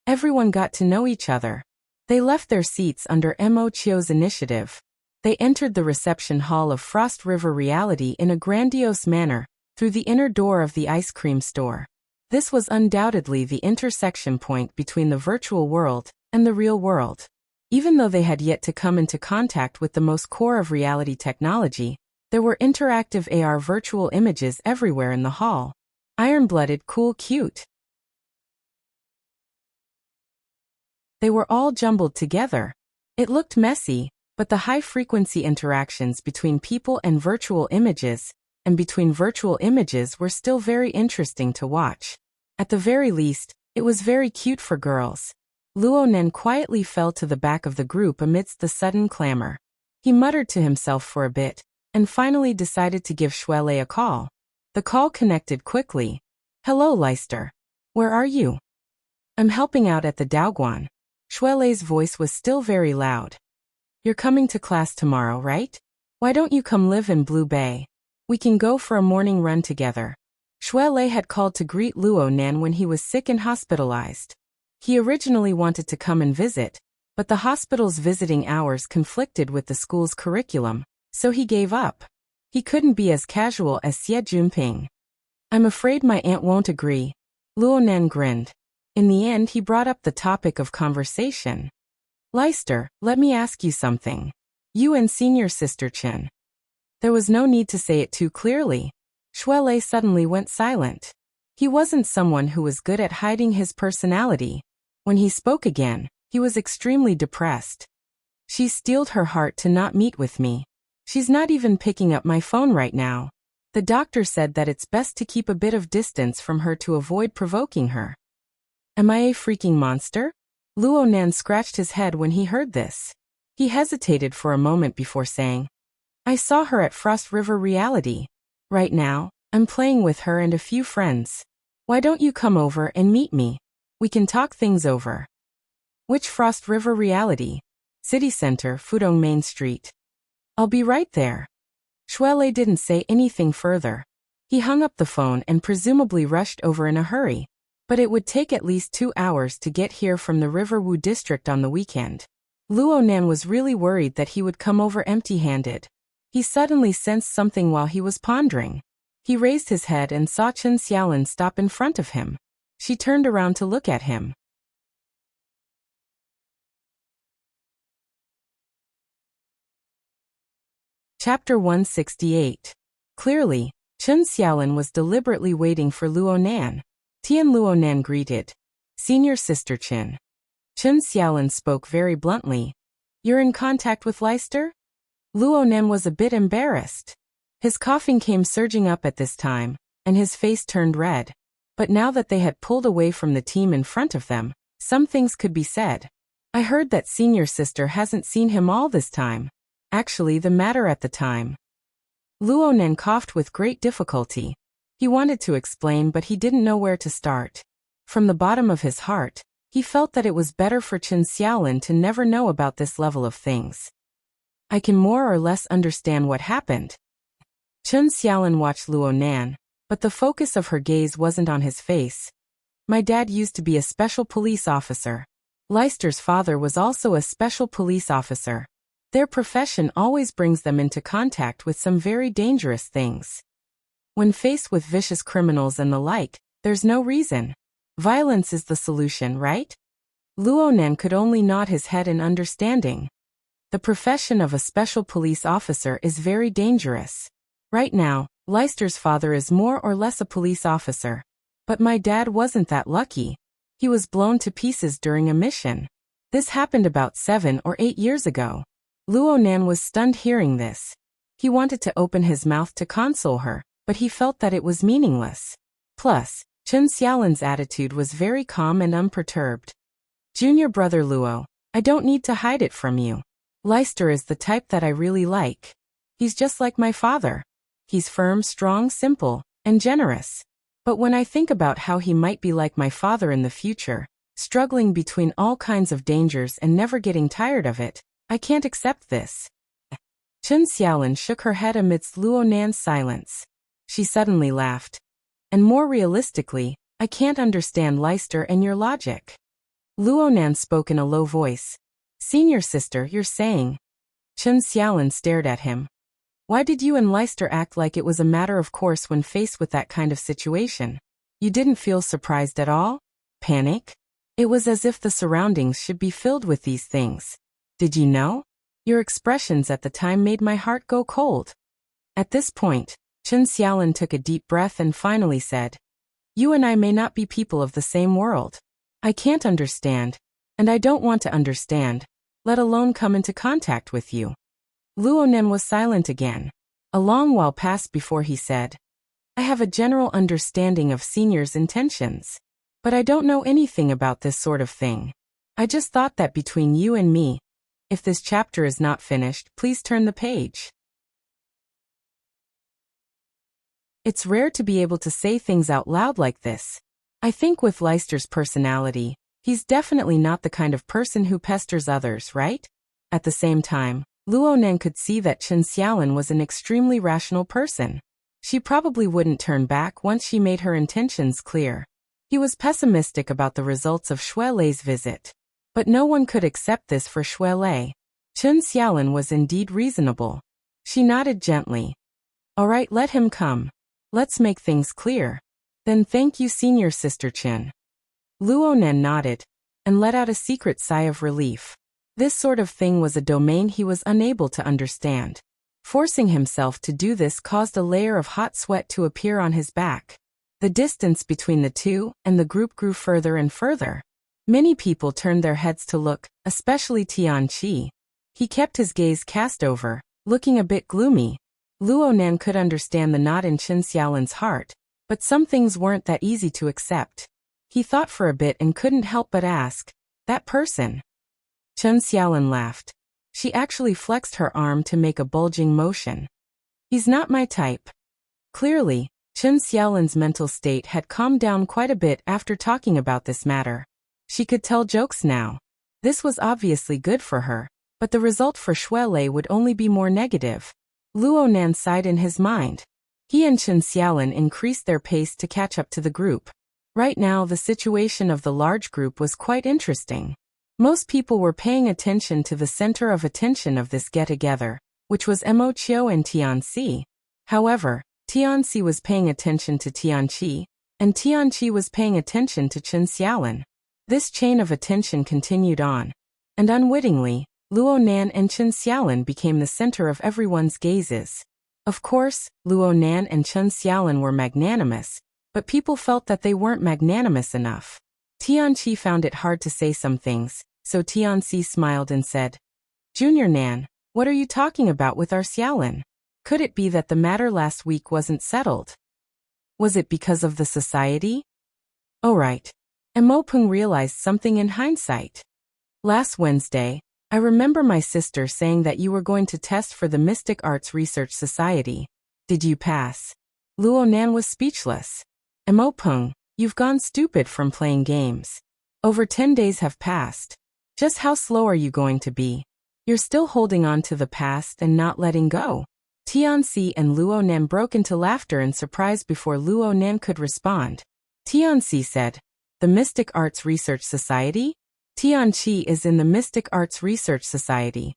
Everyone got to know each other. They left their seats under Mo Chio's initiative. They entered the reception hall of Frost River Reality in a grandiose manner, through the inner door of the ice cream store. This was undoubtedly the intersection point between the virtual world and the real world. Even though they had yet to come into contact with the most core of reality technology, there were interactive AR virtual images everywhere in the hall. Iron-blooded, cool, cute. They were all jumbled together. It looked messy, but the high-frequency interactions between people and virtual images, and between virtual images were still very interesting to watch. At the very least, it was very cute for girls. Luonen quietly fell to the back of the group amidst the sudden clamor. He muttered to himself for a bit, and finally decided to give Shuelei a call. The call connected quickly. "Hello, Leister. Where are you?" "I'm helping out at the Daoguan." Shuelei's voice was still very loud. "You're coming to class tomorrow, right? Why don't you come live in Blue Bay? We can go for a morning run together." Shuelei had called to greet Luo Nan when he was sick and hospitalized. He originally wanted to come and visit, but the hospital's visiting hours conflicted with the school's curriculum, so he gave up. He couldn't be as casual as Xie Junping. "I'm afraid my aunt won't agree." Luo Nan grinned. In the end, he brought up the topic of conversation. "Leister, let me ask you something. You and senior sister Chen." There was no need to say it too clearly. Shuelei suddenly went silent. He wasn't someone who was good at hiding his personality. When he spoke again, he was extremely depressed. "She steeled her heart to not meet with me. She's not even picking up my phone right now. The doctor said that it's best to keep a bit of distance from her to avoid provoking her." "Am I a freaking monster?" Luo Nan scratched his head when he heard this. He hesitated for a moment before saying, "I saw her at Frost River Reality. Right now, I'm playing with her and a few friends. Why don't you come over and meet me? We can talk things over." "Which Frost River Reality?" "City Center, Fudong Main Street." "I'll be right there." Shuelei didn't say anything further. He hung up the phone and presumably rushed over in a hurry. But it would take at least 2 hours to get here from the River Wu district on the weekend. Luo Nan was really worried that he would come over empty-handed. He suddenly sensed something while he was pondering. He raised his head and saw Chen Xiaolin stop in front of him. She turned around to look at him. Chapter 168. Clearly, Chen Xiaolin was deliberately waiting for Luo Nan. Tian Luo Nan greeted. Senior Sister Chen. Chen Xiaolin spoke very bluntly. You're in contact with Leicester? Luo Nan was a bit embarrassed. His coughing came surging up at this time, and his face turned red. But now that they had pulled away from the team in front of them, some things could be said. I heard that Senior Sister hasn't seen him all this time. Actually, the matter at the time. Luo Nan coughed with great difficulty. He wanted to explain, but he didn't know where to start. From the bottom of his heart, he felt that it was better for Chen Xiaolin to never know about this level of things. I can more or less understand what happened. Chen Xiaolin watched Luo Nan, but the focus of her gaze wasn't on his face. My dad used to be a special police officer. Leicester's father was also a special police officer. Their profession always brings them into contact with some very dangerous things. When faced with vicious criminals and the like, there's no reason. Violence is the solution, right? Luo Nan could only nod his head in understanding. The profession of a special police officer is very dangerous. Right now, Leicester's father is more or less a police officer. But my dad wasn't that lucky. He was blown to pieces during a mission. This happened about 7 or 8 years ago. Luo Nan was stunned hearing this. He wanted to open his mouth to console her, but he felt that it was meaningless. Plus, Chen Xiaolin's attitude was very calm and unperturbed. Junior brother Luo, I don't need to hide it from you. Leicester is the type that I really like. He's just like my father. He's firm, strong, simple, and generous. But when I think about how he might be like my father in the future, struggling between all kinds of dangers and never getting tired of it, I can't accept this. Chen Xiaolin shook her head amidst Luo Nan's silence. She suddenly laughed. And more realistically, I can't understand Leicester and your logic. Luo Nan spoke in a low voice. Senior Sister, you're saying? Chen Xiaolin stared at him. Why did you and Leicester act like it was a matter of course when faced with that kind of situation? You didn't feel surprised at all? Panic? It was as if the surroundings should be filled with these things. Did you know? Your expressions at the time made my heart go cold. At this point, Chen Xiaolin took a deep breath and finally said, You and I may not be people of the same world. I can't understand, and I don't want to understand, let alone come into contact with you. Luo Nan was silent again. A long while passed before he said, I have a general understanding of seniors' intentions. But I don't know anything about this sort of thing. I just thought that between you and me, if this chapter is not finished, please turn the page. It's rare to be able to say things out loud like this. I think with Leicester's personality, he's definitely not the kind of person who pesters others, right? At the same time, Luo Nan could see that Chen Xiaolin was an extremely rational person. She probably wouldn't turn back once she made her intentions clear. He was pessimistic about the results of Shui Lei's visit. But no one could accept this for Shui Lei. Chen Xiaolin was indeed reasonable. She nodded gently. All right, let him come. Let's make things clear. Then thank you, Senior Sister Chen. Luo Nan nodded, and let out a secret sigh of relief. This sort of thing was a domain he was unable to understand. Forcing himself to do this caused a layer of hot sweat to appear on his back. The distance between the two and the group grew further and further. Many people turned their heads to look, especially Tian Qi. He kept his gaze cast over, looking a bit gloomy. Luo Nan could understand the knot in Chen Xiaolin's heart, but some things weren't that easy to accept. He thought for a bit and couldn't help but ask, that person? Chen Xiaolin laughed. She actually flexed her arm to make a bulging motion. He's not my type. Clearly, Chen Xiaolin's mental state had calmed down quite a bit after talking about this matter. She could tell jokes now. This was obviously good for her, but the result for Shui Lei would only be more negative. Luo Nan sighed in his mind. He and Chen Xiaolin increased their pace to catch up to the group. Right now the situation of the large group was quite interesting. Most people were paying attention to the center of attention of this get-together, which was Mo Chiu and Tianxi. However, Tianxi was paying attention to Tianqi, and Tianqi was paying attention to Chen Xiaolin. This chain of attention continued on, and unwittingly, Luo Nan and Chen Xiaolin became the center of everyone's gazes. Of course, Luo Nan and Chen Xiaolin were magnanimous, but people felt that they weren't magnanimous enough. Tianqi found it hard to say some things, so Tianxi smiled and said, "Junior Nan, what are you talking about with our Xiaolin? Could it be that the matter last week wasn't settled? Was it because of the society?" "Oh right." Mo Peng realized something in hindsight. "Last Wednesday, I remember my sister saying that you were going to test for the Mystic Arts Research Society. Did you pass?" Luo Nan was speechless. "Mo Peng, you've gone stupid from playing games. Over 10 days have passed. Just how slow are you going to be? You're still holding on to the past and not letting go." Tianxi and Luo Nan broke into laughter in surprise before Luo Nan could respond. Tianxi said, "The Mystic Arts Research Society? Tianqi is in the Mystic Arts Research Society."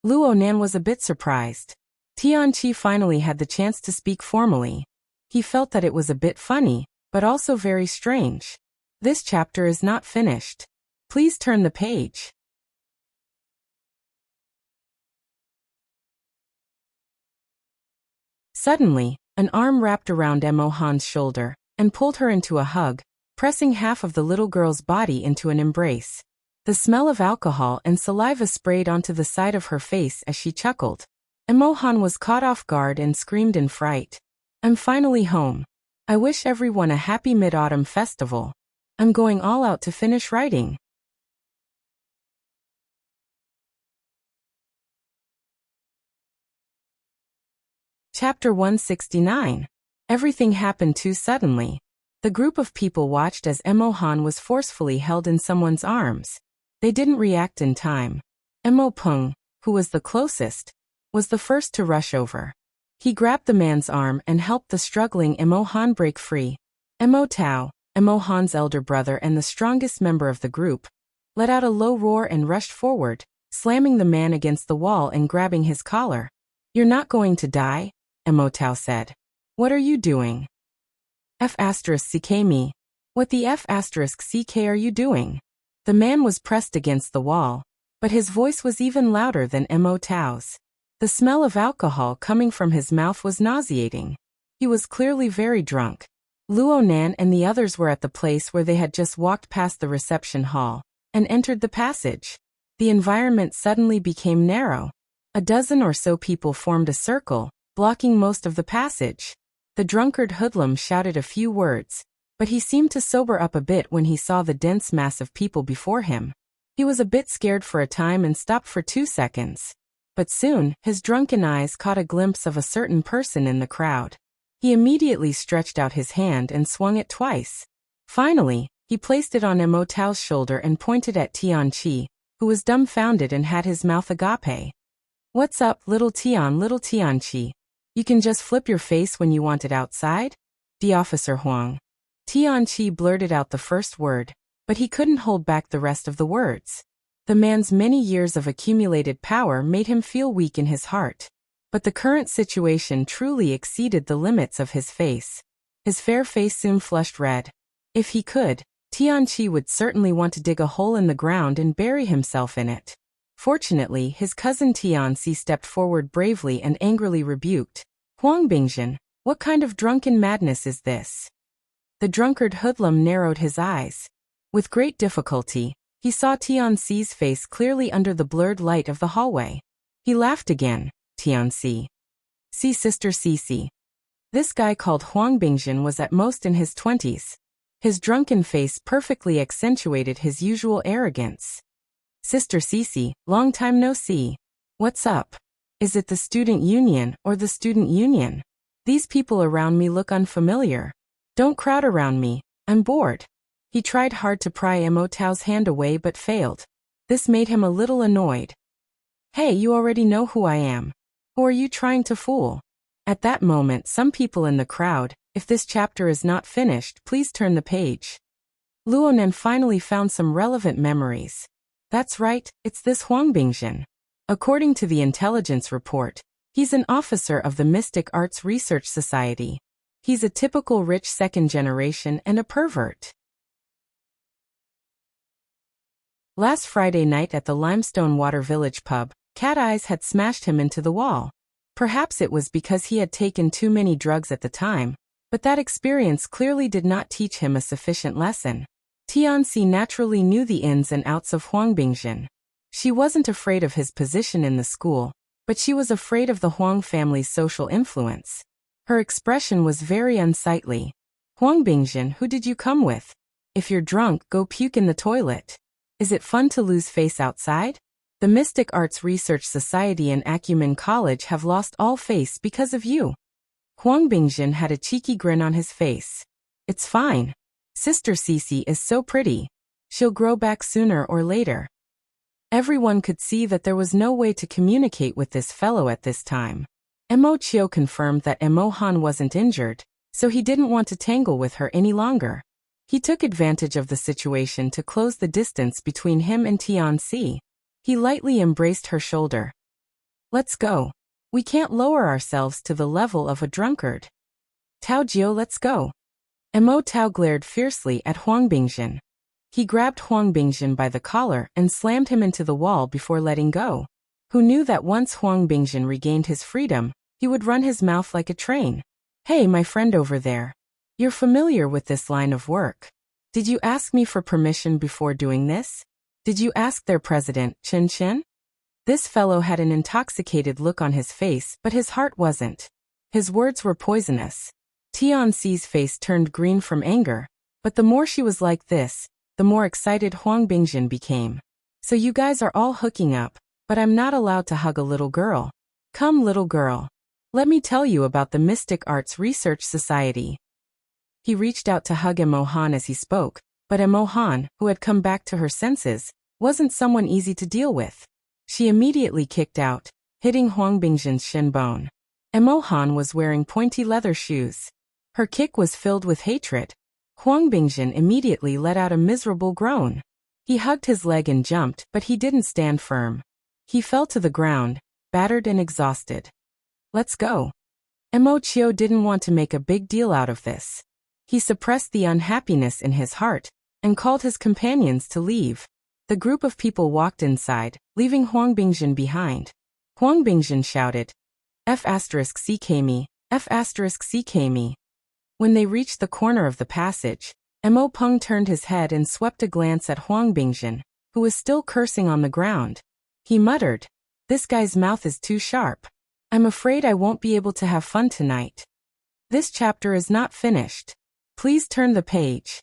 Luo Nan was a bit surprised. Tianqi finally had the chance to speak formally. He felt that it was a bit funny, but also very strange. This chapter is not finished. Please turn the page. Suddenly, an arm wrapped around Mo Han's shoulder and pulled her into a hug, pressing half of the little girl's body into an embrace. The smell of alcohol and saliva sprayed onto the side of her face as she chuckled. Mo Han was caught off guard and screamed in fright. "I'm finally home. I wish everyone a happy Mid-Autumn festival. I'm going all out to finish writing." Chapter 169. Everything happened too suddenly. The group of people watched as Mo Han was forcefully held in someone's arms. They didn't react in time. Mo Peng, who was the closest, was the first to rush over. He grabbed the man's arm and helped the struggling Mo Han break free. Mo Tao, Mo Han's elder brother and the strongest member of the group, let out a low roar and rushed forward, slamming the man against the wall and grabbing his collar. "You're not going to die," Mo Tao said. "What are you doing?" F***ck me. "What the F***ck are you doing?" The man was pressed against the wall, but his voice was even louder than Mo Tao's. The smell of alcohol coming from his mouth was nauseating. He was clearly very drunk. Luo Nan and the others were at the place where they had just walked past the reception hall and entered the passage. The environment suddenly became narrow. A dozen or so people formed a circle, blocking most of the passage. The drunkard hoodlum shouted a few words, but he seemed to sober up a bit when he saw the dense mass of people before him. He was a bit scared for a time and stopped for 2 seconds. But soon, his drunken eyes caught a glimpse of a certain person in the crowd. He immediately stretched out his hand and swung it twice. Finally, he placed it on Mo Tao's shoulder and pointed at Tianqi, who was dumbfounded and had his mouth agape. "What's up, little Tianqi? You can just flip your face when you want it outside?" "The Officer Huang." Tianqi blurted out the first word, but he couldn't hold back the rest of the words. The man's many years of accumulated power made him feel weak in his heart. But the current situation truly exceeded the limits of his face. His fair face soon flushed red. If he could, Tianqi would certainly want to dig a hole in the ground and bury himself in it. Fortunately, his cousin Tianxi stepped forward bravely and angrily rebuked. "Huang Bingzhen, what kind of drunken madness is this?" The drunkard hoodlum narrowed his eyes. With great difficulty, he saw Tianxi's face clearly under the blurred light of the hallway. He laughed again. "Tianxi. See Sister Cici." This guy called Huang Bingzhen was at most in his 20s. His drunken face perfectly accentuated his usual arrogance. "Sister Cici, long time no see. What's up? Is it the student union or the student union? These people around me look unfamiliar. Don't crowd around me, I'm bored." He tried hard to pry Mo Tao's hand away but failed. This made him a little annoyed. "Hey, you already know who I am. Who are you trying to fool?" At that moment some people in the crowd, If this chapter is not finished, please turn the page. Luonan finally found some relevant memories. That's right, it's this Huang Bingjin. According to the intelligence report, he's an officer of the Mystic Arts Research Society. He's a typical rich second generation and a pervert. Last Friday night at the Limestone Water Village pub, Cat Eyes had smashed him into the wall. Perhaps it was because he had taken too many drugs at the time, but that experience clearly did not teach him a sufficient lesson. Tianxi naturally knew the ins and outs of Huang Bingjin. She wasn't afraid of his position in the school, but she was afraid of the Huang family's social influence. Her expression was very unsightly. Huang Bingjin, who did you come with? If you're drunk, go puke in the toilet. Is it fun to lose face outside? The Mystic Arts Research Society and Acumen College have lost all face because of you. Huang Bingjin had a cheeky grin on his face. It's fine. Sister Cece is so pretty. She'll grow back sooner or later. Everyone could see that there was no way to communicate with this fellow at this time. Mo Chio confirmed that Mo Han wasn't injured, so he didn't want to tangle with her any longer. He took advantage of the situation to close the distance between him and Tianxi. He lightly embraced her shoulder. Let's go. We can't lower ourselves to the level of a drunkard. Tao Jiu, let's go. Mo Tao glared fiercely at Huang Bingjin. He grabbed Huang Bingjin by the collar and slammed him into the wall before letting go. Who knew that once Huang Bingjin regained his freedom, he would run his mouth like a train? Hey, my friend over there. You're familiar with this line of work. Did you ask me for permission before doing this? Did you ask their president, Chen Chen? This fellow had an intoxicated look on his face, but his heart wasn't. His words were poisonous. Tianxi's face turned green from anger, but the more she was like this, the more excited Huang Bingjin became. So you guys are all hooking up, but I'm not allowed to hug a little girl. Come, little girl. Let me tell you about the Mystic Arts Research Society. He reached out to hug Mo Han as he spoke, but Mo Han, who had come back to her senses, wasn't someone easy to deal with. She immediately kicked out, hitting Huang Bingjin's shin bone. Mo Han was wearing pointy leather shoes. Her kick was filled with hatred. Huang Bingjin immediately let out a miserable groan. He hugged his leg and jumped, but he didn't stand firm. He fell to the ground, battered and exhausted. Let's go. Mo Chio didn't want to make a big deal out of this. He suppressed the unhappiness in his heart and called his companions to leave. The group of people walked inside, leaving Huang Bingjin behind. Huang Bingjin shouted, F***CK me, F***CK me. When they reached the corner of the passage, Mo Peng turned his head and swept a glance at Huang Bingjin, who was still cursing on the ground. He muttered, this guy's mouth is too sharp. I'm afraid I won't be able to have fun tonight. This chapter is not finished. Please turn the page.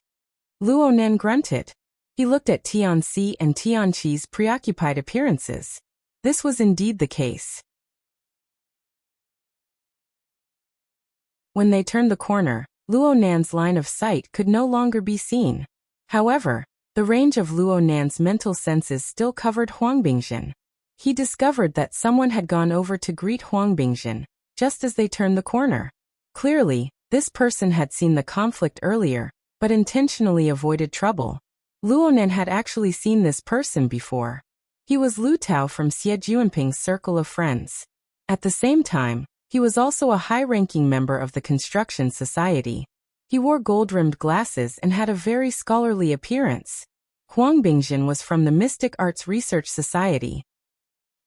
Luo Nen grunted. He looked at Tianxi and Tianqi's preoccupied appearances. This was indeed the case. When they turned the corner, Luo Nan's line of sight could no longer be seen. However, the range of Luo Nan's mental senses still covered Huang Bingjin. He discovered that someone had gone over to greet Huang Bingjin, just as they turned the corner. Clearly, this person had seen the conflict earlier, but intentionally avoided trouble. Luonan had actually seen this person before. He was Lu Tao from Xie Juanping's circle of friends. At the same time, he was also a high-ranking member of the construction society. He wore gold-rimmed glasses and had a very scholarly appearance. Huang Bingjin was from the Mystic Arts Research Society.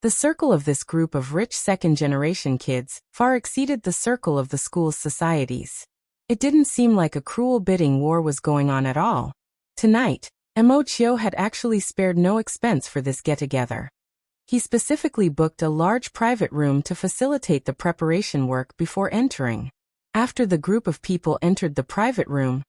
The circle of this group of rich second-generation kids far exceeded the circle of the school's societies. It didn't seem like a cruel bidding war was going on at all. Tonight, Mo Chio had actually spared no expense for this get-together. He specifically booked a large private room to facilitate the preparation work before entering. After the group of people entered the private room,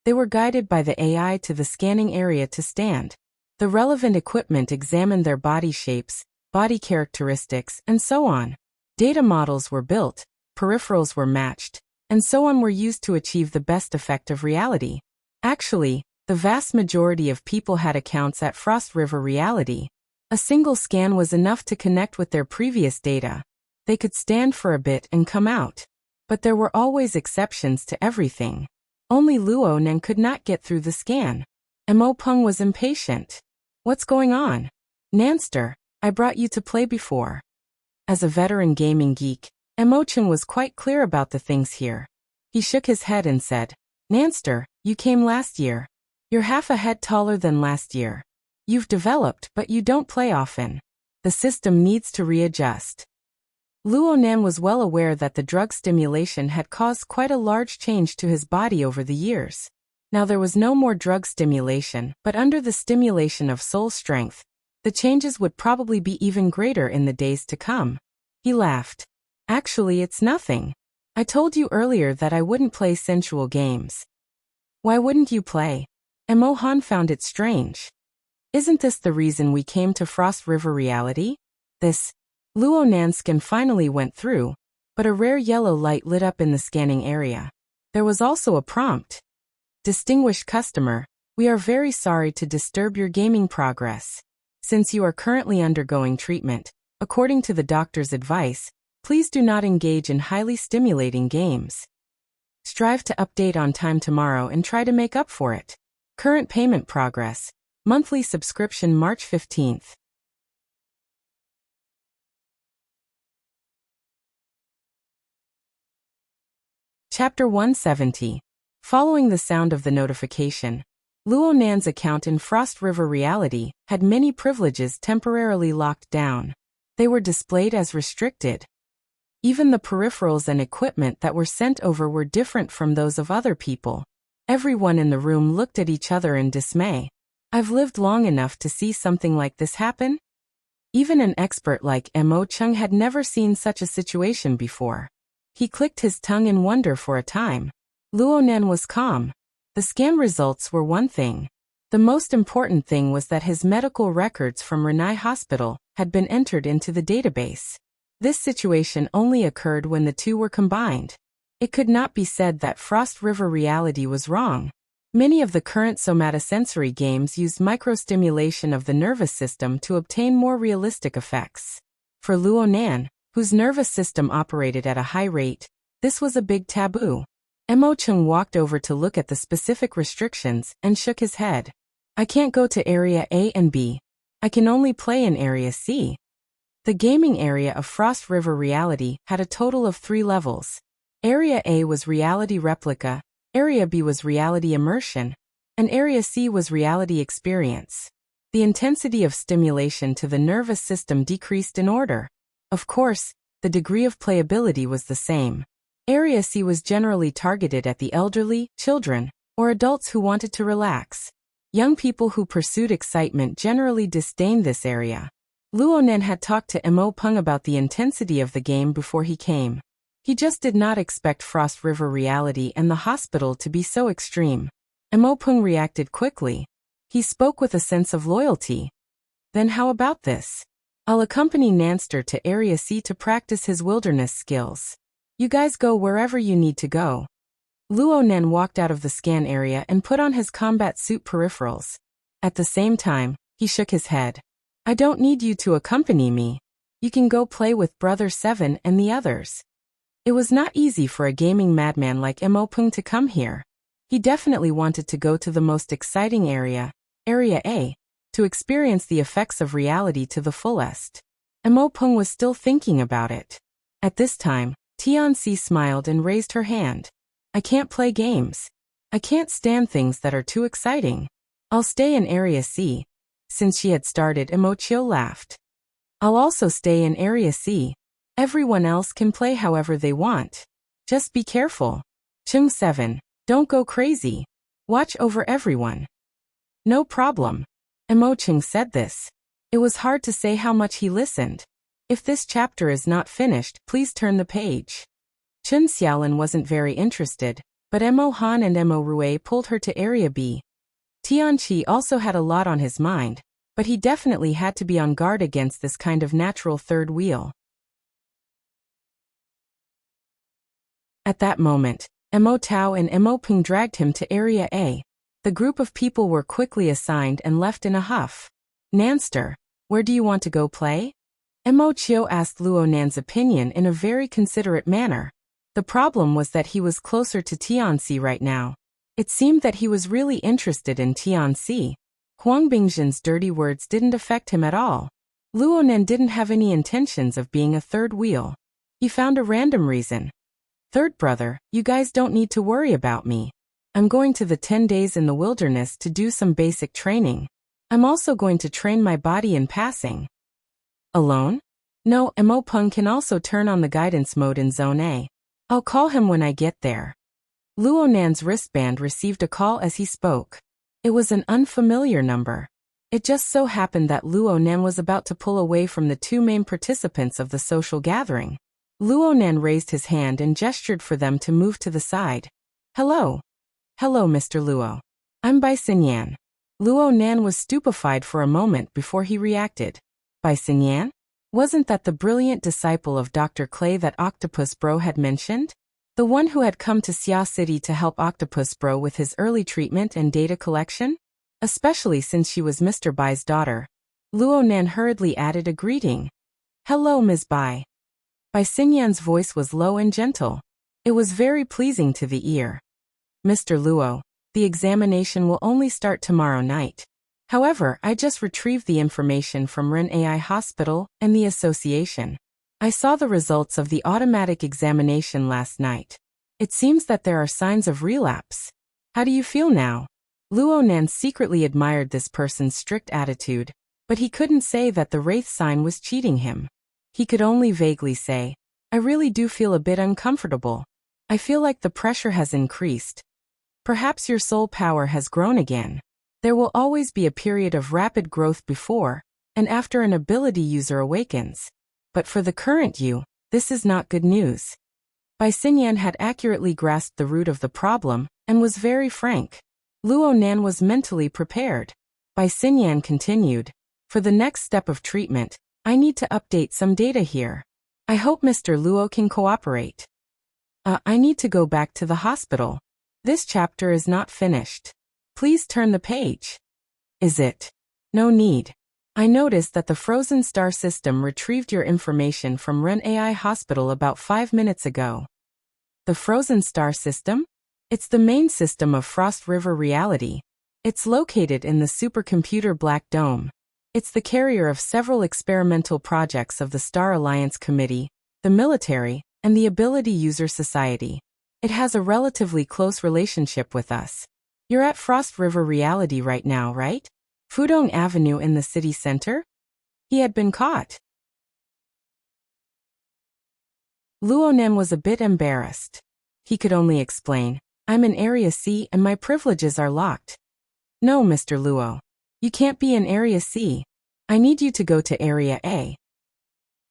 they were guided by the AI to the scanning area to stand. The relevant equipment examined their body shapes, body characteristics, and so on. Data models were built, peripherals were matched, and so on were used to achieve the best effect of reality. Actually, the vast majority of people had accounts at Frost River Reality. A single scan was enough to connect with their previous data. They could stand for a bit and come out. But there were always exceptions to everything. Only Luo Nen could not get through the scan. Mo Peng was impatient. What's going on? Nanster, I brought you to play before. As a veteran gaming geek, Mo Cheng was quite clear about the things here. He shook his head and said, Nanster, you came last year. You're half a head taller than last year. You've developed, but you don't play often. The system needs to readjust. Luo Nan was well aware that the drug stimulation had caused quite a large change to his body over the years. Now there was no more drug stimulation, but under the stimulation of soul strength, the changes would probably be even greater in the days to come. He laughed. Actually, it's nothing. I told you earlier that I wouldn't play sensual games. Why wouldn't you play? Mo Han found it strange. Isn't this the reason we came to Frost River Reality? This. Luo Nan's skin finally went through, but a rare yellow light lit up in the scanning area. There was also a prompt. Distinguished customer, we are very sorry to disturb your gaming progress. Since you are currently undergoing treatment, according to the doctor's advice, please do not engage in highly stimulating games. Strive to update on time tomorrow and try to make up for it. Current payment progress. Monthly subscription March 15th. Chapter 170. Following the sound of the notification, Luo Nan's account in Frost River Reality had many privileges temporarily locked down. They were displayed as restricted. Even the peripherals and equipment that were sent over were different from those of other people. Everyone in the room looked at each other in dismay. I've lived long enough to see something like this happen? Even an expert like Mo Chung had never seen such a situation before. He clicked his tongue in wonder for a time. Luo Nan was calm. The scan results were one thing. The most important thing was that his medical records from Renai Hospital had been entered into the database. This situation only occurred when the two were combined. It could not be said that Frost River Reality was wrong. Many of the current somatosensory games used microstimulation of the nervous system to obtain more realistic effects. For Luo Nan, whose nervous system operated at a high rate, this was a big taboo. Mo Chung walked over to look at the specific restrictions and shook his head. I can't go to Area A and B. I can only play in Area C. The gaming area of Frost River Reality had a total of 3 levels. Area A was Reality Replica, Area B was Reality Immersion, and Area C was Reality Experience. The intensity of stimulation to the nervous system decreased in order. Of course, the degree of playability was the same. Area C was generally targeted at the elderly, children, or adults who wanted to relax. Young people who pursued excitement generally disdained this area. Luo Nen had talked to Mo Peng about the intensity of the game before he came. He just did not expect Frost River Reality and the hospital to be so extreme. Mo Peng reacted quickly. He spoke with a sense of loyalty. Then how about this? I'll accompany Nanster to Area C to practice his wilderness skills. You guys go wherever you need to go. Luo Nen walked out of the scan area and put on his combat suit peripherals. At the same time, he shook his head. I don't need you to accompany me. You can go play with Brother Seven and the others. It was not easy for a gaming madman like Mo Peng to come here. He definitely wanted to go to the most exciting area, Area A, to experience the effects of reality to the fullest. Mo Peng was still thinking about it. At this time, Tianxi smiled and raised her hand. I can't play games. I can't stand things that are too exciting. I'll stay in Area C. Since she had started, Mo Chiu laughed. I'll also stay in Area C. Everyone else can play however they want. Just be careful. Chung 7, don't go crazy. Watch over everyone. No problem. Mo Chung said this. It was hard to say how much he listened. If this chapter is not finished, please turn the page. Chun Xiaolin wasn't very interested, but Mo Han and Mo Rue pulled her to Area B. Tianqi also had a lot on his mind, but he definitely had to be on guard against this kind of natural third wheel. At that moment, Mo Tao and Mo Peng dragged him to Area A. The group of people were quickly assigned and left in a huff. Nanster, where do you want to go play? Mo Chiu asked Luo Nan's opinion in a very considerate manner. The problem was that he was closer to Tianxi right now. It seemed that he was really interested in Tianxi. Huang Bingzhen's dirty words didn't affect him at all. Luonan didn't have any intentions of being a third wheel. He found a random reason. Third brother, you guys don't need to worry about me. I'm going to the 10 days in the wilderness to do some basic training. I'm also going to train my body in passing. Alone? No, Mo Peng can also turn on the guidance mode in Zone A. I'll call him when I get there. Luonan's wristband received a call as he spoke. It was an unfamiliar number. It just so happened that Luonan was about to pull away from the two main participants of the social gathering. Luonan raised his hand and gestured for them to move to the side. Hello. Hello, Mr. Luo. I'm Bai Xinyan. Luonan was stupefied for a moment before he reacted. Bai Xinyan? Wasn't that the brilliant disciple of Dr. Clay that Octopus Bro had mentioned? The one who had come to Xia City to help Octopus Bro with his early treatment and data collection? Especially since she was Mr. Bai's daughter. Luonan hurriedly added a greeting. Hello, Ms. Bai. Bai Xinyan's voice was low and gentle. It was very pleasing to the ear. Mr. Luo, the examination will only start tomorrow night. However, I just retrieved the information from Ren AI Hospital and the association. I saw the results of the automatic examination last night. It seems that there are signs of relapse. How do you feel now? Luonan secretly admired this person's strict attitude, but he couldn't say that the wraith sign was cheating him. He could only vaguely say, I really do feel a bit uncomfortable. I feel like the pressure has increased. Perhaps your soul power has grown again. There will always be a period of rapid growth before and after an ability user awakens. But for the current you, this is not good news. Bai Xinyan had accurately grasped the root of the problem and was very frank. Luonan was mentally prepared. Bai Xinyan continued, for the next step of treatment, I need to update some data here. I hope Mr. Luo can cooperate. I need to go back to the hospital. This chapter is not finished. Please turn the page. Is it? No need. I noticed that the Frozen Star system retrieved your information from Ren AI Hospital about 5 minutes ago. The Frozen Star system? It's the main system of Frost River Reality. It's located in the supercomputer Black Dome. It's the carrier of several experimental projects of the Star Alliance Committee, the military, and the Ability User Society. It has a relatively close relationship with us. You're at Frost River Reality right now, right? Fudong Avenue in the city center? He had been caught. Luonan was a bit embarrassed. He could only explain, I'm in Area C and my privileges are locked. No, Mr. Luo. You can't be in Area C. I need you to go to Area A.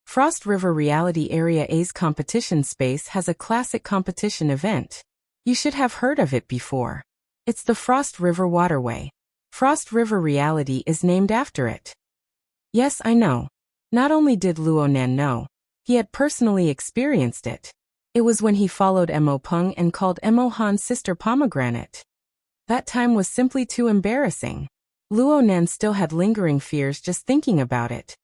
Frost River Reality Area A's competition space has a classic competition event. You should have heard of it before. It's the Frost River Waterway. Frost River Reality is named after it. Yes, I know. Not only did Luonan know, he had personally experienced it. It was when he followed Mo Peng and called Mo Han's sister Pomegranate. That time was simply too embarrassing. Luonan still had lingering fears just thinking about it.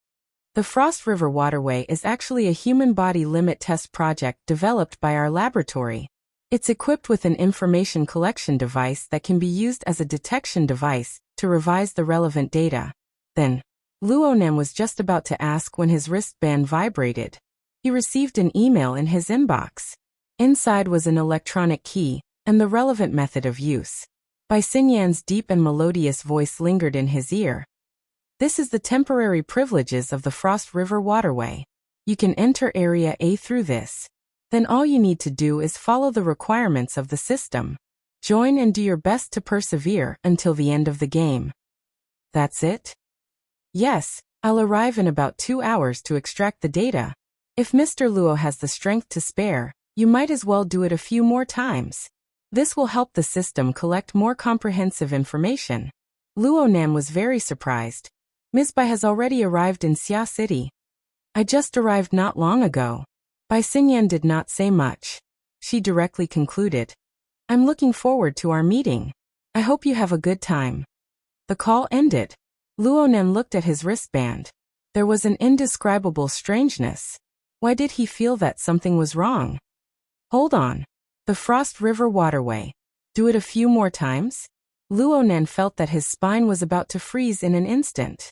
The Frost River Waterway is actually a human body limit test project developed by our laboratory. It's equipped with an information collection device that can be used as a detection device to revise the relevant data. Then, Luonan was just about to ask when his wristband vibrated. He received an email in his inbox. Inside was an electronic key and the relevant method of use. Bai Xinyan's deep and melodious voice lingered in his ear. This is the temporary privileges of the Frost River Waterway. You can enter Area A through this. Then all you need to do is follow the requirements of the system. Join and do your best to persevere until the end of the game. That's it? Yes, I'll arrive in about 2 hours to extract the data. If Mr. Luo has the strength to spare, you might as well do it a few more times. This will help the system collect more comprehensive information. Luonan was very surprised. Ms. Bai has already arrived in Xia City. I just arrived not long ago. Bai Xinyan did not say much. She directly concluded. I'm looking forward to our meeting. I hope you have a good time. The call ended. Luonan looked at his wristband. There was an indescribable strangeness. Why did he feel that something was wrong? Hold on. The Frost River Waterway. Do it a few more times? Luonan felt that his spine was about to freeze in an instant.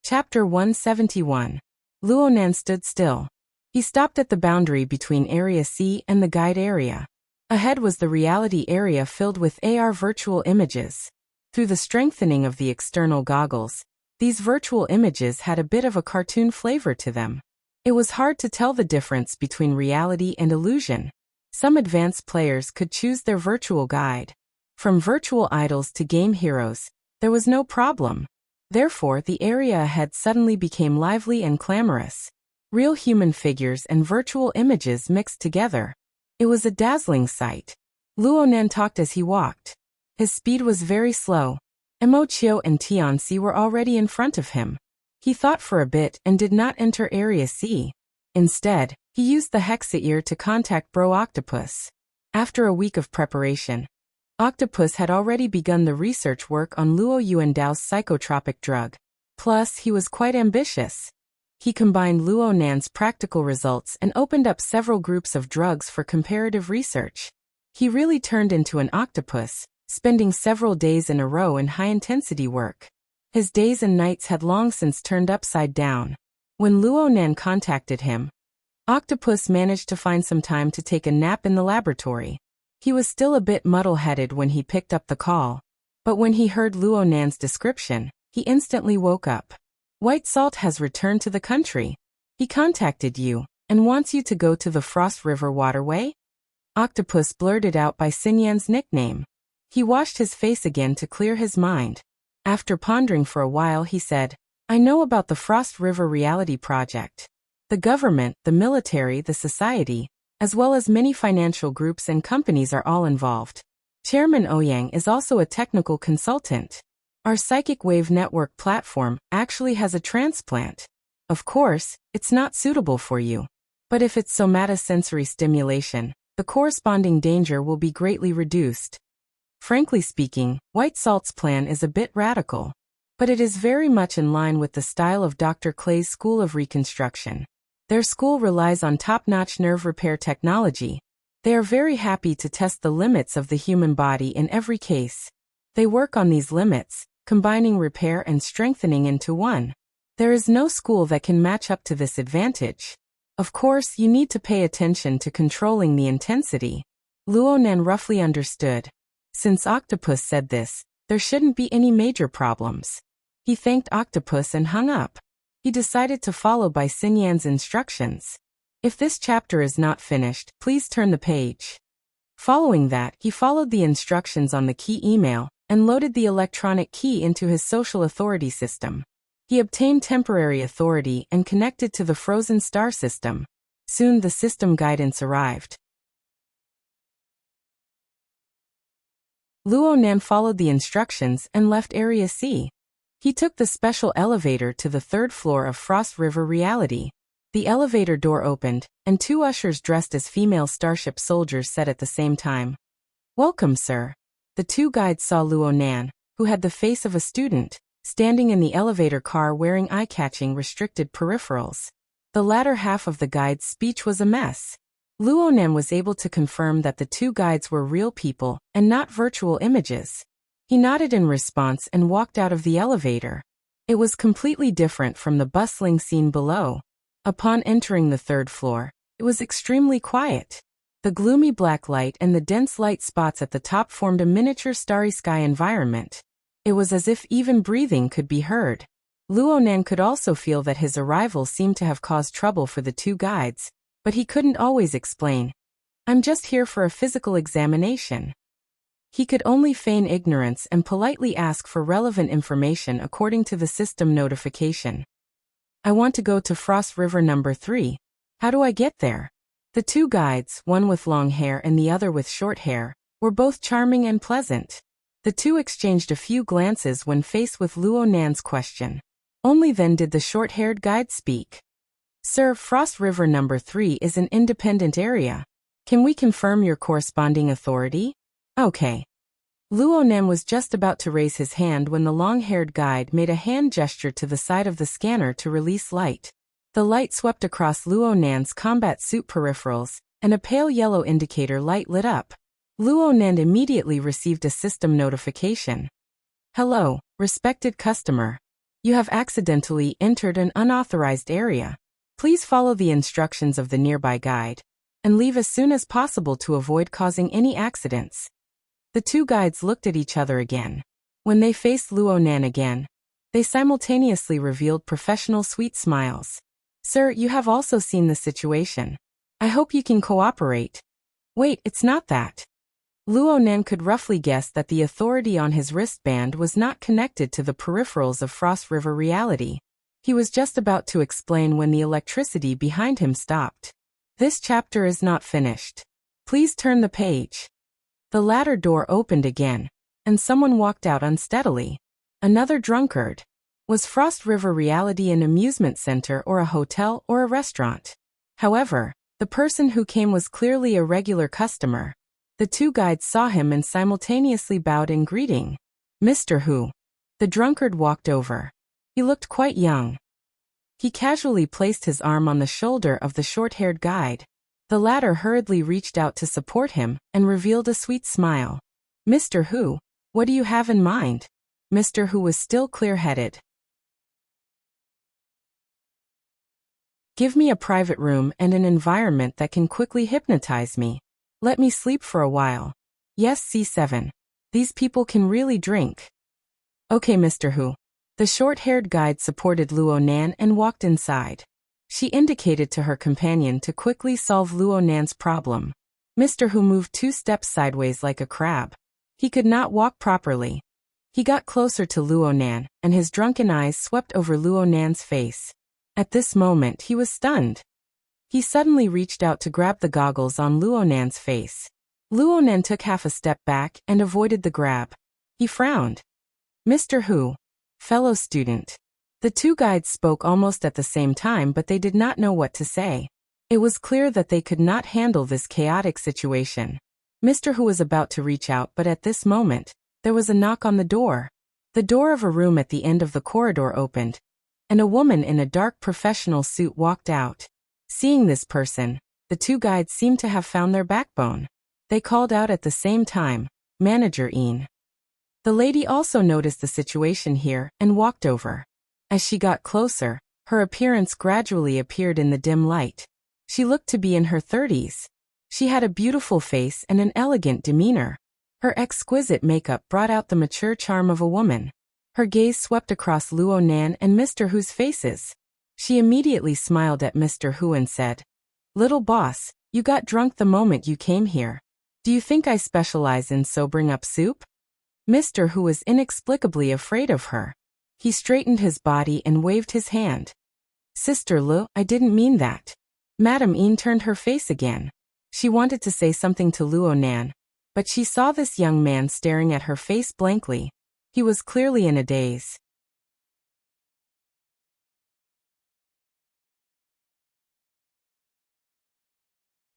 Chapter 171. Luonan stood still. He stopped at the boundary between Area C and the guide area. Ahead was the reality area filled with AR virtual images. Through the strengthening of the external goggles, these virtual images had a bit of a cartoon flavor to them. It was hard to tell the difference between reality and illusion. Some advanced players could choose their virtual guide. From virtual idols to game heroes, there was no problem. Therefore, the area ahead suddenly became lively and clamorous. Real human figures and virtual images mixed together. It was a dazzling sight. Luonan talked as he walked. His speed was very slow. Emochio and Tianxi were already in front of him. He thought for a bit and did not enter Area C. Instead, he used the Hexa-ear to contact Bro Octopus. After a week of preparation, Octopus had already begun the research work on Luo Yuandao's psychotropic drug. Plus, he was quite ambitious. He combined Luonan's practical results and opened up several groups of drugs for comparative research. He really turned into an octopus, spending several days in a row in high-intensity work. His days and nights had long since turned upside down. When Luonan contacted him, Octopus managed to find some time to take a nap in the laboratory. He was still a bit muddle-headed when he picked up the call, but when he heard Luonan's description, he instantly woke up. White Salt has returned to the country. He contacted you and wants you to go to the Frost River Waterway? Octopus blurted out by Xinyan's nickname. He washed his face again to clear his mind. After pondering for a while, he said, I know about the Frost River Reality Project. The government, the military, the society, as well as many financial groups and companies are all involved. Chairman Ouyang is also a technical consultant. Our psychic wave network platform actually has a transplant. Of course, it's not suitable for you. But if it's somatosensory stimulation, the corresponding danger will be greatly reduced. Frankly speaking, White Salt's plan is a bit radical. But it is very much in line with the style of Dr. Clay's School of Reconstruction. Their school relies on top-notch nerve repair technology. They are very happy to test the limits of the human body in every case. They work on these limits, combining repair and strengthening into one. There is no school that can match up to this advantage. Of course, you need to pay attention to controlling the intensity. Luonan roughly understood. Since Octopus said this, there shouldn't be any major problems. He thanked Octopus and hung up. He decided to follow by Xinyan's instructions. If this chapter is not finished, please turn the page. Following that, he followed the instructions on the key email and loaded the electronic key into his social authority system. He obtained temporary authority and connected to the Frozen Star system. Soon the system guidance arrived. Luonan followed the instructions and left Area C. He took the special elevator to the third floor of Frost River Reality. The elevator door opened, and two ushers dressed as female Starship soldiers said at the same time, Welcome, sir. The two guides saw Luonan, who had the face of a student, standing in the elevator car wearing eye-catching restricted peripherals. The latter half of the guide's speech was a mess. Luonan was able to confirm that the two guides were real people and not virtual images. He nodded in response and walked out of the elevator. It was completely different from the bustling scene below. Upon entering the third floor, it was extremely quiet. The gloomy black light and the dense light spots at the top formed a miniature starry sky environment. It was as if even breathing could be heard. Luonan could also feel that his arrival seemed to have caused trouble for the two guides, but he couldn't always explain. I'm just here for a physical examination. He could only feign ignorance and politely ask for relevant information according to the system notification. I want to go to Frost River number 3. How do I get there? The two guides, one with long hair and the other with short hair, were both charming and pleasant. The two exchanged a few glances when faced with Luonan's question. Only then did the short-haired guide speak. Sir, Frost River number 3 is an independent area. Can we confirm your corresponding authority? Okay. Luo Nan was just about to raise his hand when the long-haired guide made a hand gesture to the side of the scanner to release light. The light swept across Luo Nan's combat suit peripherals, and a pale yellow indicator light lit up. Luo Nan immediately received a system notification. Hello, respected customer. You have accidentally entered an unauthorized area. Please follow the instructions of the nearby guide, and leave as soon as possible to avoid causing any accidents. The two guides looked at each other again. When they faced Luo Nan again, they simultaneously revealed professional sweet smiles. Sir, you have also seen the situation. I hope you can cooperate. Wait, it's not that. Luo Nan could roughly guess that the authority on his wristband was not connected to the peripherals of Frost River reality. He was just about to explain when the electricity behind him stopped. This chapter is not finished. Please turn the page. The ladder door opened again, and someone walked out unsteadily. Another drunkard. Was Frost River reality an amusement center or a hotel or a restaurant? However, the person who came was clearly a regular customer. The two guides saw him and simultaneously bowed in greeting. Mr. Hu. The drunkard walked over. He looked quite young. He casually placed his arm on the shoulder of the short-haired guide. The latter hurriedly reached out to support him and revealed a sweet smile. Mr. Hu, what do you have in mind? Mr. Hu was still clear-headed. Give me a private room and an environment that can quickly hypnotize me. Let me sleep for a while. Yes, C7. These people can really drink. Okay, Mr. Hu. The short-haired guide supported Luo Nan and walked inside. She indicated to her companion to quickly solve Luo Nan's problem. Mr. Hu moved 2 steps sideways like a crab. He could not walk properly. He got closer to Luo Nan, and his drunken eyes swept over Luo Nan's face. At this moment he was stunned. He suddenly reached out to grab the goggles on Luo Nan's face. Luo Nan took half a step back and avoided the grab. He frowned. Mr. Hu. Fellow student. The two guides spoke almost at the same time, but they did not know what to say. It was clear that they could not handle this chaotic situation. Mr. Hu was about to reach out, but at this moment, there was a knock on the door. The door of a room at the end of the corridor opened, and a woman in a dark professional suit walked out. Seeing this person, the two guides seemed to have found their backbone. They called out at the same time, Manager Een. The lady also noticed the situation here and walked over. As she got closer, her appearance gradually appeared in the dim light. She looked to be in her 30s. She had a beautiful face and an elegant demeanor. Her exquisite makeup brought out the mature charm of a woman. Her gaze swept across Luo Nan and Mr. Hu's faces. She immediately smiled at Mr. Hu and said, Little boss, you got drunk the moment you came here. Do you think I specialize in sobering up soup? Mr. Hu was inexplicably afraid of her. He straightened his body and waved his hand. Sister Lu, I didn't mean that. Madame Een turned her face again. She wanted to say something to Luo Nan, but she saw this young man staring at her face blankly. He was clearly in a daze.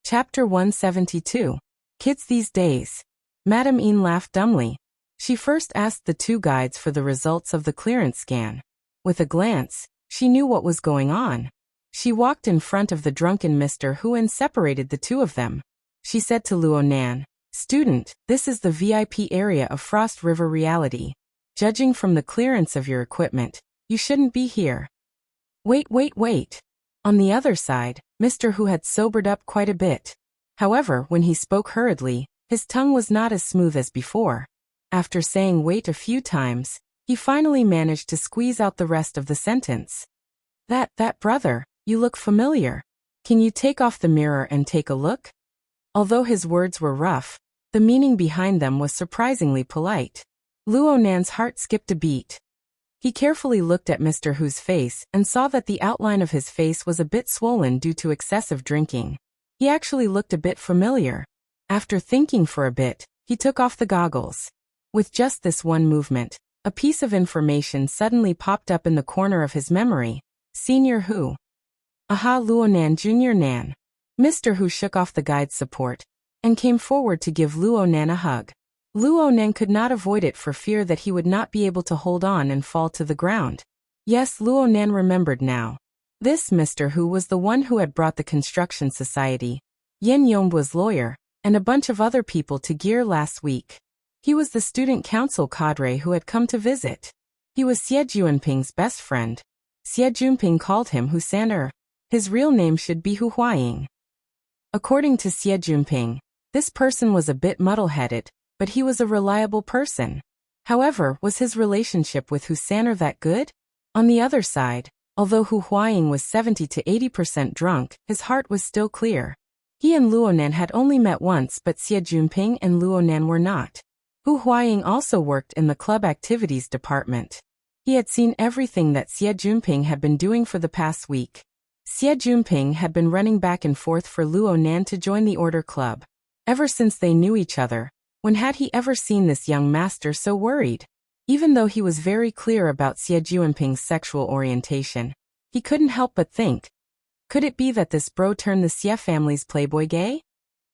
Chapter 172. Kids these days. Madame Een laughed dumbly. She first asked the two guides for the results of the clearance scan. With a glance, she knew what was going on. She walked in front of the drunken Mr. Hu and separated the two of them. She said to Luo Nan, Student, this is the VIP area of Frost River reality. Judging from the clearance of your equipment, you shouldn't be here. Wait. On the other side, Mr. Hu had sobered up quite a bit. However, when he spoke hurriedly, his tongue was not as smooth as before. After saying wait a few times, he finally managed to squeeze out the rest of the sentence. That brother, you look familiar. Can you take off the mirror and take a look? Although his words were rough, the meaning behind them was surprisingly polite. Luo Nan's heart skipped a beat. He carefully looked at Mr. Hu's face and saw that the outline of his face was a bit swollen due to excessive drinking. He actually looked a bit familiar. After thinking for a bit, he took off the goggles. With just this one movement, a piece of information suddenly popped up in the corner of his memory. Senior Hu. Aha, Luo Nan Junior Nan. Mr. Hu shook off the guide's support and came forward to give Luo Nan a hug. Luo Nan could not avoid it for fear that he would not be able to hold on and fall to the ground. Yes, Luo Nan remembered now. This Mr. Hu was the one who had brought the construction society, Yen Yongbo's lawyer, and a bunch of other people to Gear last week. He was the student council cadre who had come to visit. He was Xie Junping's best friend. Xie Junping called him Hu San. His real name should be Hu Huaying. According to Xie Junping, this person was a bit muddle-headed, but he was a reliable person. However, was his relationship with Hu San that good? On the other side, although Hu Huaying was 70 to 80% drunk, his heart was still clear. He and Luo Nan had only met once, but Xie Junping and Luo Nan were not. Hu Huaying also worked in the club activities department. He had seen everything that Xie Junping had been doing for the past week. Xie Junping had been running back and forth for Luo Nan to join the order club. Ever since they knew each other, when had he ever seen this young master so worried? Even though he was very clear about Xie Junping's sexual orientation, he couldn't help but think, could it be that this bro turned the Xie family's playboy gay?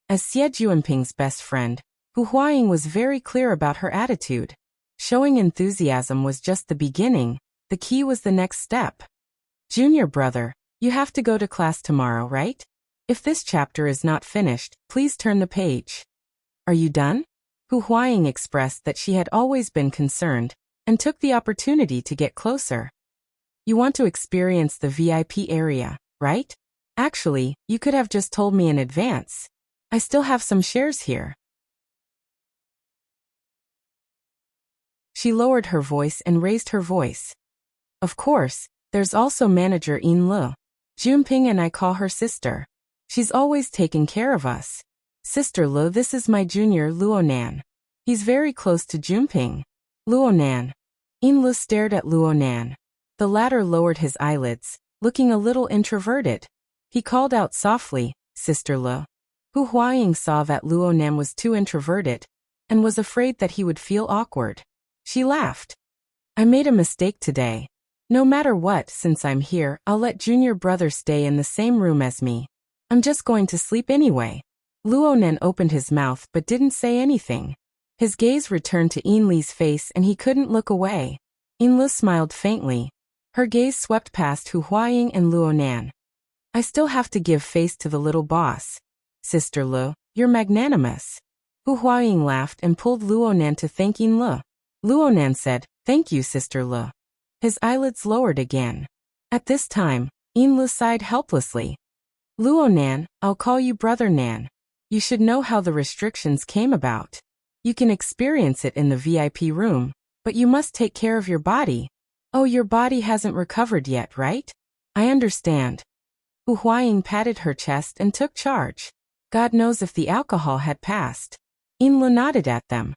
As Xie Junping's best friend, Hu Huaying was very clear about her attitude. Showing enthusiasm was just the beginning, the key was the next step. Junior brother, you have to go to class tomorrow, right? If this chapter is not finished, please turn the page. Are you done? Hu Huaying expressed that she had always been concerned, and took the opportunity to get closer. You want to experience the VIP area, right? Actually, you could have just told me in advance. I still have some shares here. She lowered her voice and raised her voice. Of course, there's also manager Yin Le. Junping and I call her sister. She's always taken care of us. Sister Le, this is my junior Luo Nan. He's very close to Junping. Luo Nan. Yin Le stared at Luo Nan. The latter lowered his eyelids, looking a little introverted. He called out softly, Sister Le. Hu Huaying saw that Luo Nan was too introverted, and was afraid that he would feel awkward. She laughed. I made a mistake today. No matter what, since I'm here, I'll let junior brother stay in the same room as me. I'm just going to sleep anyway. Luo Nan opened his mouth but didn't say anything. His gaze returned to Yin Li's face and he couldn't look away. Yin Li smiled faintly. Her gaze swept past Hu Huaying and Luo Nan. I still have to give face to the little boss. Sister Lu, you're magnanimous. Hu Huaying laughed and pulled Luo Nan to thank Yin Li. Luo Nan said, Thank you, Sister Lu. His eyelids lowered again. At this time, Yin Li sighed helplessly. Luo Nan, I'll call you Brother Nan. You should know how the restrictions came about. You can experience it in the VIP room, but you must take care of your body. Oh, your body hasn't recovered yet, right? I understand. Hu Huaying patted her chest and took charge. God knows if the alcohol had passed. Yin Li nodded at them.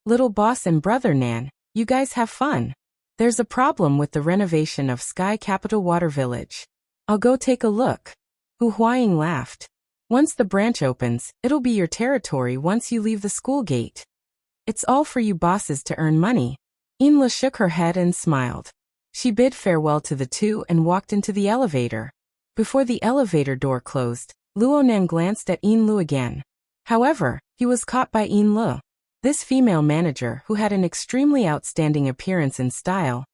Little boss and Brother Nan, you guys have fun. There's a problem with the renovation of Sky Capital Water Village. I'll go take a look. Hu Huaying laughed. Once the branch opens, it'll be your territory once you leave the school gate. It's all for you bosses to earn money. Yin Li shook her head and smiled. She bid farewell to the two and walked into the elevator. Before the elevator door closed, Luo Nan glanced at Yin Lu again. However, he was caught by Yin Li. This female manager, who had an extremely outstanding appearance and style,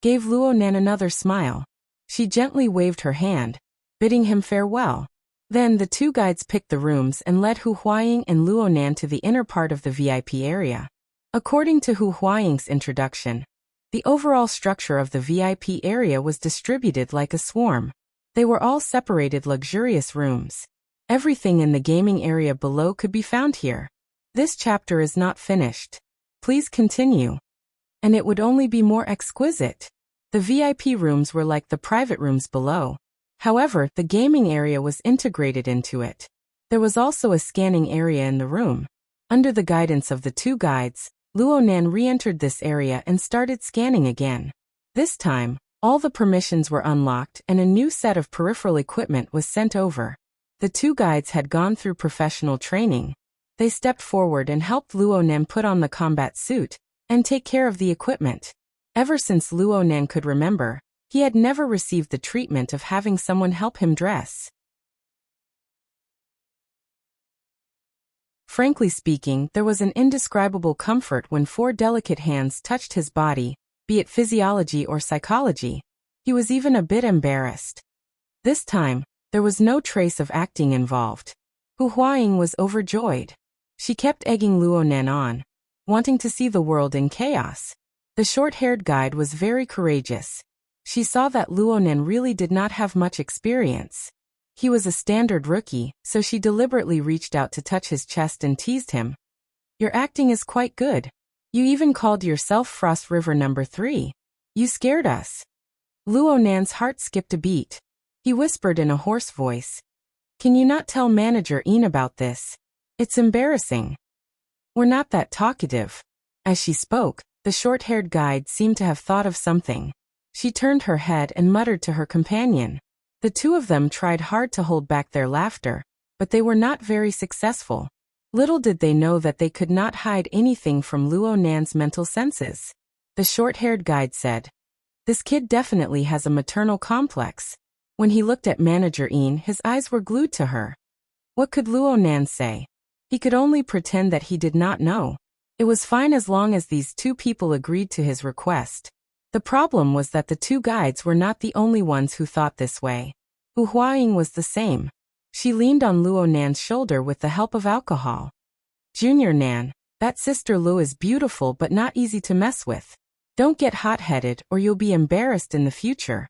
gave Luo Nan another smile. She gently waved her hand, bidding him farewell. Then the two guides picked the rooms and led Hu Huaying and Luo Nan to the inner part of the VIP area. According to Hu Huaying's introduction, the overall structure of the VIP area was distributed like a swarm. They were all separated luxurious rooms. Everything in the gaming area below could be found here. This chapter is not finished. Please continue. And it would only be more exquisite. The VIP rooms were like the private rooms below. However, the gaming area was integrated into it. There was also a scanning area in the room. Under the guidance of the two guides, Luo Nan re-entered this area and started scanning again. This time, all the permissions were unlocked and a new set of peripheral equipment was sent over. The two guides had gone through professional training. They stepped forward and helped Luo Nan put on the combat suit and take care of the equipment. Ever since Luo Nan could remember, he had never received the treatment of having someone help him dress. Frankly speaking, there was an indescribable comfort when 4 delicate hands touched his body, be it physiology or psychology. He was even a bit embarrassed. This time, there was no trace of acting involved. Hu Huaying was overjoyed. She kept egging Luonan on, wanting to see the world in chaos. The short-haired guide was very courageous. She saw that Luonan really did not have much experience. He was a standard rookie, so she deliberately reached out to touch his chest and teased him. "Your acting is quite good. You even called yourself Frost River number 3. You scared us." Luonan's heart skipped a beat. He whispered in a hoarse voice, "Can you not tell Manager Ian about this? It's embarrassing. We're not that talkative." As she spoke, the short-haired guide seemed to have thought of something. She turned her head and muttered to her companion. The two of them tried hard to hold back their laughter, but they were not very successful. Little did they know that they could not hide anything from Luonan's mental senses. The short-haired guide said, "This kid definitely has a maternal complex." When he looked at Manager Ian, his eyes were glued to her. What could Luonan say? He could only pretend that he did not know. It was fine as long as these two people agreed to his request. The problem was that the two guides were not the only ones who thought this way. Hu Huaying was the same. She leaned on Luonan's shoulder with the help of alcohol. "Junior Nan, that sister Lu is beautiful but not easy to mess with. Don't get hot-headed or you'll be embarrassed in the future."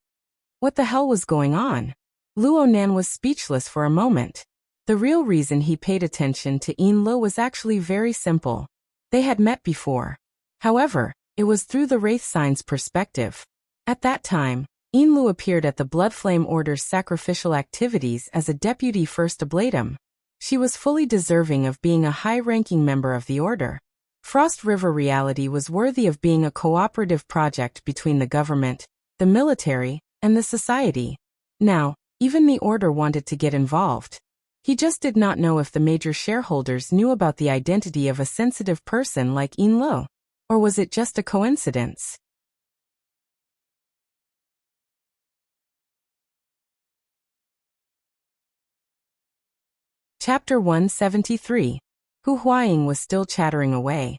What the hell was going on? Luonan was speechless for a moment. The real reason he paid attention to Ian Lo was actually very simple. They had met before. However, it was through the Wraith Sign's perspective. At that time, Ian Lo appeared at the Bloodflame Order's sacrificial activities as a deputy first ablatum. She was fully deserving of being a high-ranking member of the Order. Frost River reality was worthy of being a cooperative project between the government, the military, and the society. Now, even the Order wanted to get involved. He just did not know if the major shareholders knew about the identity of a sensitive person like Ian Lo. Or was it just a coincidence? Chapter 173. Hu Huaying was still chattering away.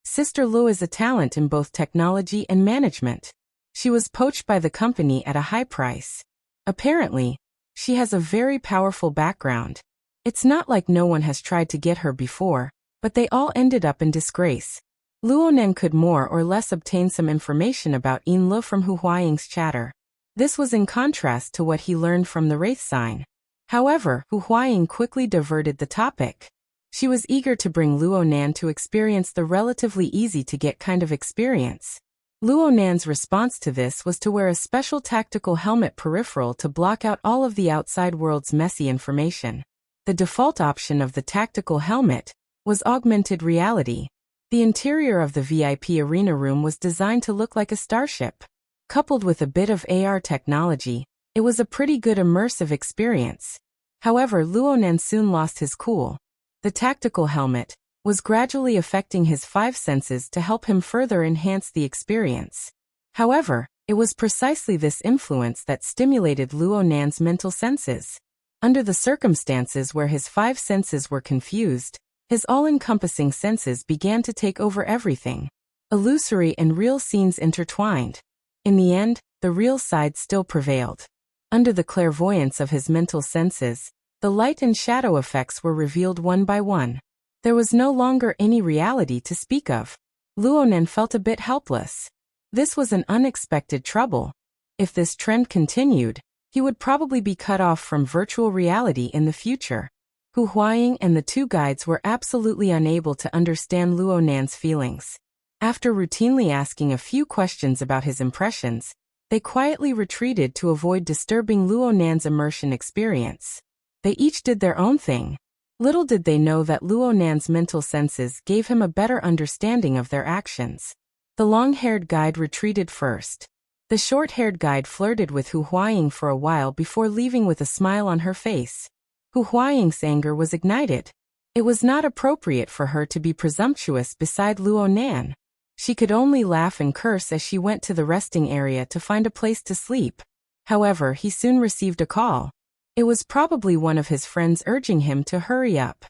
Sister Lu is a talent in both technology and management. She was poached by the company at a high price. Apparently, she has a very powerful background. It's not like no one has tried to get her before, but they all ended up in disgrace. Luonan could more or less obtain some information about Ian Lo from Hu Huaying's chatter. This was in contrast to what he learned from the Wraith Sign. However, Hu Huaying quickly diverted the topic. She was eager to bring Luonan to experience the relatively easy-to-get kind of experience. Luonan's response to this was to wear a special tactical helmet peripheral to block out all of the outside world's messy information. The default option of the tactical helmet was augmented reality. The interior of the VIP arena room was designed to look like a starship. Coupled with a bit of AR technology, it was a pretty good immersive experience. However, Luonan soon lost his cool. The tactical helmet was gradually affecting his 5 senses to help him further enhance the experience. However, it was precisely this influence that stimulated Luonan's mental senses. Under the circumstances where his 5 senses were confused, his all-encompassing senses began to take over everything. Illusory and real scenes intertwined. In the end, the real side still prevailed. Under the clairvoyance of his mental senses, the light and shadow effects were revealed one by one. There was no longer any reality to speak of. Luonan felt a bit helpless. This was an unexpected trouble. If this trend continued, he would probably be cut off from virtual reality in the future. Hu Huaying and the two guides were absolutely unable to understand Luonan's feelings. After routinely asking a few questions about his impressions, they quietly retreated to avoid disturbing Luonan's immersion experience. They each did their own thing. Little did they know that Luonan's mental senses gave him a better understanding of their actions. The long-haired guide retreated first. The short-haired guide flirted with Hu Huaying for a while before leaving with a smile on her face. Hu Huaying's anger was ignited. It was not appropriate for her to be presumptuous beside Luonan. She could only laugh and curse as she went to the resting area to find a place to sleep. However, he soon received a call. It was probably one of his friends urging him to hurry up.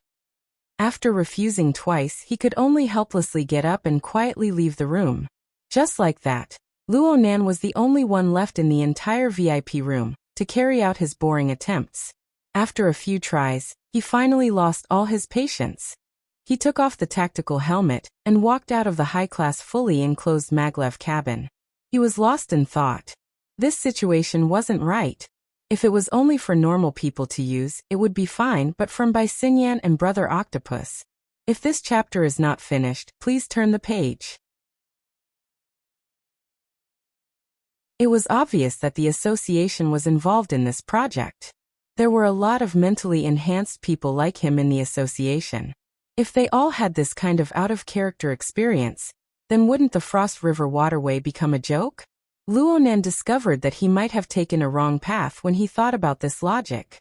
After refusing twice, he could only helplessly get up and quietly leave the room. Just like that, Luo Nan was the only one left in the entire VIP room to carry out his boring attempts. After a few tries, he finally lost all his patience. He took off the tactical helmet and walked out of the high-class fully enclosed maglev cabin. He was lost in thought. This situation wasn't right. If it was only for normal people to use, it would be fine, but from Bai Xinyan and Brother Octopus. If this chapter is not finished, please turn the page. It was obvious that the association was involved in this project. There were a lot of mentally enhanced people like him in the association. If they all had this kind of out-of-character experience, then wouldn't the Frost River waterway become a joke? Luo Nan discovered that he might have taken a wrong path when he thought about this logic.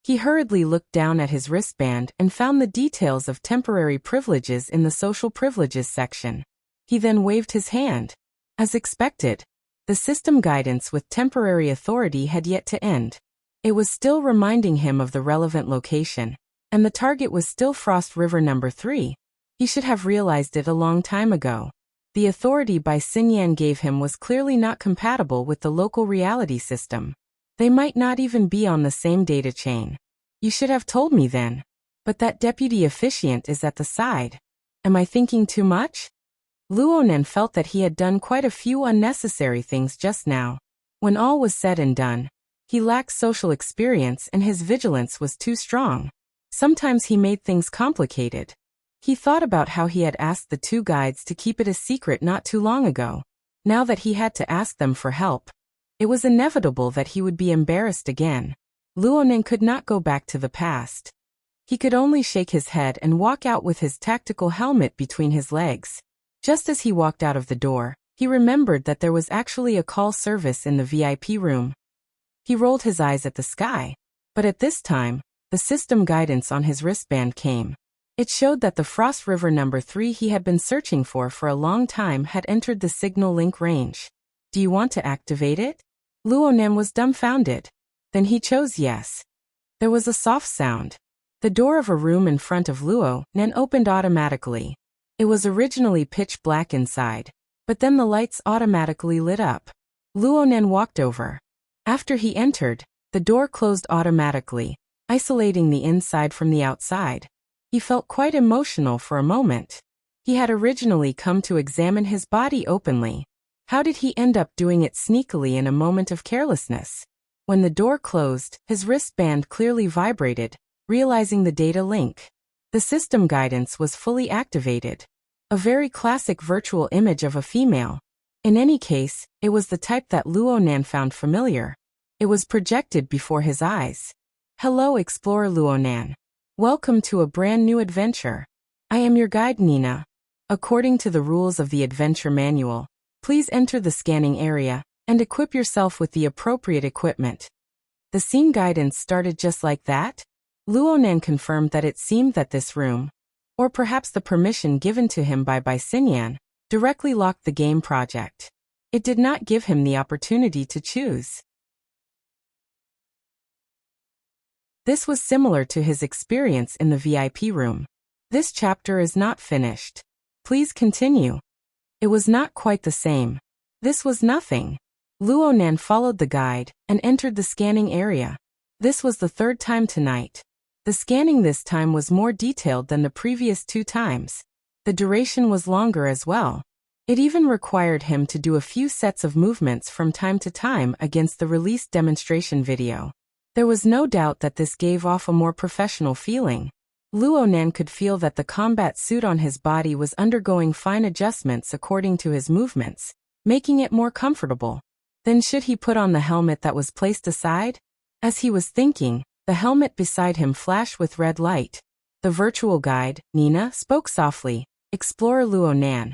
He hurriedly looked down at his wristband and found the details of temporary privileges in the social privileges section. He then waved his hand. As expected, the system guidance with temporary authority had yet to end. It was still reminding him of the relevant location, and the target was still Frost River number 3. He should have realized it a long time ago. The authority Bai Xinyan gave him was clearly not compatible with the local reality system. They might not even be on the same data chain. You should have told me then. But that deputy officiant is at the side. Am I thinking too much? Luo Nan felt that he had done quite a few unnecessary things just now. When all was said and done, he lacked social experience and his vigilance was too strong. Sometimes he made things complicated. He thought about how he had asked the two guides to keep it a secret not too long ago. Now that he had to ask them for help, it was inevitable that he would be embarrassed again. Luo Nan could not go back to the past. He could only shake his head and walk out with his tactical helmet between his legs. Just as he walked out of the door, he remembered that there was actually a call service in the VIP room. He rolled his eyes at the sky. But at this time, the system guidance on his wristband came. It showed that the Frost River number 3 he had been searching for a long time had entered the signal link range. Do you want to activate it? Luo Nan was dumbfounded. Then he chose yes. There was a soft sound. The door of a room in front of Luo Nan opened automatically. It was originally pitch black inside, but then the lights automatically lit up. Luo Nan walked over. After he entered, the door closed automatically, isolating the inside from the outside. He felt quite emotional for a moment. He had originally come to examine his body openly. How did he end up doing it sneakily in a moment of carelessness? When the door closed, his wristband clearly vibrated, realizing the data link. The system guidance was fully activated. A very classic virtual image of a female. In any case, it was the type that Luo Nan found familiar. It was projected before his eyes. Hello, Explorer Luo Nan. Welcome to a brand new adventure. I am your guide Nina. According to the rules of the adventure manual, please enter the scanning area and equip yourself with the appropriate equipment. The scene guidance started just like that? Luo Nan confirmed that it seemed that this room, or perhaps the permission given to him by Bai Xinyan, directly locked the game project. It did not give him the opportunity to choose. This was similar to his experience in the VIP room. This chapter is not finished. Please continue. It was not quite the same. This was nothing. Luo Nan followed the guide and entered the scanning area. This was the third time tonight. The scanning this time was more detailed than the previous 2 times. The duration was longer as well. It even required him to do a few sets of movements from time to time against the released demonstration video. There was no doubt that this gave off a more professional feeling. Luo Nan could feel that the combat suit on his body was undergoing fine adjustments according to his movements, making it more comfortable. Then should he put on the helmet that was placed aside? As he was thinking, the helmet beside him flashed with red light. The virtual guide, Nina, spoke softly. Explorer Luo Nan.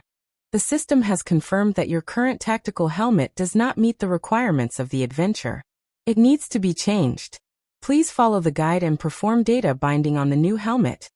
The system has confirmed that your current tactical helmet does not meet the requirements of the adventure. It needs to be changed. Please follow the guide and perform data binding on the new helmet.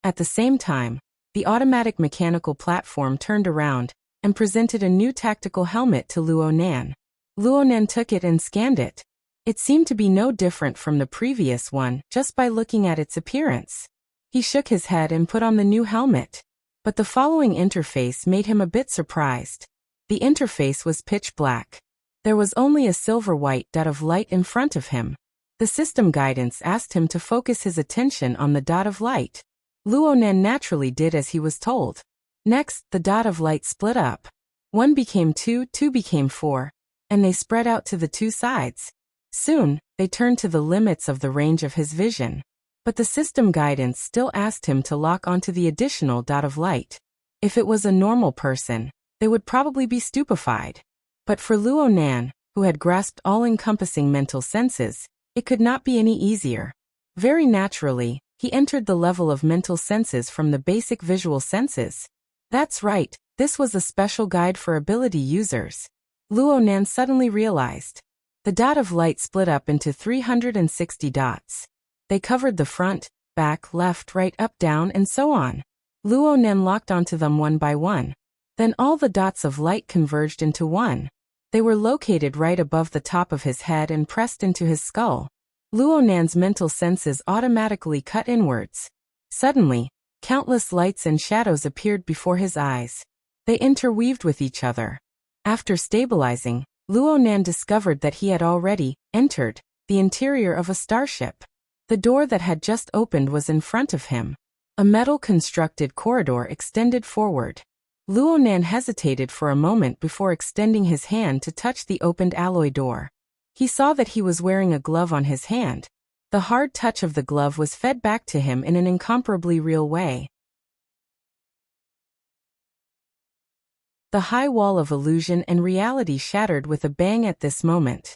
At the same time, the automatic mechanical platform turned around and presented a new tactical helmet to Luo Nan. Luo Nan took it and scanned it. It seemed to be no different from the previous one just by looking at its appearance. He shook his head and put on the new helmet. But the following interface made him a bit surprised. The interface was pitch black. There was only a silver-white dot of light in front of him. The system guidance asked him to focus his attention on the dot of light. Luonan naturally did as he was told. Next, the dot of light split up. 1 became 2, 2 became 4, and they spread out to the two sides. Soon, they turned to the limits of the range of his vision. But the system guidance still asked him to lock onto the additional dot of light. If it was a normal person, they would probably be stupefied. But for Luonan, who had grasped all-encompassing mental senses, it could not be any easier. Very naturally, he entered the level of mental senses from the basic visual senses. That's right, this was a special guide for ability users. Luonan suddenly realized. The dot of light split up into 360 dots. They covered the front, back, left, right, up, down, and so on. Luonan locked onto them one by one. Then all the dots of light converged into one. They were located right above the top of his head and pressed into his skull. Luonan's mental senses automatically cut inwards. Suddenly, countless lights and shadows appeared before his eyes. They interweaved with each other. After stabilizing, Luonan discovered that he had already entered the interior of a starship. The door that had just opened was in front of him. A metal-constructed corridor extended forward. Luonan hesitated for a moment before extending his hand to touch the opened alloy door. He saw that he was wearing a glove on his hand. The hard touch of the glove was fed back to him in an incomparably real way. The high wall of illusion and reality shattered with a bang at this moment.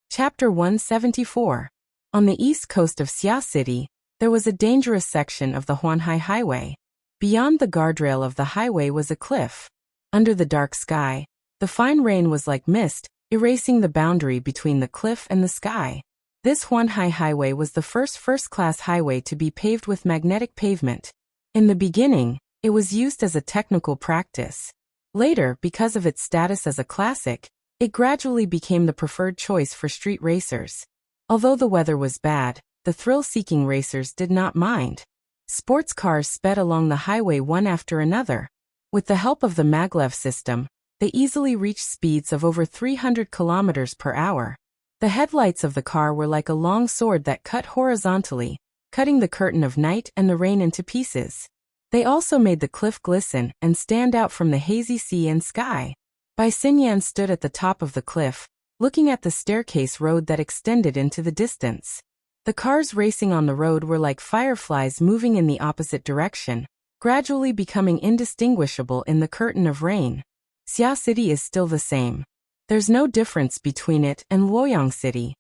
Chapter 174. On the east coast of Xia City, there was a dangerous section of the Huanhai Highway. Beyond the guardrail of the highway was a cliff. Under the dark sky, the fine rain was like mist, erasing the boundary between the cliff and the sky. This Huanhai Highway was the first-class highway to be paved with magnetic pavement. In the beginning, it was used as a technical practice. Later, because of its status as a classic, it gradually became the preferred choice for street racers. Although the weather was bad, the thrill-seeking racers did not mind. Sports cars sped along the highway one after another. With the help of the maglev system, they easily reached speeds of over 300 kilometers per hour. The headlights of the car were like a long sword that cut horizontally, cutting the curtain of night and the rain into pieces. They also made the cliff glisten and stand out from the hazy sea and sky. Bai Xinyan stood at the top of the cliff, looking at the staircase road that extended into the distance. The cars racing on the road were like fireflies moving in the opposite direction, gradually becoming indistinguishable in the curtain of rain. Xia City is still the same. There's no difference between it and Luoyang City.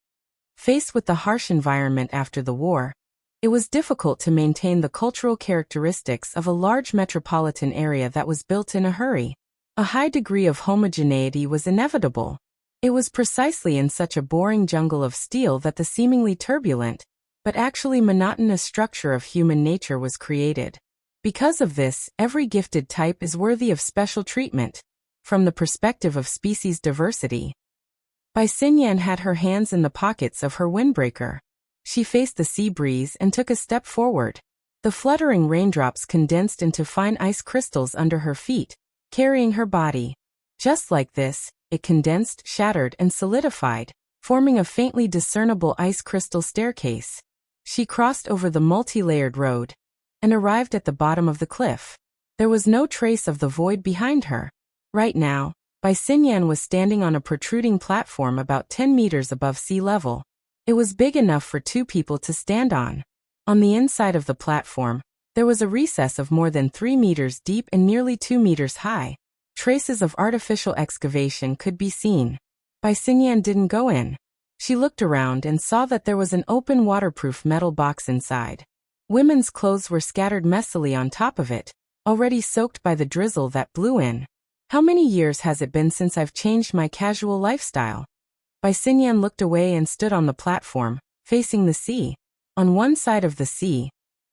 Faced with the harsh environment after the war, it was difficult to maintain the cultural characteristics of a large metropolitan area that was built in a hurry. A high degree of homogeneity was inevitable. It was precisely in such a boring jungle of steel that the seemingly turbulent, but actually monotonous structure of human nature was created. Because of this, every gifted type is worthy of special treatment, from the perspective of species diversity. Bai Xinyan had her hands in the pockets of her windbreaker. She faced the sea breeze and took a step forward. The fluttering raindrops condensed into fine ice crystals under her feet, carrying her body. Just like this, it condensed, shattered, and solidified, forming a faintly discernible ice crystal staircase. She crossed over the multi-layered road and arrived at the bottom of the cliff. There was no trace of the void behind her. Right now, Bai Xinyan was standing on a protruding platform about 10 meters above sea level. It was big enough for two people to stand on. On the inside of the platform, there was a recess of more than 3 meters deep and nearly 2 meters high. Traces of artificial excavation could be seen. Bai Xinyan didn't go in. She looked around and saw that there was an open waterproof metal box inside. Women's clothes were scattered messily on top of it, already soaked by the drizzle that blew in. How many years has it been since I've changed my casual lifestyle? Bai Xinyan looked away and stood on the platform, facing the sea. On one side of the sea,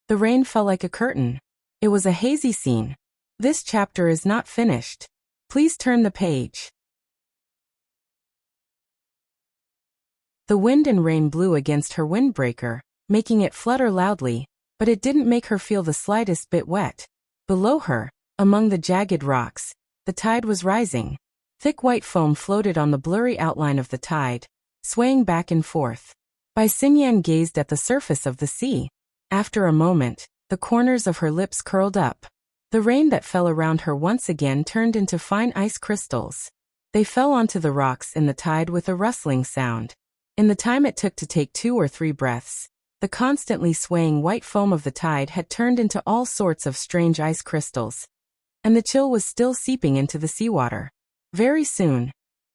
the rain fell like a curtain. It was a hazy scene. This chapter is not finished. Please turn the page. The wind and rain blew against her windbreaker, making it flutter loudly, but it didn't make her feel the slightest bit wet. Below her, among the jagged rocks, the tide was rising. Thick white foam floated on the blurry outline of the tide, swaying back and forth. Bai Xinyan gazed at the surface of the sea. After a moment, the corners of her lips curled up. The rain that fell around her once again turned into fine ice crystals. They fell onto the rocks in the tide with a rustling sound. In the time it took to take 2 or 3 breaths, the constantly swaying white foam of the tide had turned into all sorts of strange ice crystals. And the chill was still seeping into the seawater. Very soon,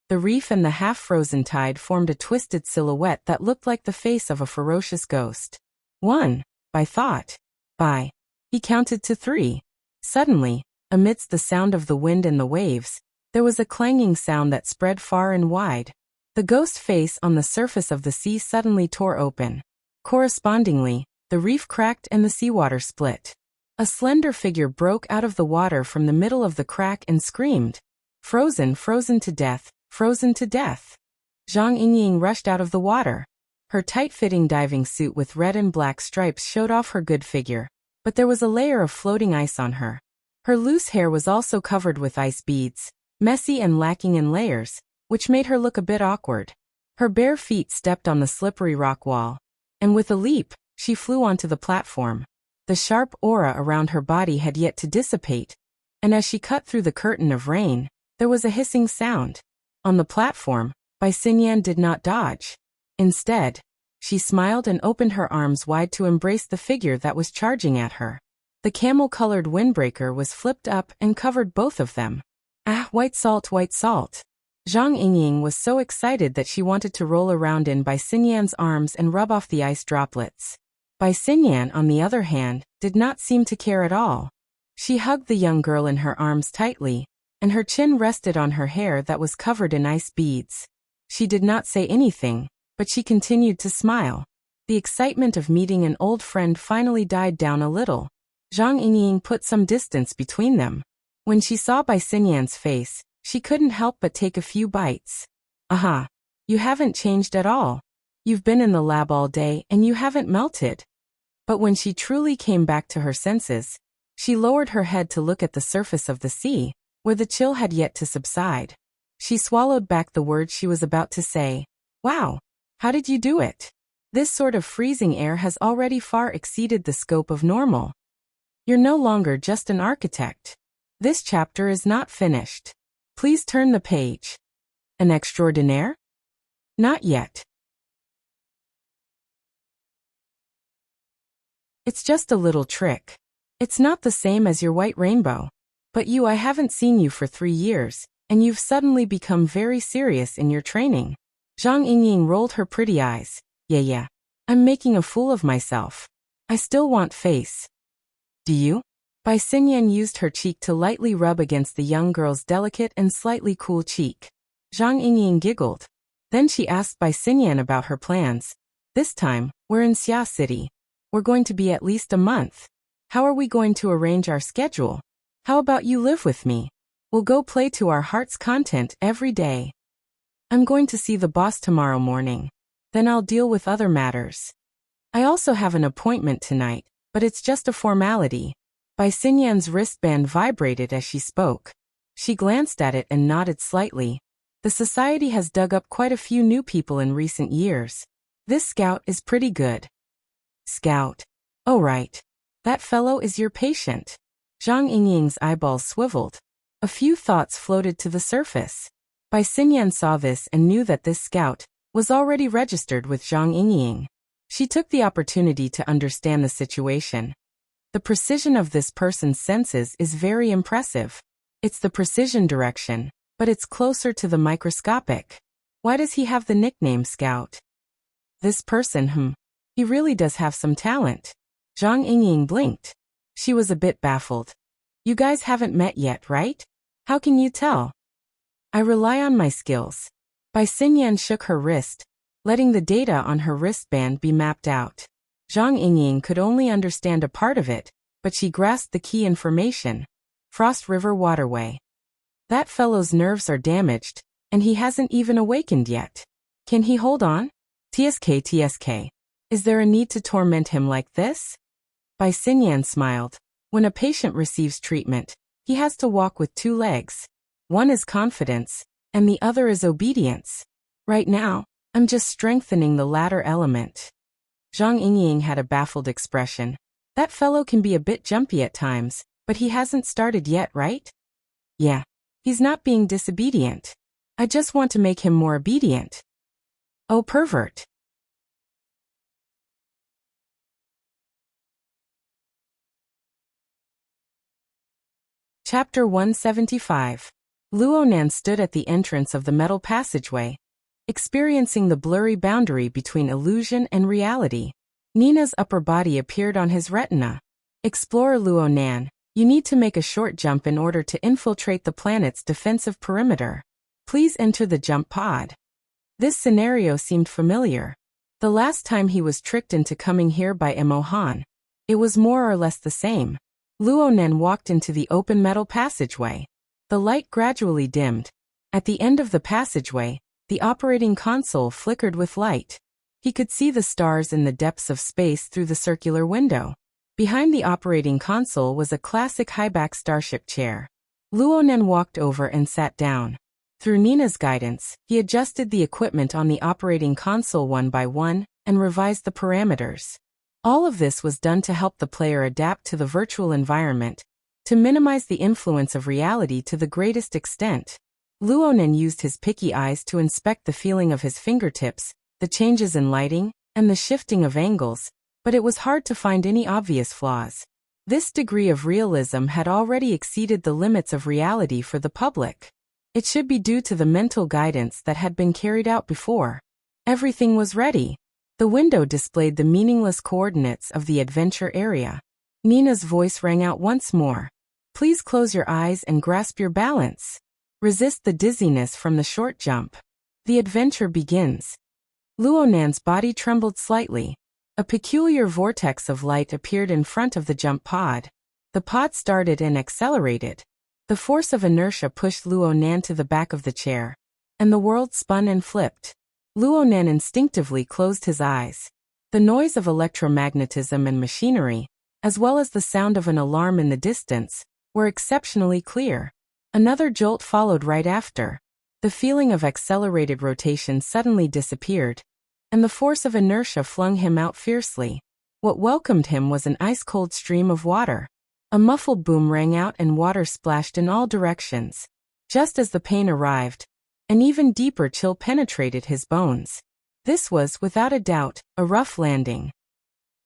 the reef and the half-frozen tide formed a twisted silhouette that looked like the face of a ferocious ghost. 1, Bai thought. Bai. He counted to 3. Suddenly, amidst the sound of the wind and the waves, there was a clanging sound that spread far and wide. The ghost face on the surface of the sea suddenly tore open. Correspondingly, the reef cracked and the seawater split. A slender figure broke out of the water from the middle of the crack and screamed, "Frozen, frozen to death, frozen to death." Zhang Yingying rushed out of the water. Her tight-fitting diving suit with red and black stripes showed off her good figure, but there was a layer of floating ice on her. Her loose hair was also covered with ice beads, messy and lacking in layers, which made her look a bit awkward. Her bare feet stepped on the slippery rock wall, and with a leap, she flew onto the platform. The sharp aura around her body had yet to dissipate, and as she cut through the curtain of rain, there was a hissing sound. On the platform, Bai Xinyan did not dodge. Instead, she smiled and opened her arms wide to embrace the figure that was charging at her. The camel-colored windbreaker was flipped up and covered both of them. Ah, white salt, white salt. Zhang Yingying was so excited that she wanted to roll around in Bai Xinyan's arms and rub off the ice droplets. Bai Xinyan, on the other hand, did not seem to care at all. She hugged the young girl in her arms tightly, and her chin rested on her hair that was covered in ice beads. She did not say anything, but she continued to smile. The excitement of meeting an old friend finally died down a little. Zhang Yingying put some distance between them. When she saw Bai Xinyan's face, she couldn't help but take a few bites. Aha! You haven't changed at all. You've been in the lab all day and you haven't melted. But when she truly came back to her senses, she lowered her head to look at the surface of the sea, where the chill had yet to subside. She swallowed back the words she was about to say. Wow! How did you do it? This sort of freezing air has already far exceeded the scope of normal. You're no longer just an architect. This chapter is not finished. Please turn the page. An extraordinaire? Not yet. It's just a little trick. It's not the same as your white rainbow. But I haven't seen you for 3 years, and you've suddenly become very serious in your training. Zhang Yingying rolled her pretty eyes. Yeah. I'm making a fool of myself. I still want face. Do you? Bai Xinyan used her cheek to lightly rub against the young girl's delicate and slightly cool cheek. Zhang Yingying giggled. Then she asked Bai Xinyan about her plans. This time, we're in Xia City. We're going to be at least a month. How are we going to arrange our schedule? How about you live with me? We'll go play to our heart's content every day. I'm going to see the boss tomorrow morning. Then I'll deal with other matters. I also have an appointment tonight, but it's just a formality. Bai Xinyan's wristband vibrated as she spoke. She glanced at it and nodded slightly. The society has dug up quite a few new people in recent years. This scout is pretty good. Scout. Oh right. That fellow is your patient. Zhang Yingying's eyeballs swiveled. A few thoughts floated to the surface. Bai Xinyan saw this and knew that this scout was already registered with Zhang Yingying. She took the opportunity to understand the situation. The precision of this person's senses is very impressive. It's the precision direction, but it's closer to the microscopic. Why does he have the nickname Scout? This person, he really does have some talent. Zhang Yingying blinked. She was a bit baffled. You guys haven't met yet, right? How can you tell? I rely on my skills. Bai Xinyan shook her wrist, letting the data on her wristband be mapped out. Zhang Yingying could only understand a part of it, but she grasped the key information. Frost River Waterway. That fellow's nerves are damaged, and he hasn't even awakened yet. Can he hold on? TSK. Is there a need to torment him like this? Bai Xinyan smiled. When a patient receives treatment, he has to walk with two legs. One is confidence, and the other is obedience. Right now, I'm just strengthening the latter element. Zhang Yingying had a baffled expression. That fellow can be a bit jumpy at times, but he hasn't started yet, right? Yeah. He's not being disobedient. I just want to make him more obedient. Oh, pervert. Chapter 175. Luonan stood at the entrance of the metal passageway, experiencing the blurry boundary between illusion and reality. Nina's upper body appeared on his retina. Explorer Luonan, you need to make a short jump in order to infiltrate the planet's defensive perimeter. Please enter the jump pod. This scenario seemed familiar. The last time he was tricked into coming here by Emo Han, it was more or less the same. Luonan walked into the open metal passageway. The light gradually dimmed. At the end of the passageway, the operating console flickered with light. He could see the stars in the depths of space through the circular window. Behind the operating console was a classic high-back starship chair. Luonan walked over and sat down. Through Nina's guidance, he adjusted the equipment on the operating console one by one and revised the parameters. All of this was done to help the player adapt to the virtual environment, to minimize the influence of reality to the greatest extent. Luonan used his picky eyes to inspect the feeling of his fingertips, the changes in lighting, and the shifting of angles, but it was hard to find any obvious flaws. This degree of realism had already exceeded the limits of reality for the public. It should be due to the mental guidance that had been carried out before. Everything was ready. The window displayed the meaningless coordinates of the adventure area. Nina's voice rang out once more. Please close your eyes and grasp your balance. Resist the dizziness from the short jump. The adventure begins. Luonan's body trembled slightly. A peculiar vortex of light appeared in front of the jump pod. The pod started and accelerated. The force of inertia pushed Luonan to the back of the chair, and the world spun and flipped. Luonan instinctively closed his eyes. The noise of electromagnetism and machinery, as well as the sound of an alarm in the distance, were exceptionally clear. Another jolt followed right after. The feeling of accelerated rotation suddenly disappeared, and the force of inertia flung him out fiercely. What welcomed him was an ice-cold stream of water. A muffled boom rang out and water splashed in all directions. Just as the pain arrived, an even deeper chill penetrated his bones. This was, without a doubt, a rough landing.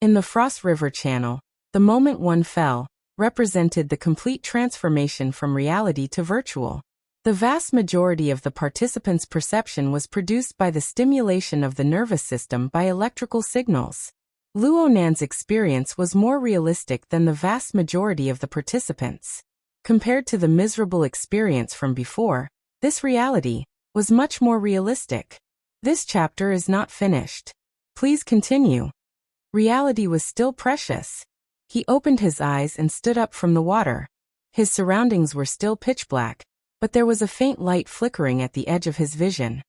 In the Frost River Channel, the moment one fell represented the complete transformation from reality to virtual. The vast majority of the participants' perception was produced by the stimulation of the nervous system by electrical signals. Luonan's experience was more realistic than the vast majority of the participants. Compared to the miserable experience from before, this reality was much more realistic. This chapter is not finished. Please continue. Reality was still precious. He opened his eyes and stood up from the water. His surroundings were still pitch black, but there was a faint light flickering at the edge of his vision.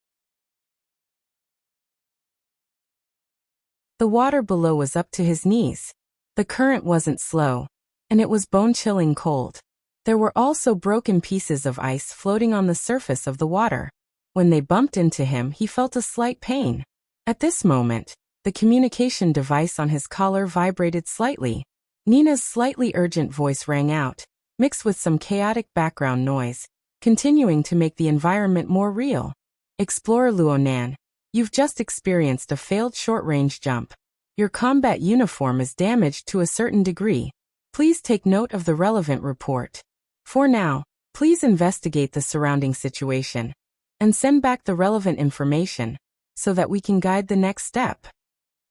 The water below was up to his knees. The current wasn't slow, and it was bone-chilling cold. There were also broken pieces of ice floating on the surface of the water. When they bumped into him, he felt a slight pain. At this moment, the communication device on his collar vibrated slightly. Nina's slightly urgent voice rang out, mixed with some chaotic background noise, continuing to make the environment more real. Explorer Luonan, you've just experienced a failed short-range jump. Your combat uniform is damaged to a certain degree. Please take note of the relevant report. For now, please investigate the surrounding situation and send back the relevant information so that we can guide the next step.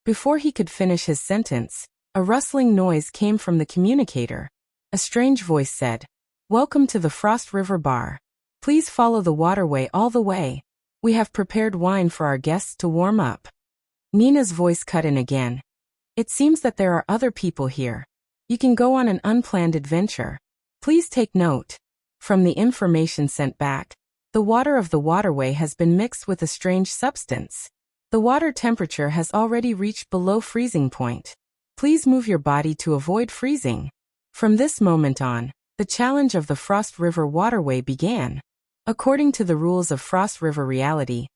Before he could finish his sentence, a rustling noise came from the communicator. A strange voice said, "Welcome to the Frost River Bar. Please follow the waterway all the way. We have prepared wine for our guests to warm up." Nina's voice cut in again. "It seems that there are other people here. You can go on an unplanned adventure. Please take note." From the information sent back, the water of the waterway has been mixed with a strange substance. The water temperature has already reached below freezing point. Please move your body to avoid freezing. From this moment on, the challenge of the Frost River waterway began. According to the rules of Frost River reality,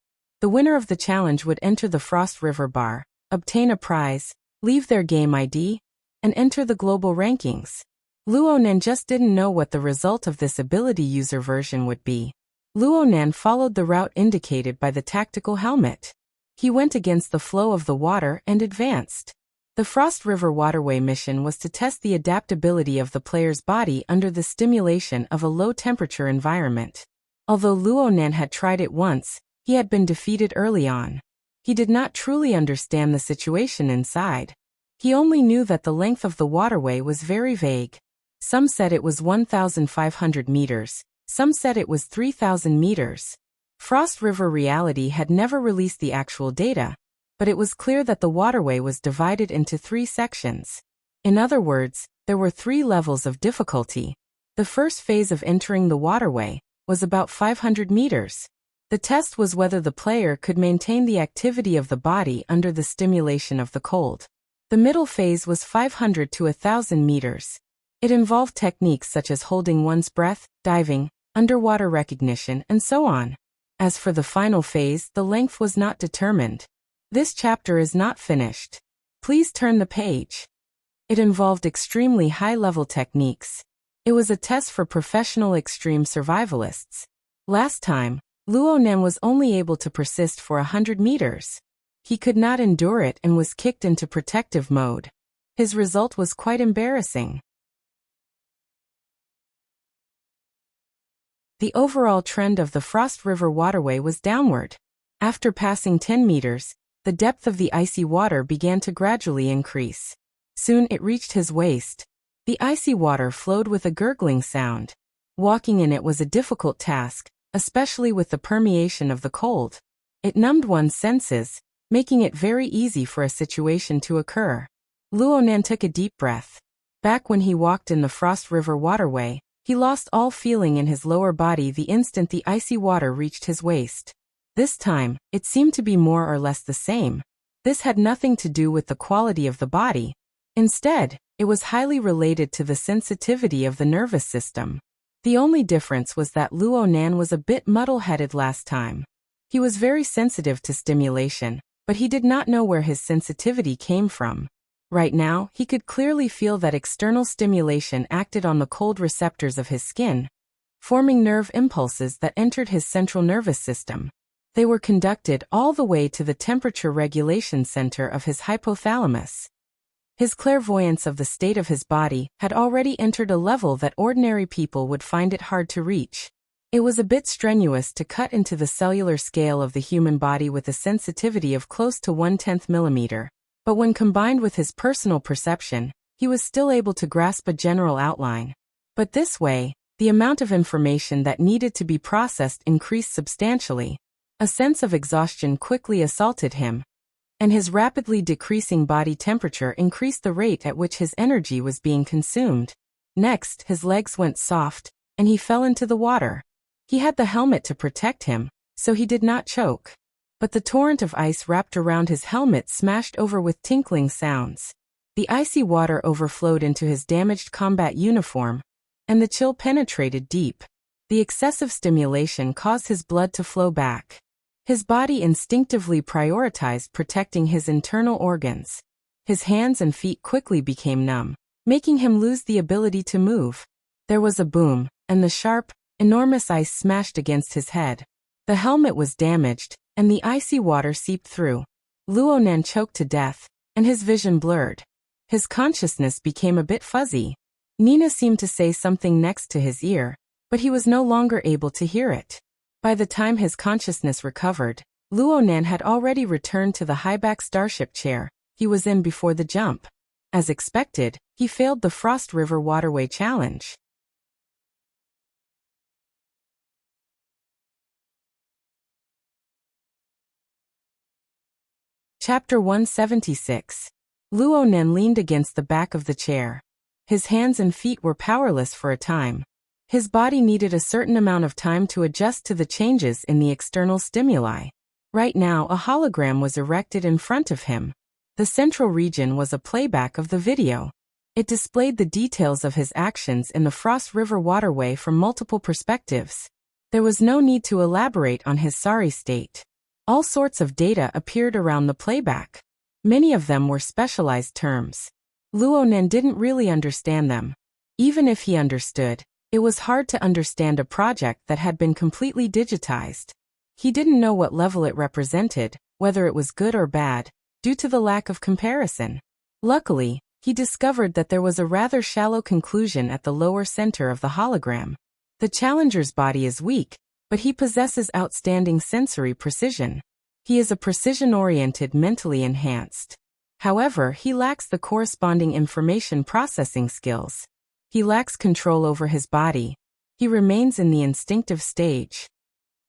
the winner of the challenge would enter the Frost River bar, obtain a prize, leave their game ID, and enter the global rankings. Luonan just didn't know what the result of this ability user version would be. Luonan followed the route indicated by the tactical helmet. He went against the flow of the water and advanced. The Frost River waterway mission was to test the adaptability of the player's body under the stimulation of a low-temperature environment. Although Luonan had tried it once, he had been defeated early on. He did not truly understand the situation inside. He only knew that the length of the waterway was very vague. Some said it was 1,500 meters, some said it was 3,000 meters. Frost River reality had never released the actual data, but it was clear that the waterway was divided into 3 sections. In other words, there were 3 levels of difficulty. The first phase of entering the waterway was about 500 meters. The test was whether the player could maintain the activity of the body under the stimulation of the cold. The middle phase was 500 to 1,000 meters. It involved techniques such as holding one's breath, diving, underwater recognition, and so on. As for the final phase, the length was not determined. This chapter is not finished. Please turn the page. It involved extremely high-level techniques. It was a test for professional extreme survivalists. Last time, Luonan was only able to persist for 100 meters. He could not endure it and was kicked into protective mode. His result was quite embarrassing. The overall trend of the Frost River waterway was downward. After passing 10 meters, the depth of the icy water began to gradually increase. Soon it reached his waist. The icy water flowed with a gurgling sound. Walking in it was a difficult task, especially with the permeation of the cold. It numbed one's senses, making it very easy for a situation to occur. Luonan took a deep breath. Back when he walked in the Frost River waterway, he lost all feeling in his lower body the instant the icy water reached his waist. This time, it seemed to be more or less the same. This had nothing to do with the quality of the body. Instead, it was highly related to the sensitivity of the nervous system. The only difference was that Luonan was a bit muddle-headed last time. He was very sensitive to stimulation, but he did not know where his sensitivity came from. Right now, he could clearly feel that external stimulation acted on the cold receptors of his skin, forming nerve impulses that entered his central nervous system. They were conducted all the way to the temperature regulation center of his hypothalamus. His clairvoyance of the state of his body had already entered a level that ordinary people would find it hard to reach. It was a bit strenuous to cut into the cellular scale of the human body with a sensitivity of close to 1/10 millimeter, but when combined with his personal perception, he was still able to grasp a general outline. But this way, the amount of information that needed to be processed increased substantially. A sense of exhaustion quickly assaulted him, and his rapidly decreasing body temperature increased the rate at which his energy was being consumed. Next, his legs went soft, and he fell into the water. He had the helmet to protect him, so he did not choke. But the torrent of ice wrapped around his helmet smashed over with tinkling sounds. The icy water overflowed into his damaged combat uniform, and the chill penetrated deep. The excessive stimulation caused his blood to flow back. His body instinctively prioritized protecting his internal organs. His hands and feet quickly became numb, making him lose the ability to move. There was a boom, and the sharp, enormous ice smashed against his head. The helmet was damaged, and the icy water seeped through. Luonan choked to death, and his vision blurred. His consciousness became a bit fuzzy. Nina seemed to say something next to his ear, but he was no longer able to hear it. By the time his consciousness recovered, Luonan had already returned to the high-back starship chair he was in before the jump. As expected, he failed the Frost River waterway challenge. Chapter 176. Luonan leaned against the back of the chair. His hands and feet were powerless for a time. His body needed a certain amount of time to adjust to the changes in the external stimuli. Right now, a hologram was erected in front of him. The central region was a playback of the video. It displayed the details of his actions in the Frost River waterway from multiple perspectives. There was no need to elaborate on his sorry state. All sorts of data appeared around the playback. Many of them were specialized terms. Luonen didn't really understand them. Even if he understood, it was hard to understand a project that had been completely digitized. He didn't know what level it represented, whether it was good or bad, due to the lack of comparison. Luckily, he discovered that there was a rather shallow conclusion at the lower center of the hologram. The challenger's body is weak, but he possesses outstanding sensory precision. He is a precision-oriented, mentally enhanced. However, he lacks the corresponding information processing skills. He lacks control over his body. He remains in the instinctive stage.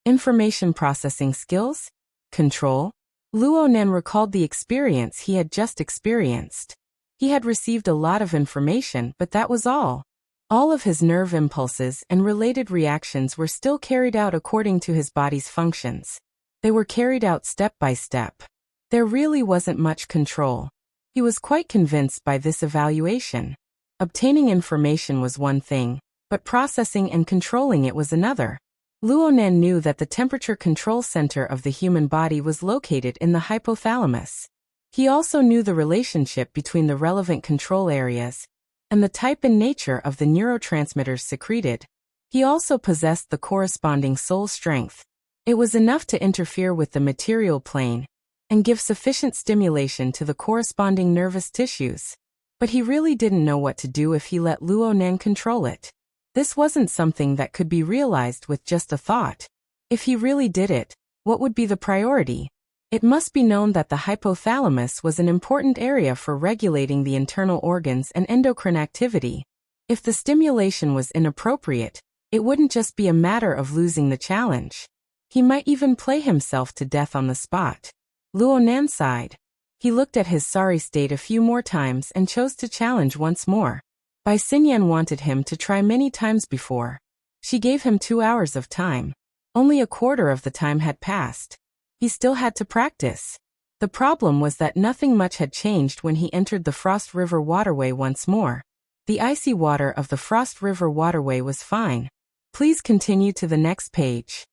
Information processing skills? Control? Luonen recalled the experience he had just experienced. He had received a lot of information, but that was all. All of his nerve impulses and related reactions were still carried out according to his body's functions. They were carried out step by step. There really wasn't much control. He was quite convinced by this evaluation. Obtaining information was one thing, but processing and controlling it was another. Luonen knew that the temperature control center of the human body was located in the hypothalamus. He also knew the relationship between the relevant control areas and the type and nature of the neurotransmitters secreted. He also possessed the corresponding soul strength. It was enough to interfere with the material plane and give sufficient stimulation to the corresponding nervous tissues. But he really didn't know what to do if he let Luonen control it. This wasn't something that could be realized with just a thought. If he really did it, what would be the priority? It must be known that the hypothalamus was an important area for regulating the internal organs and endocrine activity. If the stimulation was inappropriate, it wouldn't just be a matter of losing the challenge. He might even play himself to death on the spot. Luonen sighed. He looked at his sorry state a few more times and chose to challenge once more. Bai Xinyan wanted him to try many times before. She gave him 2 hours of time. Only a quarter of the time had passed. He still had to practice. The problem was that nothing much had changed when he entered the Frost River waterway once more. The icy water of the Frost River waterway was fine. Please continue to the next page.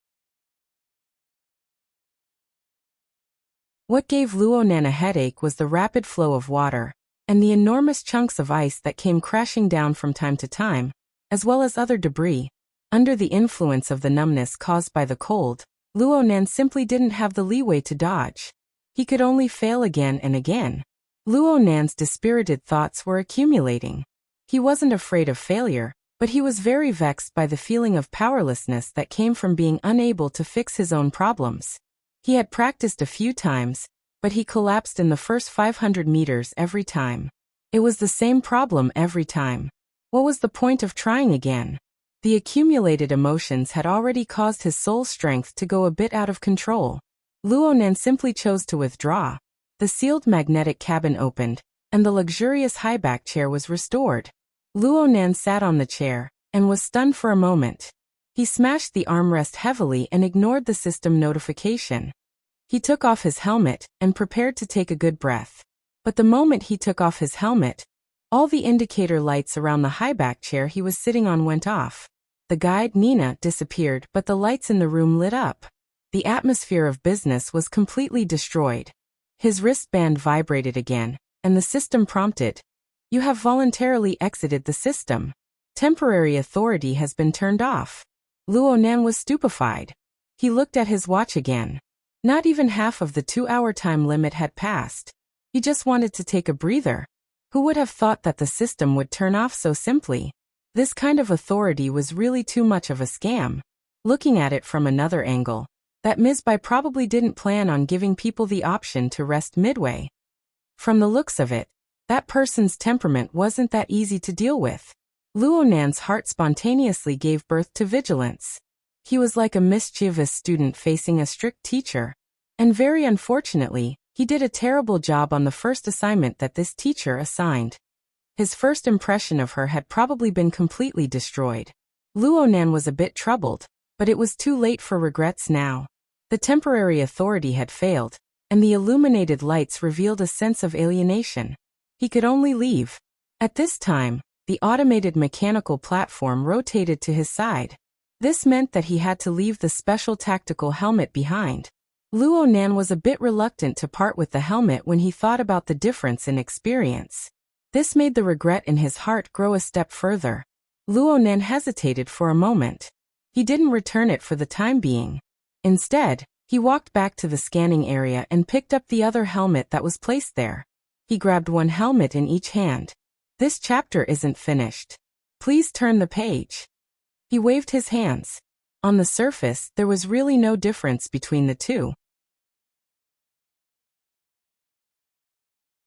What gave Luonen a headache was the rapid flow of water and the enormous chunks of ice that came crashing down from time to time, as well as other debris. Under the influence of the numbness caused by the cold, Luonen simply didn't have the leeway to dodge. He could only fail again and again. Luonen's dispirited thoughts were accumulating. He wasn't afraid of failure, but he was very vexed by the feeling of powerlessness that came from being unable to fix his own problems. He had practiced a few times, but he collapsed in the first 500 meters every time. It was the same problem every time. What was the point of trying again? The accumulated emotions had already caused his soul strength to go a bit out of control. Luonen simply chose to withdraw. The sealed magnetic cabin opened, and the luxurious high-back chair was restored. Luonen sat on the chair, and was stunned for a moment. He smashed the armrest heavily and ignored the system notification. He took off his helmet and prepared to take a good breath. But the moment he took off his helmet, all the indicator lights around the high-back chair he was sitting on went off. The guide, Nina, disappeared, but the lights in the room lit up. The atmosphere of business was completely destroyed. His wristband vibrated again, and the system prompted, "You have voluntarily exited the system. Temporary authority has been turned off." Luonen was stupefied. He looked at his watch again. Not even half of the 2-hour time limit had passed. He just wanted to take a breather. Who would have thought that the system would turn off so simply? This kind of authority was really too much of a scam. Looking at it from another angle, that Ms. Bai probably didn't plan on giving people the option to rest midway. From the looks of it, that person's temperament wasn't that easy to deal with. Luonen's heart spontaneously gave birth to vigilance. He was like a mischievous student facing a strict teacher. And very unfortunately, he did a terrible job on the first assignment that this teacher assigned. His first impression of her had probably been completely destroyed. Luonen was a bit troubled, but it was too late for regrets now. The temporary authority had failed, and the illuminated lights revealed a sense of alienation. He could only leave. At this time, the automated mechanical platform rotated to his side. This meant that he had to leave the special tactical helmet behind. Luo Nan was a bit reluctant to part with the helmet when he thought about the difference in experience. This made the regret in his heart grow a step further. Luo Nan hesitated for a moment. He didn't return it for the time being. Instead, he walked back to the scanning area and picked up the other helmet that was placed there. He grabbed one helmet in each hand. This chapter isn't finished. Please turn the page. He waved his hands. On the surface, there was really no difference between the two.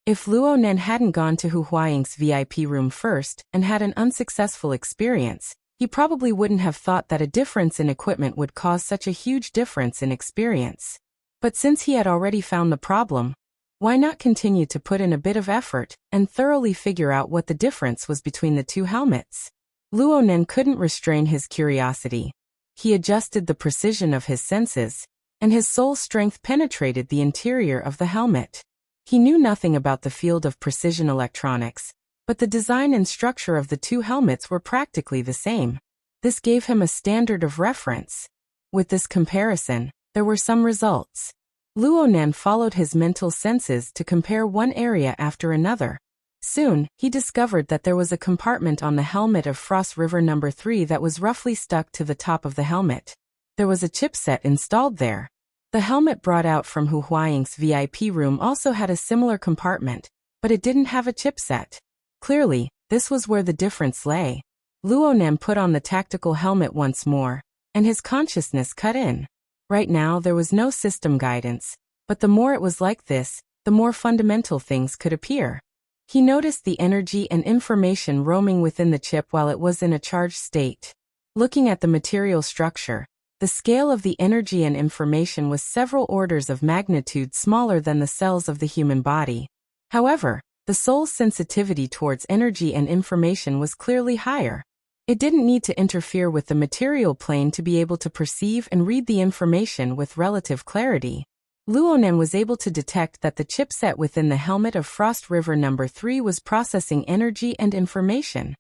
If Luo Nan hadn't gone to Hu Huaying's VIP room first and had an unsuccessful experience, he probably wouldn't have thought that a difference in equipment would cause such a huge difference in experience. But since he had already found the problem, why not continue to put in a bit of effort and thoroughly figure out what the difference was between the two helmets? Luo Nan couldn't restrain his curiosity. He adjusted the precision of his senses, and his soul strength penetrated the interior of the helmet. He knew nothing about the field of precision electronics, but the design and structure of the two helmets were practically the same. This gave him a standard of reference. With this comparison, there were some results. Luo Nan followed his mental senses to compare one area after another. Soon, he discovered that there was a compartment on the helmet of Frost River No. 3 that was roughly stuck to the top of the helmet. There was a chipset installed there. The helmet brought out from Hu Huaying's VIP room also had a similar compartment, but it didn't have a chipset. Clearly, this was where the difference lay. Luo Nan put on the tactical helmet once more, and his consciousness cut in. Right now there was no system guidance, but the more it was like this, the more fundamental things could appear. He noticed the energy and information roaming within the chip while it was in a charged state. Looking at the material structure, the scale of the energy and information was several orders of magnitude smaller than the cells of the human body. However, the soul's sensitivity towards energy and information was clearly higher. It didn't need to interfere with the material plane to be able to perceive and read the information with relative clarity. Luo Nan was able to detect that the chipset within the helmet of Frost River No. 3 was processing energy and information.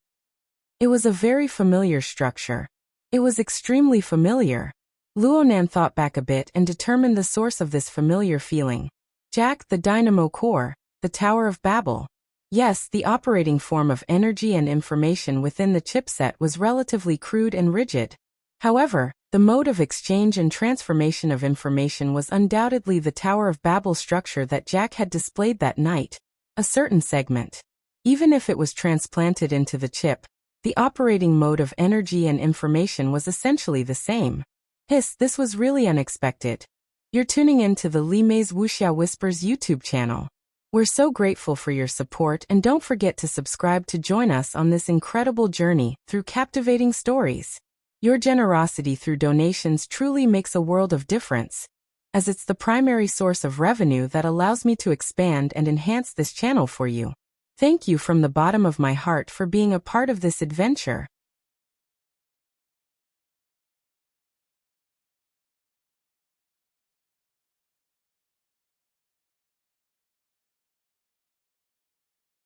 It was a very familiar structure. It was extremely familiar. Luo Nan thought back a bit and determined the source of this familiar feeling. Jack, the dynamo core, the Tower of Babel. Yes, the operating form of energy and information within the chipset was relatively crude and rigid. However, the mode of exchange and transformation of information was undoubtedly the Tower of Babel structure that Jack had displayed that night, a certain segment. Even if it was transplanted into the chip, the operating mode of energy and information was essentially the same. This was really unexpected. You're tuning in to the Li Mei's Wuxia Whispers YouTube channel. We're so grateful for your support, and don't forget to subscribe to join us on this incredible journey through captivating stories. Your generosity through donations truly makes a world of difference, as it's the primary source of revenue that allows me to expand and enhance this channel for you. Thank you from the bottom of my heart for being a part of this adventure.